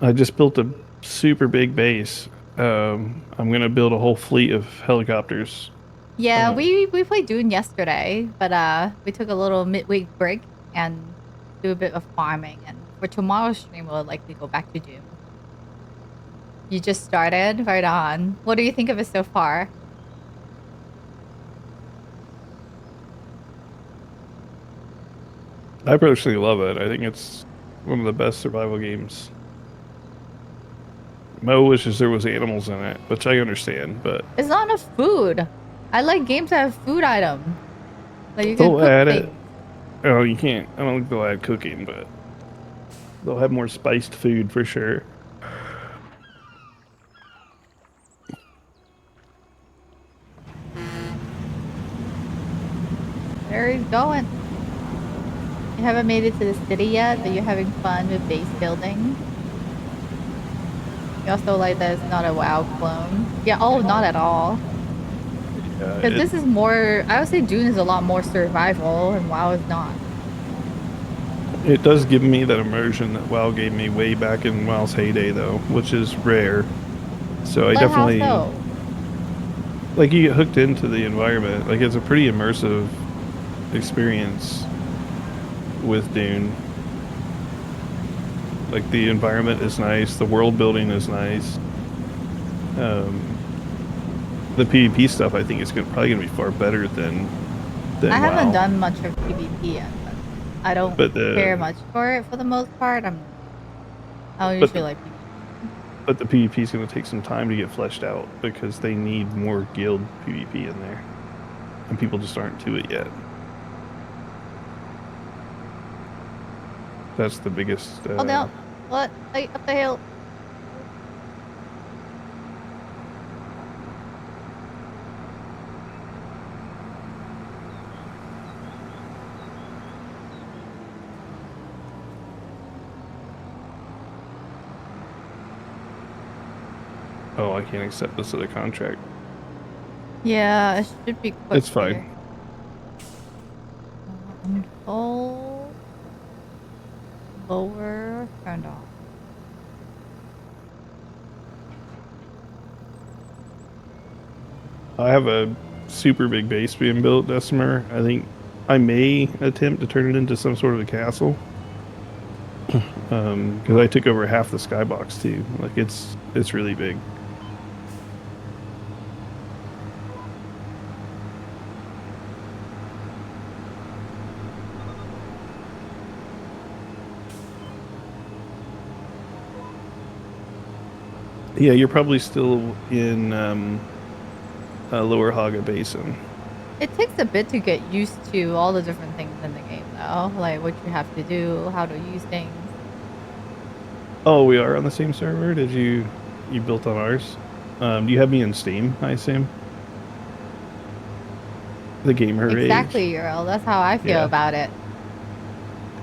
I just built a super big base. I'm gonna build a whole fleet of helicopters. Yeah, we played Dune yesterday, but we took a little midweek break and do a bit of farming. And for tomorrow's stream, we'll likely go back to Doom. You just started? Right on. What do you think of it so far? I personally love it. I think it's one of the best survival games. Mo wishes there was animals in it, which I understand, but It's not enough food. I like games that have food items. Like you can they'll cook add things. it. Oh, you can't. I don't think they'll add cooking, but they'll have more spiced food for sure. There he's going. You haven't made it to the city yet, but you're having fun with base building. You also like that it's not a WoW clone. Yeah, oh, not at all. Because this is more, I would say Dune is a lot more survival, and WoW is not. It does give me that immersion that WoW gave me way back in WoW's heyday, though, which is rare. So I But definitely how so? like you get hooked into the environment. Like it's a pretty immersive experience with Dune. Like the environment is nice, the world building is nice. The PvP stuff, I think, is probably gonna be far better than I haven't WoW. done much of PvP yet, but I don't But care the much for it for the most part. I don't but usually the like PvP. but the PvP is gonna take some time to get fleshed out because they need more guild PvP in there, and people just aren't to it yet. That's the biggest. Oh no! What? Like up the hill? Oh, I can't accept this other contract. Yeah, it should be quick It's fine. here. Unfold. Lower. Turned off. I have a super big base being built, Decimer. I think I may attempt to turn it into some sort of a castle. Because I took over half the skybox too. Like it's really big. Yeah, you're probably still in Lower Haga Basin. It takes a bit to get used to all the different things in the game, though. Like what you have to do, how to use things. Oh, we are on the same server. Did you built on ours? Do you have me in Steam? I assume. The gamer age. Exactly, Earl. That's how I feel Yeah. about it.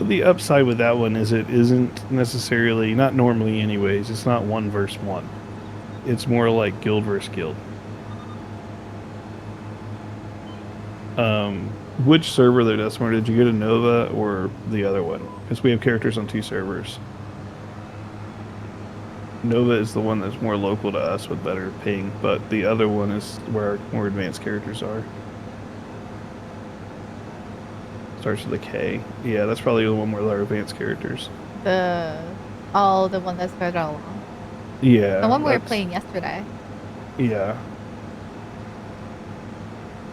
The upside with that one is it isn't necessarily, not normally anyways, it's not one versus one. It's more like guild versus guild. Which server though, Desmar? Did you go to Nova or the other one? Because we have characters on 2 servers. Nova is the one that's more local to us with better ping, but the other one is where our more advanced characters are. Starts with a K. Yeah, that's probably the one with our advanced characters. The one that's further along. Yeah. The one we were playing yesterday. Yeah.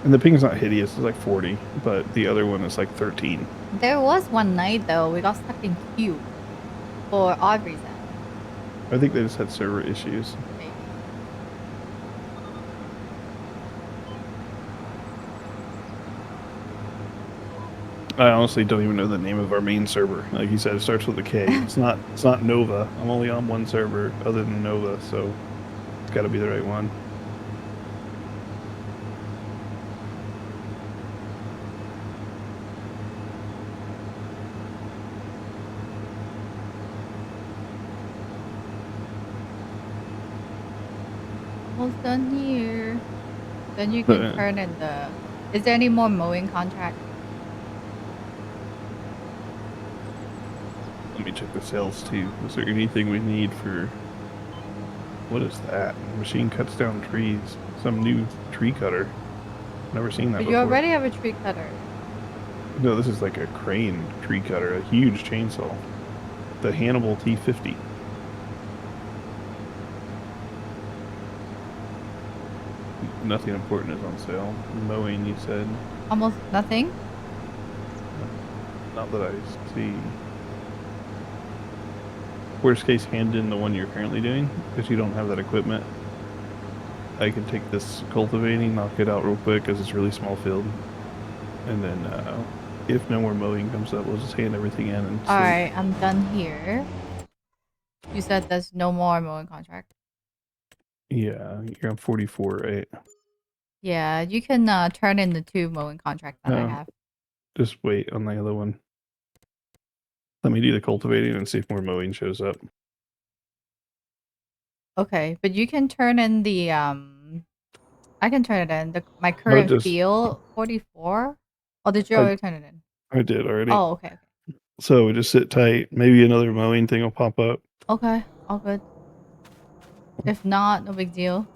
And the ping's not hideous, it's like 40, but the other one is like 13. There was one night though we got stuck in queue for odd reason. I think they just had server issues. Maybe. I honestly don't even know the name of our main server. Like you said, it starts with a K. It's not Nova. I'm only on one server other than Nova, so it's got to be the right one. Almost done here. Then you can turn in the. Is there any more mowing contract? Let me check the sales too. Is there anything we need for... What is that? Machine cuts down trees. Some new tree cutter. Never seen that But before. you already have a tree cutter. No, this is like a crane tree cutter, a huge chainsaw. The Hannibal T50. Nothing important is on sale. Mowing, you said. Almost nothing. Not that I see. Worst case, hand in the one you're currently doing, because you don't have that equipment. I can take this cultivating, knock it out real quick, because it's a really small field. And then, if no more mowing comes up, we'll just hand everything in and Alright, I'm done here. You said there's no more mowing contract. Yeah, you're on 44, right? Yeah, you can turn in the 2 mowing contracts that I have. Just wait on the other one. Let me do the cultivating and see if more mowing shows up. Okay, but you can turn in the I can turn it in. My current field 44. Oh, did you already turn it in? I did already. Oh, okay. So just sit tight. Maybe another mowing thing will pop up. Okay, all good. If not, no big deal.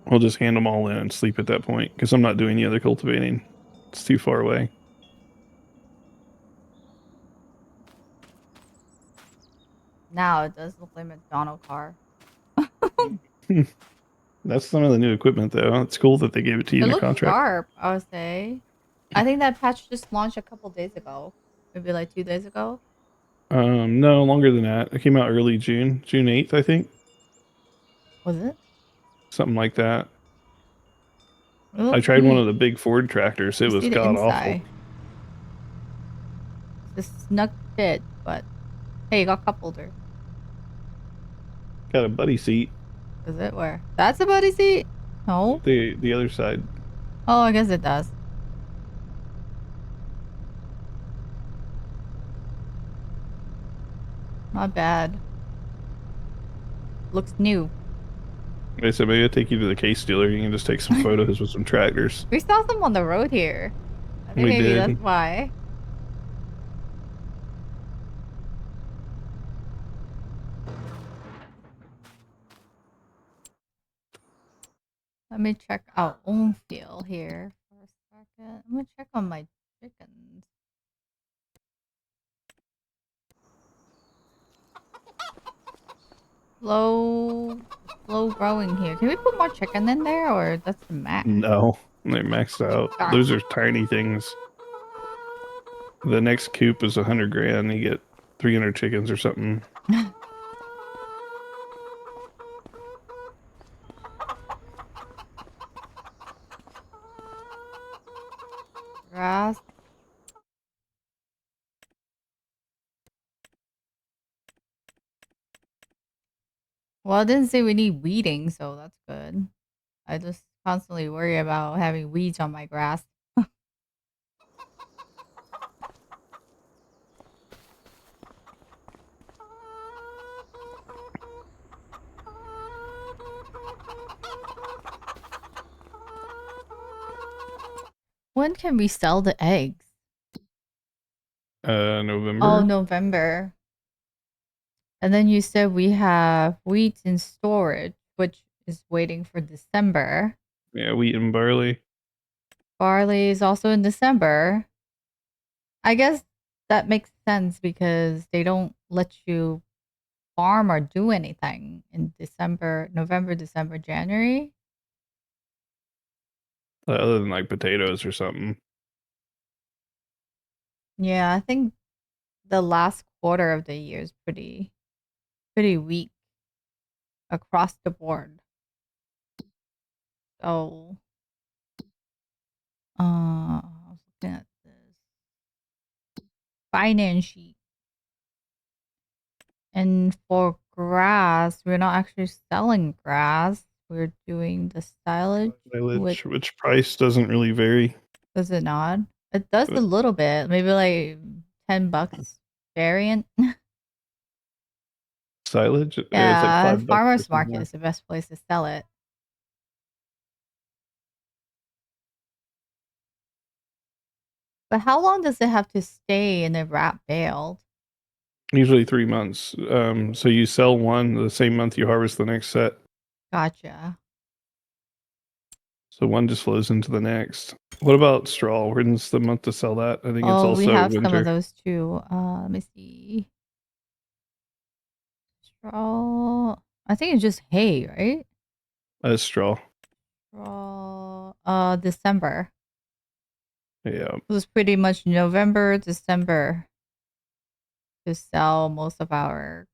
I'll just hand them all in and sleep at that point because I'm not doing the other cultivating. It's too far away. Now it does look like a McDonald car. That's some of the new equipment, though. It's cool that they gave it to you It in a looks contract. sharp, I would say. I think that patch just launched a couple days ago. Maybe like 2 days ago. No, longer than that. It came out early June, June 8th, I think, Was it? something like that. It I looks tried one neat. of the big Ford tractors. It You was see the god awful. inside. It's a snug fit, but hey, you got cup holder. Got a buddy seat. Is it where? That's a buddy seat? No. The other side. Oh, I guess it does. Not bad. Looks new. I said maybe I'll take you to the case dealer. You can just take some photos with some tractors. We saw some on the road here. I think We maybe did. that's why. Let me check out Ownfield here for a second. I'm gonna check on my chickens. Slow growing here. Can we put more chicken in there, or that's the max? No, they're maxed out. Darn. Those are tiny things. The next coop is 100 grand. You get 300 chickens or something. Grass. Well, it didn't say we need weeding, so that's good. I just constantly worry about having weeds on my grass. When can we sell the eggs? November. Oh, November. And then you said we have wheat in storage, which is waiting for December. Yeah, wheat and barley. Barley is also in December. I guess that makes sense because they don't let you farm or do anything in December, November, December, January. Other than like potatoes or something. Yeah, I think the last quarter of the year is pretty weak across the board. So, I was looking at this finance sheet, and for grass, we're not actually selling grass. We're doing the silage. Which price doesn't really vary. Does it not? It does a But little bit, maybe like $10 variant. silage, it's like Yeah, $5 or farmers something. market is the best place to sell it. But how long does it have to stay in a wrap baled? Usually 3 months. So you sell one the same month you harvest the next set. Gotcha. So one just flows into the next. What about straw? When's the month to sell that? I think it's Oh, we also have some of winter. those too. Let me see. Straw. I think it's just hay, right? Straw. Straw. December. Yeah. It was pretty much November, December to sell most of our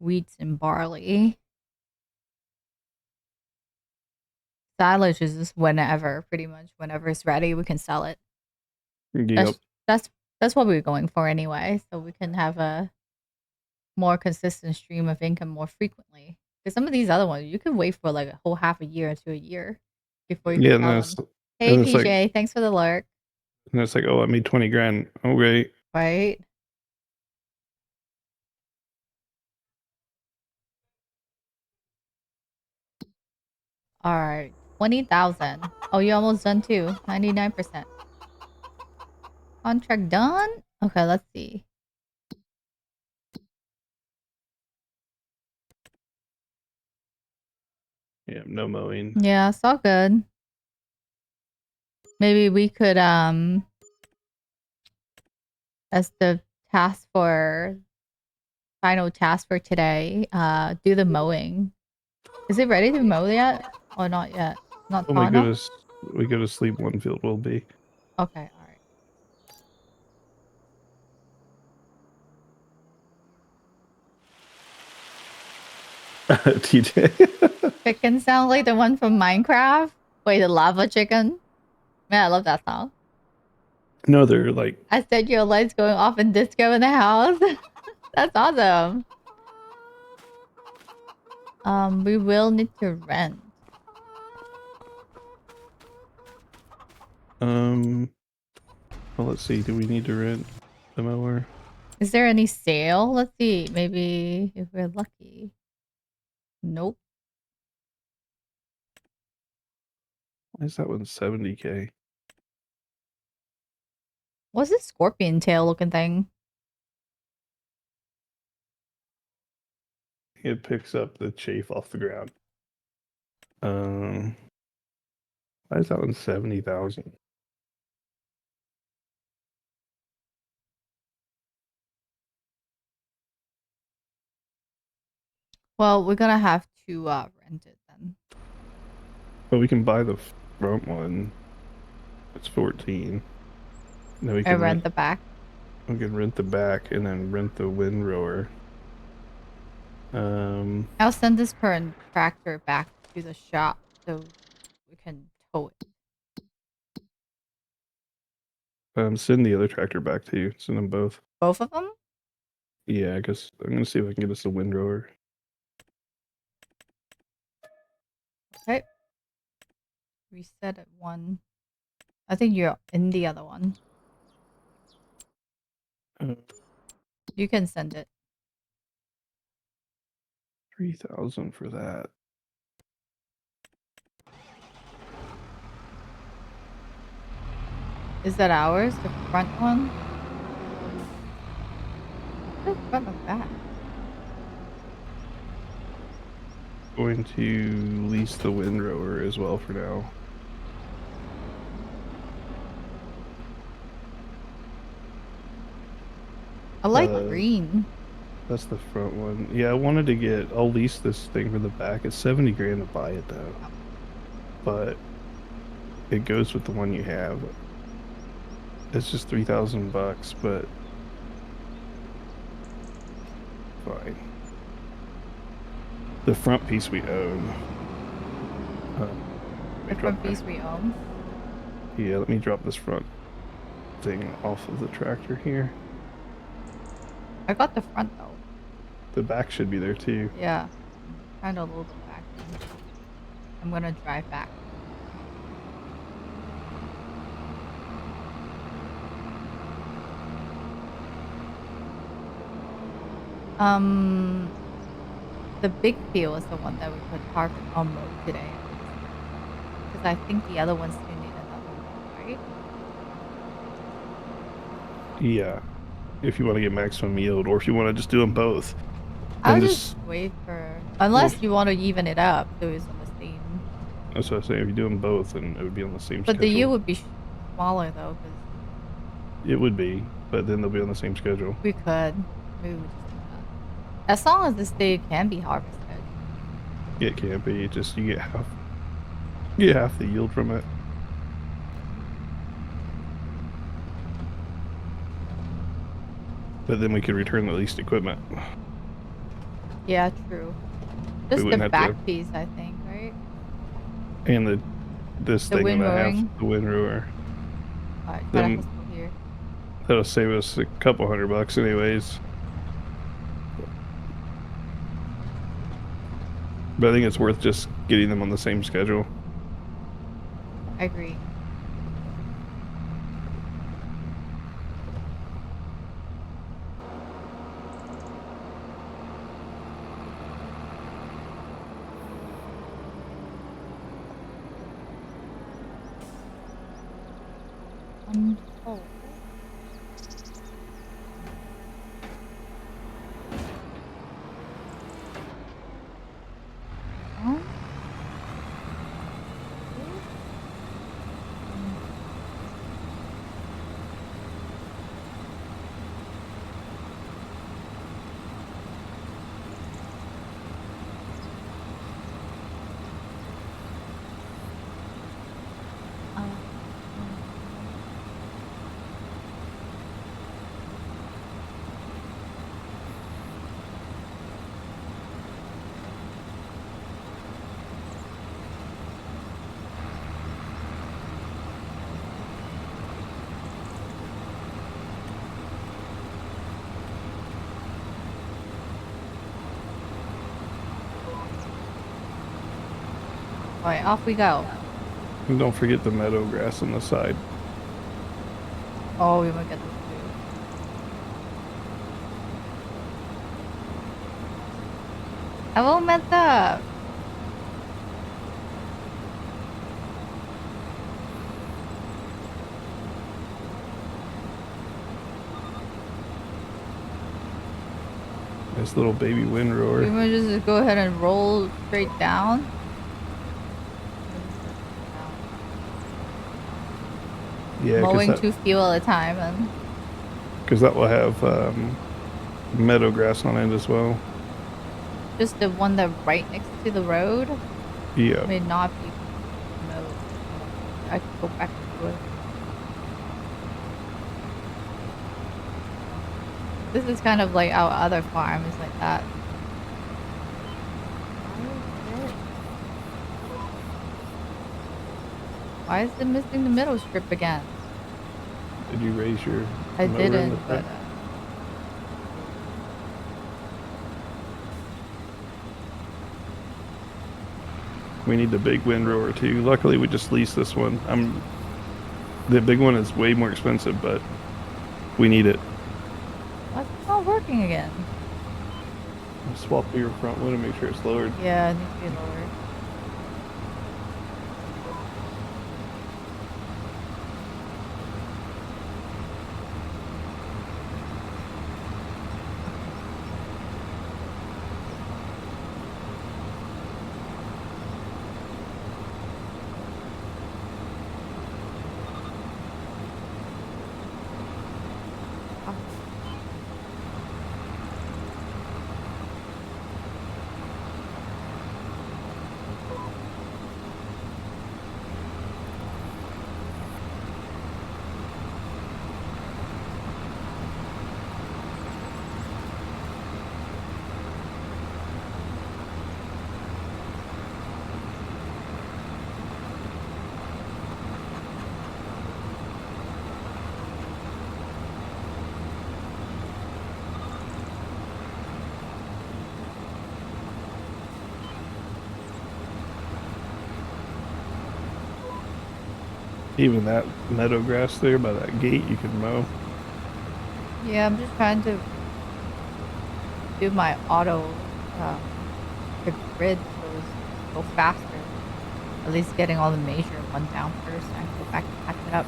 wheats and barley. Silage is just whenever, pretty much whenever it's ready, we can sell it. Yep. That's what we're going for anyway, so we can have a more consistent stream of income more frequently. Because some of these other ones, you could wait for like a whole half a year to a year before you can Yeah, sell them. Hey, and it's like PJ, thanks for the lurk. oh, I made 20 grand. Okay. Right? All right, 20,000. Oh, you almost done too. 99%. Contract done. Okay, let's see. Yeah, no mowing. Yeah, it's all good. Maybe we could as the task for final task for today. Do the mowing. Is it ready to mow yet? Or not yet? Not Oh tall my enough? goodness. We go to sleep, one field will be. Okay, alright. TJ. Chicken sound like the one from Minecraft? Wait, the lava chicken? Man, I love that song. No, they're like, I said your lights going off in disco in the house. That's awesome. We will need to rent. well, let's see. Do we need to rent a mower? Is there any sale? Let's see. Maybe if we're lucky. Nope. Why is that one 70K? What's this scorpion tail looking thing? It picks up the chaff off the ground. Why is that one 70,000? Well, we're gonna have to rent it then. But we can buy the front one. It's 14. Then we I can rent the back. We can rent the back and then rent the windrower. I'll send this current tractor back to the shop so we can tow it. Send the other tractor back to you. Send them both. Both of them? Yeah, I guess I'm gonna see if I can get us a windrower. Okay. Reset at 1. I think you're in the other one. You can send it. 3,000 for that. Is that ours? The front one? The front or back? Going to lease the windrower as well for now. I like green. That's the front one. Yeah, I wanted to get. I'll lease this thing for the back. It's 70 grand to buy it though, but it goes with the one you have. It's just 3,000 bucks, but fine. The front piece we own. The front piece we own. Yeah, let me drop this front thing off of the tractor here. I got the front though. The back should be there too. Yeah. Kind of a little bit back. I'm gonna drive back. The big field is the one that we could harvest on mow today. Because I think the other ones still need another one, right? Yeah. If you want to get maximum yield, or if you want to just do them both. I'll And just wait for... Unless you want to even it up, so it's on the same... That's what I was saying. If you do them both, then it would be on the same But schedule. the yield would be smaller though, because... It would be, but then they'll be on the same schedule. we could. Maybe we just do that. As long as this day can be harvested. It can't be. Just you get half the yield from it. But then we could return the leased equipment. Yeah, true. Just the wouldn't have back to- piece, I think, right? And this The thing that I windrowing? have, the windrower. Alright, Them- try to hustle here. That'll save us a couple $100 anyways. But I think it's worth just getting them on the same schedule. I agree. Oh. Huh? Alright, off we go. And don't forget the meadow grass on the side. Oh, we might get this too. Hello, Meta. Nice little baby wind We rower. might just go ahead and roll straight down. Yeah, Mowing 2 feet at a time, and because that will have meadow grass on it as well. just the one that right next to the road Yeah. may not be mowed. I could go back to it. This is kind of like our other farm is like that. Why is it missing the middle strip again? Did you raise your I mower in didn't, the but front? We need the big wind rower too. Luckily, we just leased this one. The big one is way more expensive, but we need it. what's it not working again? Swap to your front one and make sure it's lowered. Yeah, it needs to be lowered. Even that meadow grass there by that gate, you can mow. Yeah, I'm just trying to do my auto, the grid so it's go faster. At least getting all the major ones down first, and I can go back and catch it up.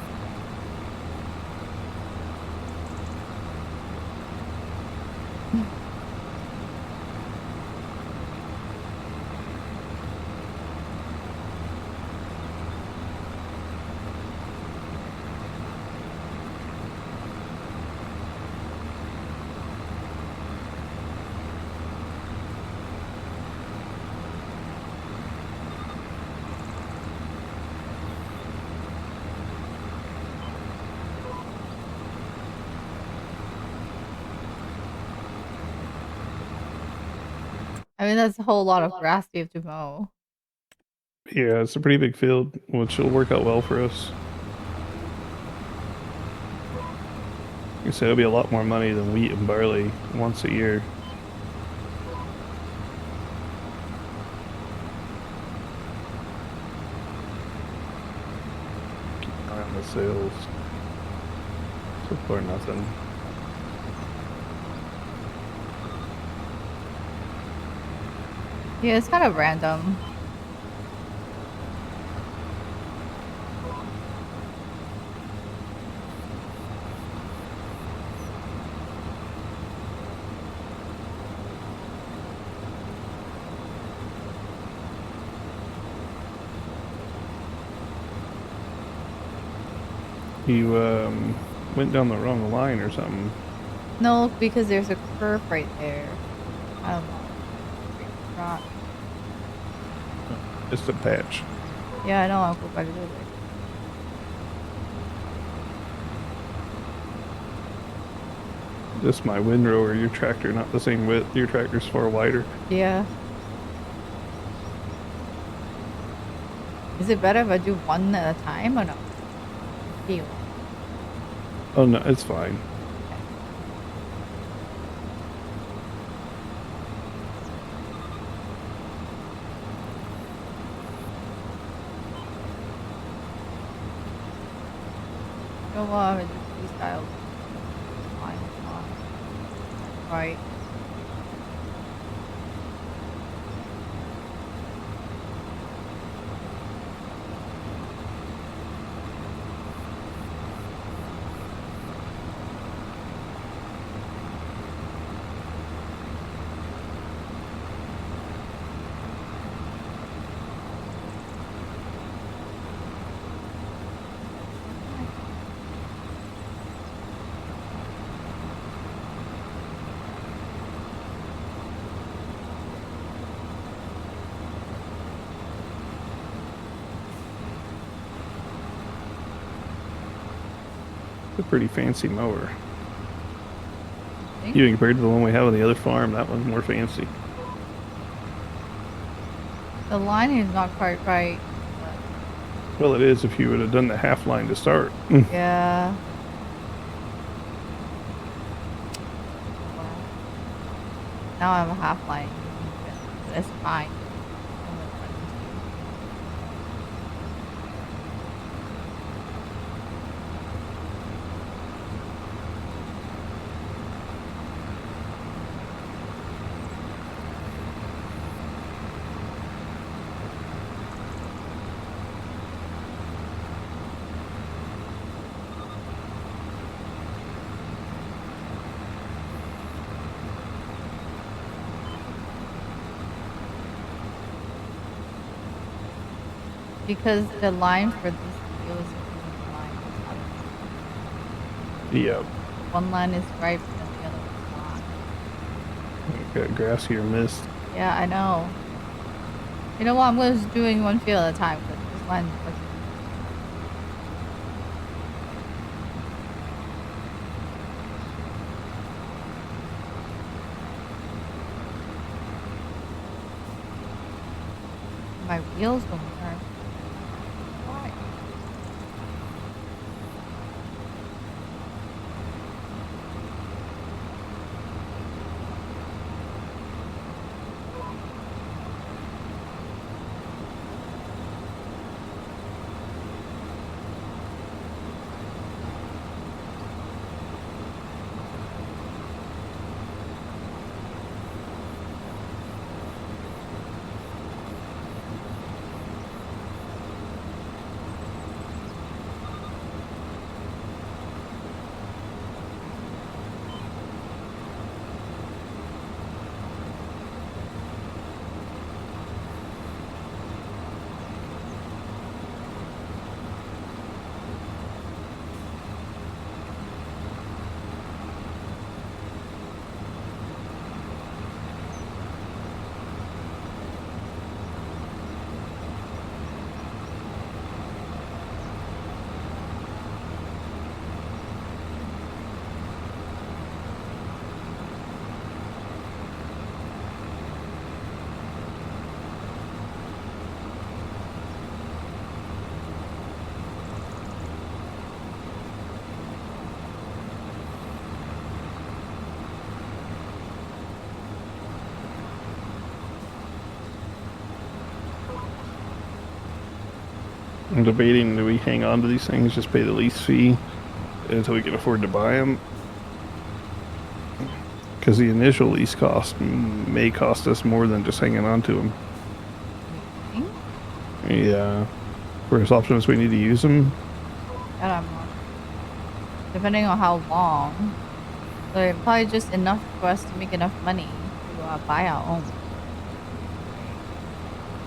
I mean, that's a whole lot of grass you have to mow. Yeah, it's a pretty big field, which will work out well for us. You say it'll be a lot more money than wheat and barley once a year. Keep an eye on the sales. So far, nothing. Yeah, it's kind of random. You went down the wrong line or something. No, because there's a curve right there. I don't know. Not. Just a patch. Yeah, I know. I'll go back to it. This my windrower, your tractor not the same width. Your tractor's far wider. Yeah. Is it better if I do one at a time or no? Feel. Oh no, it's fine. know what? I just freestyled. Fine, fine. Right. It's a pretty fancy mower. Think? Even compared to the one we have on the other farm, that one's more fancy. The lining is not quite right. Well, it is if you would have done the half line to start. But yeah. Wow. Now I have a half line. That's fine. Because the line for this video is a different line. Yeah. One line is right, but then the other one's not. Got grass here missed. Yeah, I know. You know what? I'm going to doing one field at a time because this line is my wheels don't turn. Why? I'm debating, do we hang on to these things, just pay the lease fee until we can afford to buy them? Because the initial lease cost may cost us more than just hanging on to them. Think? Yeah. First option is we need to use them. That I'm not. Depending on how long. Like, probably just enough for us to make enough money to buy our own.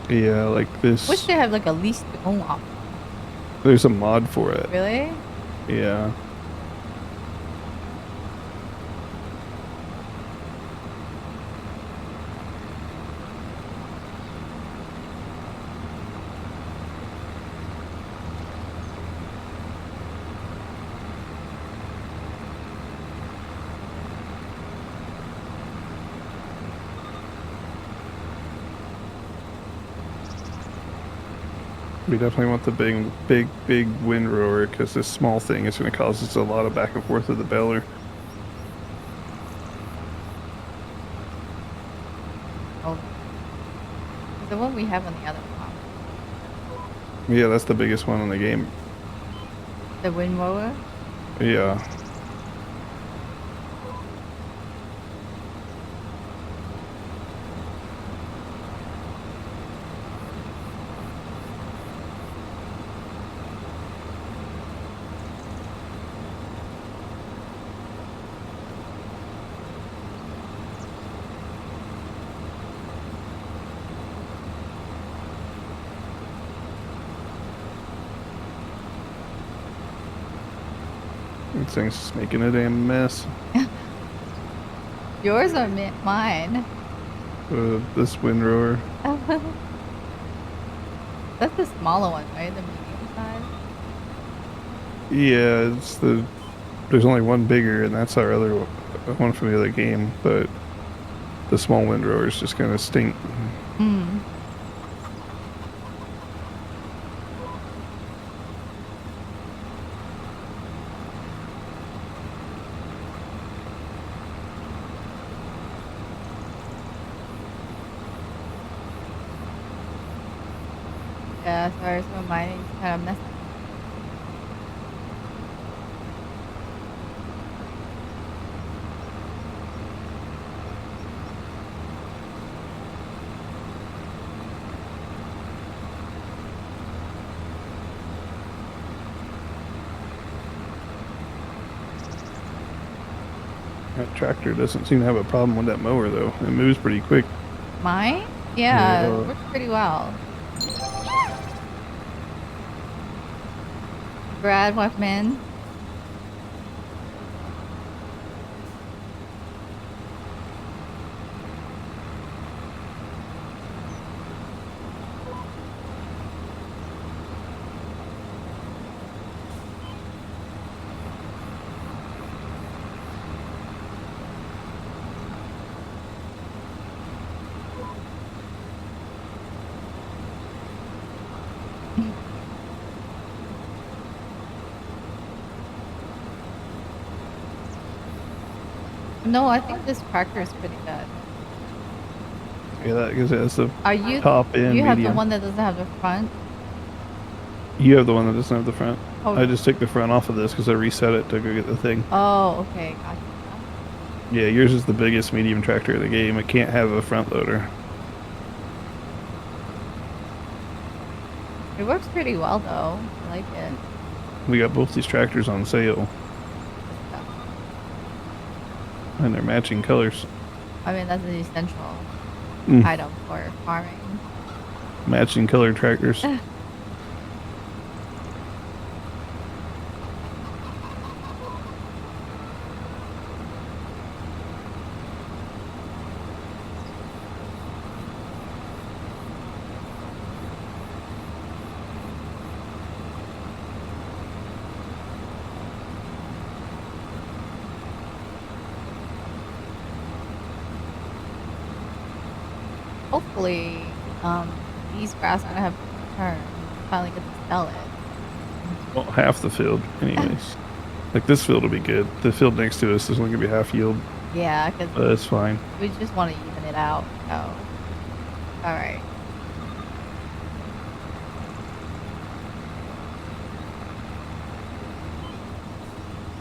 Yeah, like this. Wish they have like a lease to own option. There's a mod for it. Really? Yeah. We definitely want the big windrower because this small thing is going to cause us a lot of back and forth with the baler. Oh. The one we have on the other farm. Yeah, that's the biggest one in the game. The wind mower? Yeah. This thing's just making a damn mess. Yours or mine? This windrower. That's the smaller one, right? The medium size? Yeah, there's only one bigger, and that's our other one from the other game, but the small windrowers just kind of stink. Mm. Yeah, sorry, some of mine is kind of messed up. That tractor doesn't seem to have a problem with that mower, though. It moves pretty quick. Mine? Yeah, Yeah. it works pretty well. Brad, welcome in. No, I think this tractor is pretty good. Yeah, that because it has the Are you? top and You have the medium. one that doesn't have the front? You have the one that doesn't have the front. Oh. I just took the front off of this because I reset it to go get the thing. Oh, okay, gotcha. Yeah, yours is the biggest medium tractor in the game. It can't have a front loader. It works pretty well though. I like it. We got both these tractors on sale, and they're matching colors. I mean, that's an essential Mm. item for farming. Matching color tractors. Hopefully, these grass are gonna have turn. Finally get to sell it. Well, half the field, anyways. Like this field will be good. The field next to us is only gonna be half yield, Yeah, but because it's fine. we just want to even it out. So, all right.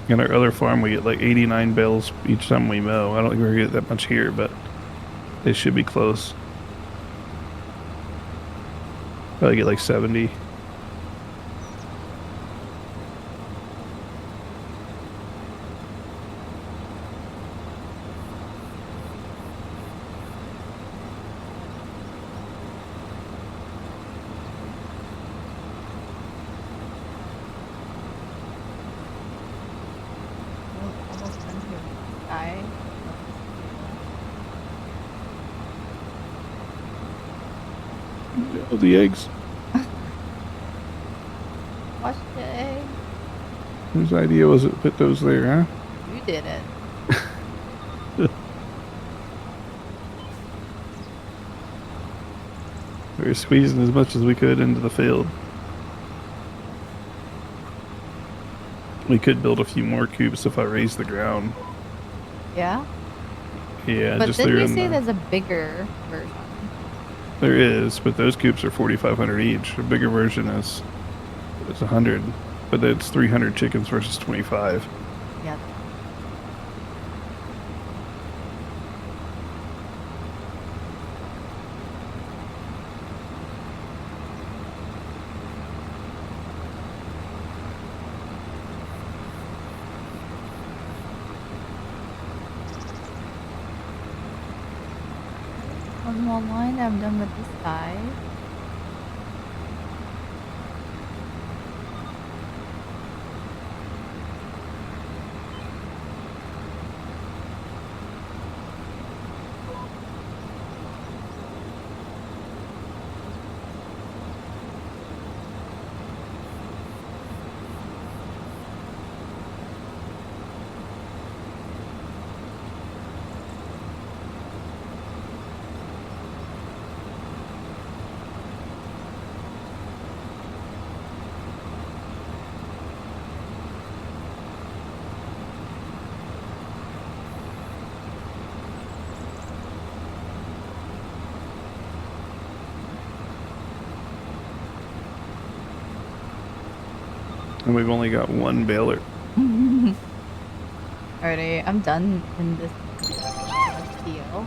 In our other farm, we get like 89 bales each time we mow. I don't think we're gonna get that much here, but they should be close. Probably get like 70. Almost done here. Guy. Oh, the eggs. Watch the egg. Whose idea was it to put those there, huh? You did it. We were squeezing as much as we could into the field. We could build a few more coops if I raise the ground. Yeah. Yeah, But just then there you in say the, there's a bigger version. there is, but those coops are 4,500 each. A bigger version is 100. but it's 300 chickens versus 25. Yep. One more line. I'm done with this side. And we've only got one baler. Alrighty, I'm done in this deal.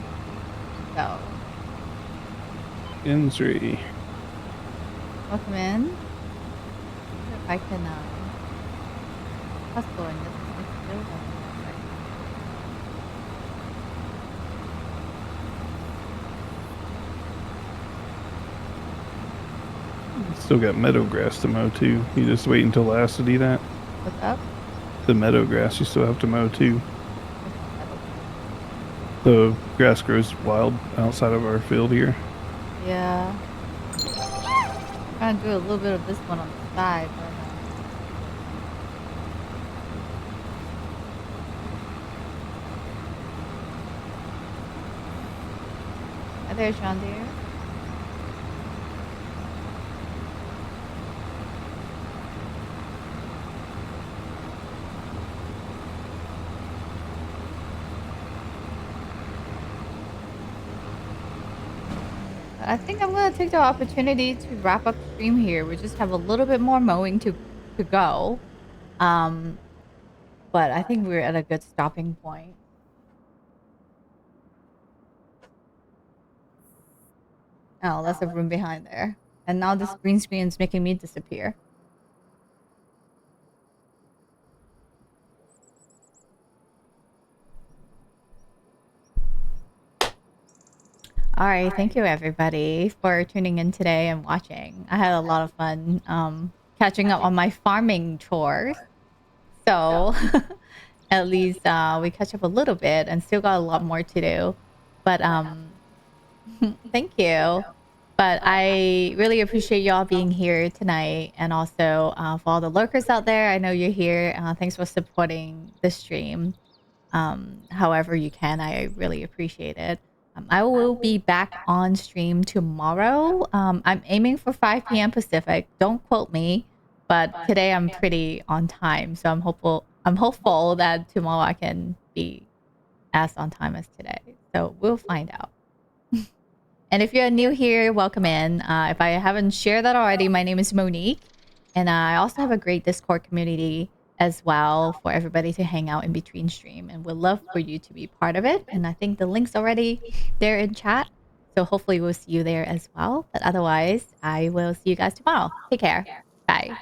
So, In 3. welcome in. If I can hustle in this next building. Still got meadow grass to mow too. You just wait until last to do that. What's up? The meadow grass you still have to mow too. The grass grows wild outside of our field here. Yeah. Trying to do a little bit of this one on the side, but hi there, John dear. I think I'm gonna take the opportunity to wrap up stream here. We just have a little bit more mowing to go. But I think we're at a good stopping point. Oh, that's a room behind there. And now this green screen is making me disappear. All right, thank you everybody for tuning in today and watching. I had a lot of fun catching up on my farming chores. So at least we catch up a little bit and still got a lot more to do. But thank you. But I really appreciate y'all being here tonight, and also for all the lurkers out there. I know you're here. Thanks for supporting the stream. However you can, I really appreciate it. I will be back on stream tomorrow. I'm aiming for 5 p.m. Pacific. Don't quote me, but today I'm pretty on time, so I'm hopeful. I'm hopeful that tomorrow I can be as on time as today. So we'll find out. And if you're new here, welcome in. If I haven't shared that already, my name is Monique. And I also have a great Discord community as well for everybody to hang out in between stream. And we'd love for you to be part of it. And I think the link's already there in chat. So hopefully we'll see you there as well. But otherwise, I will see you guys tomorrow. Take care. Bye.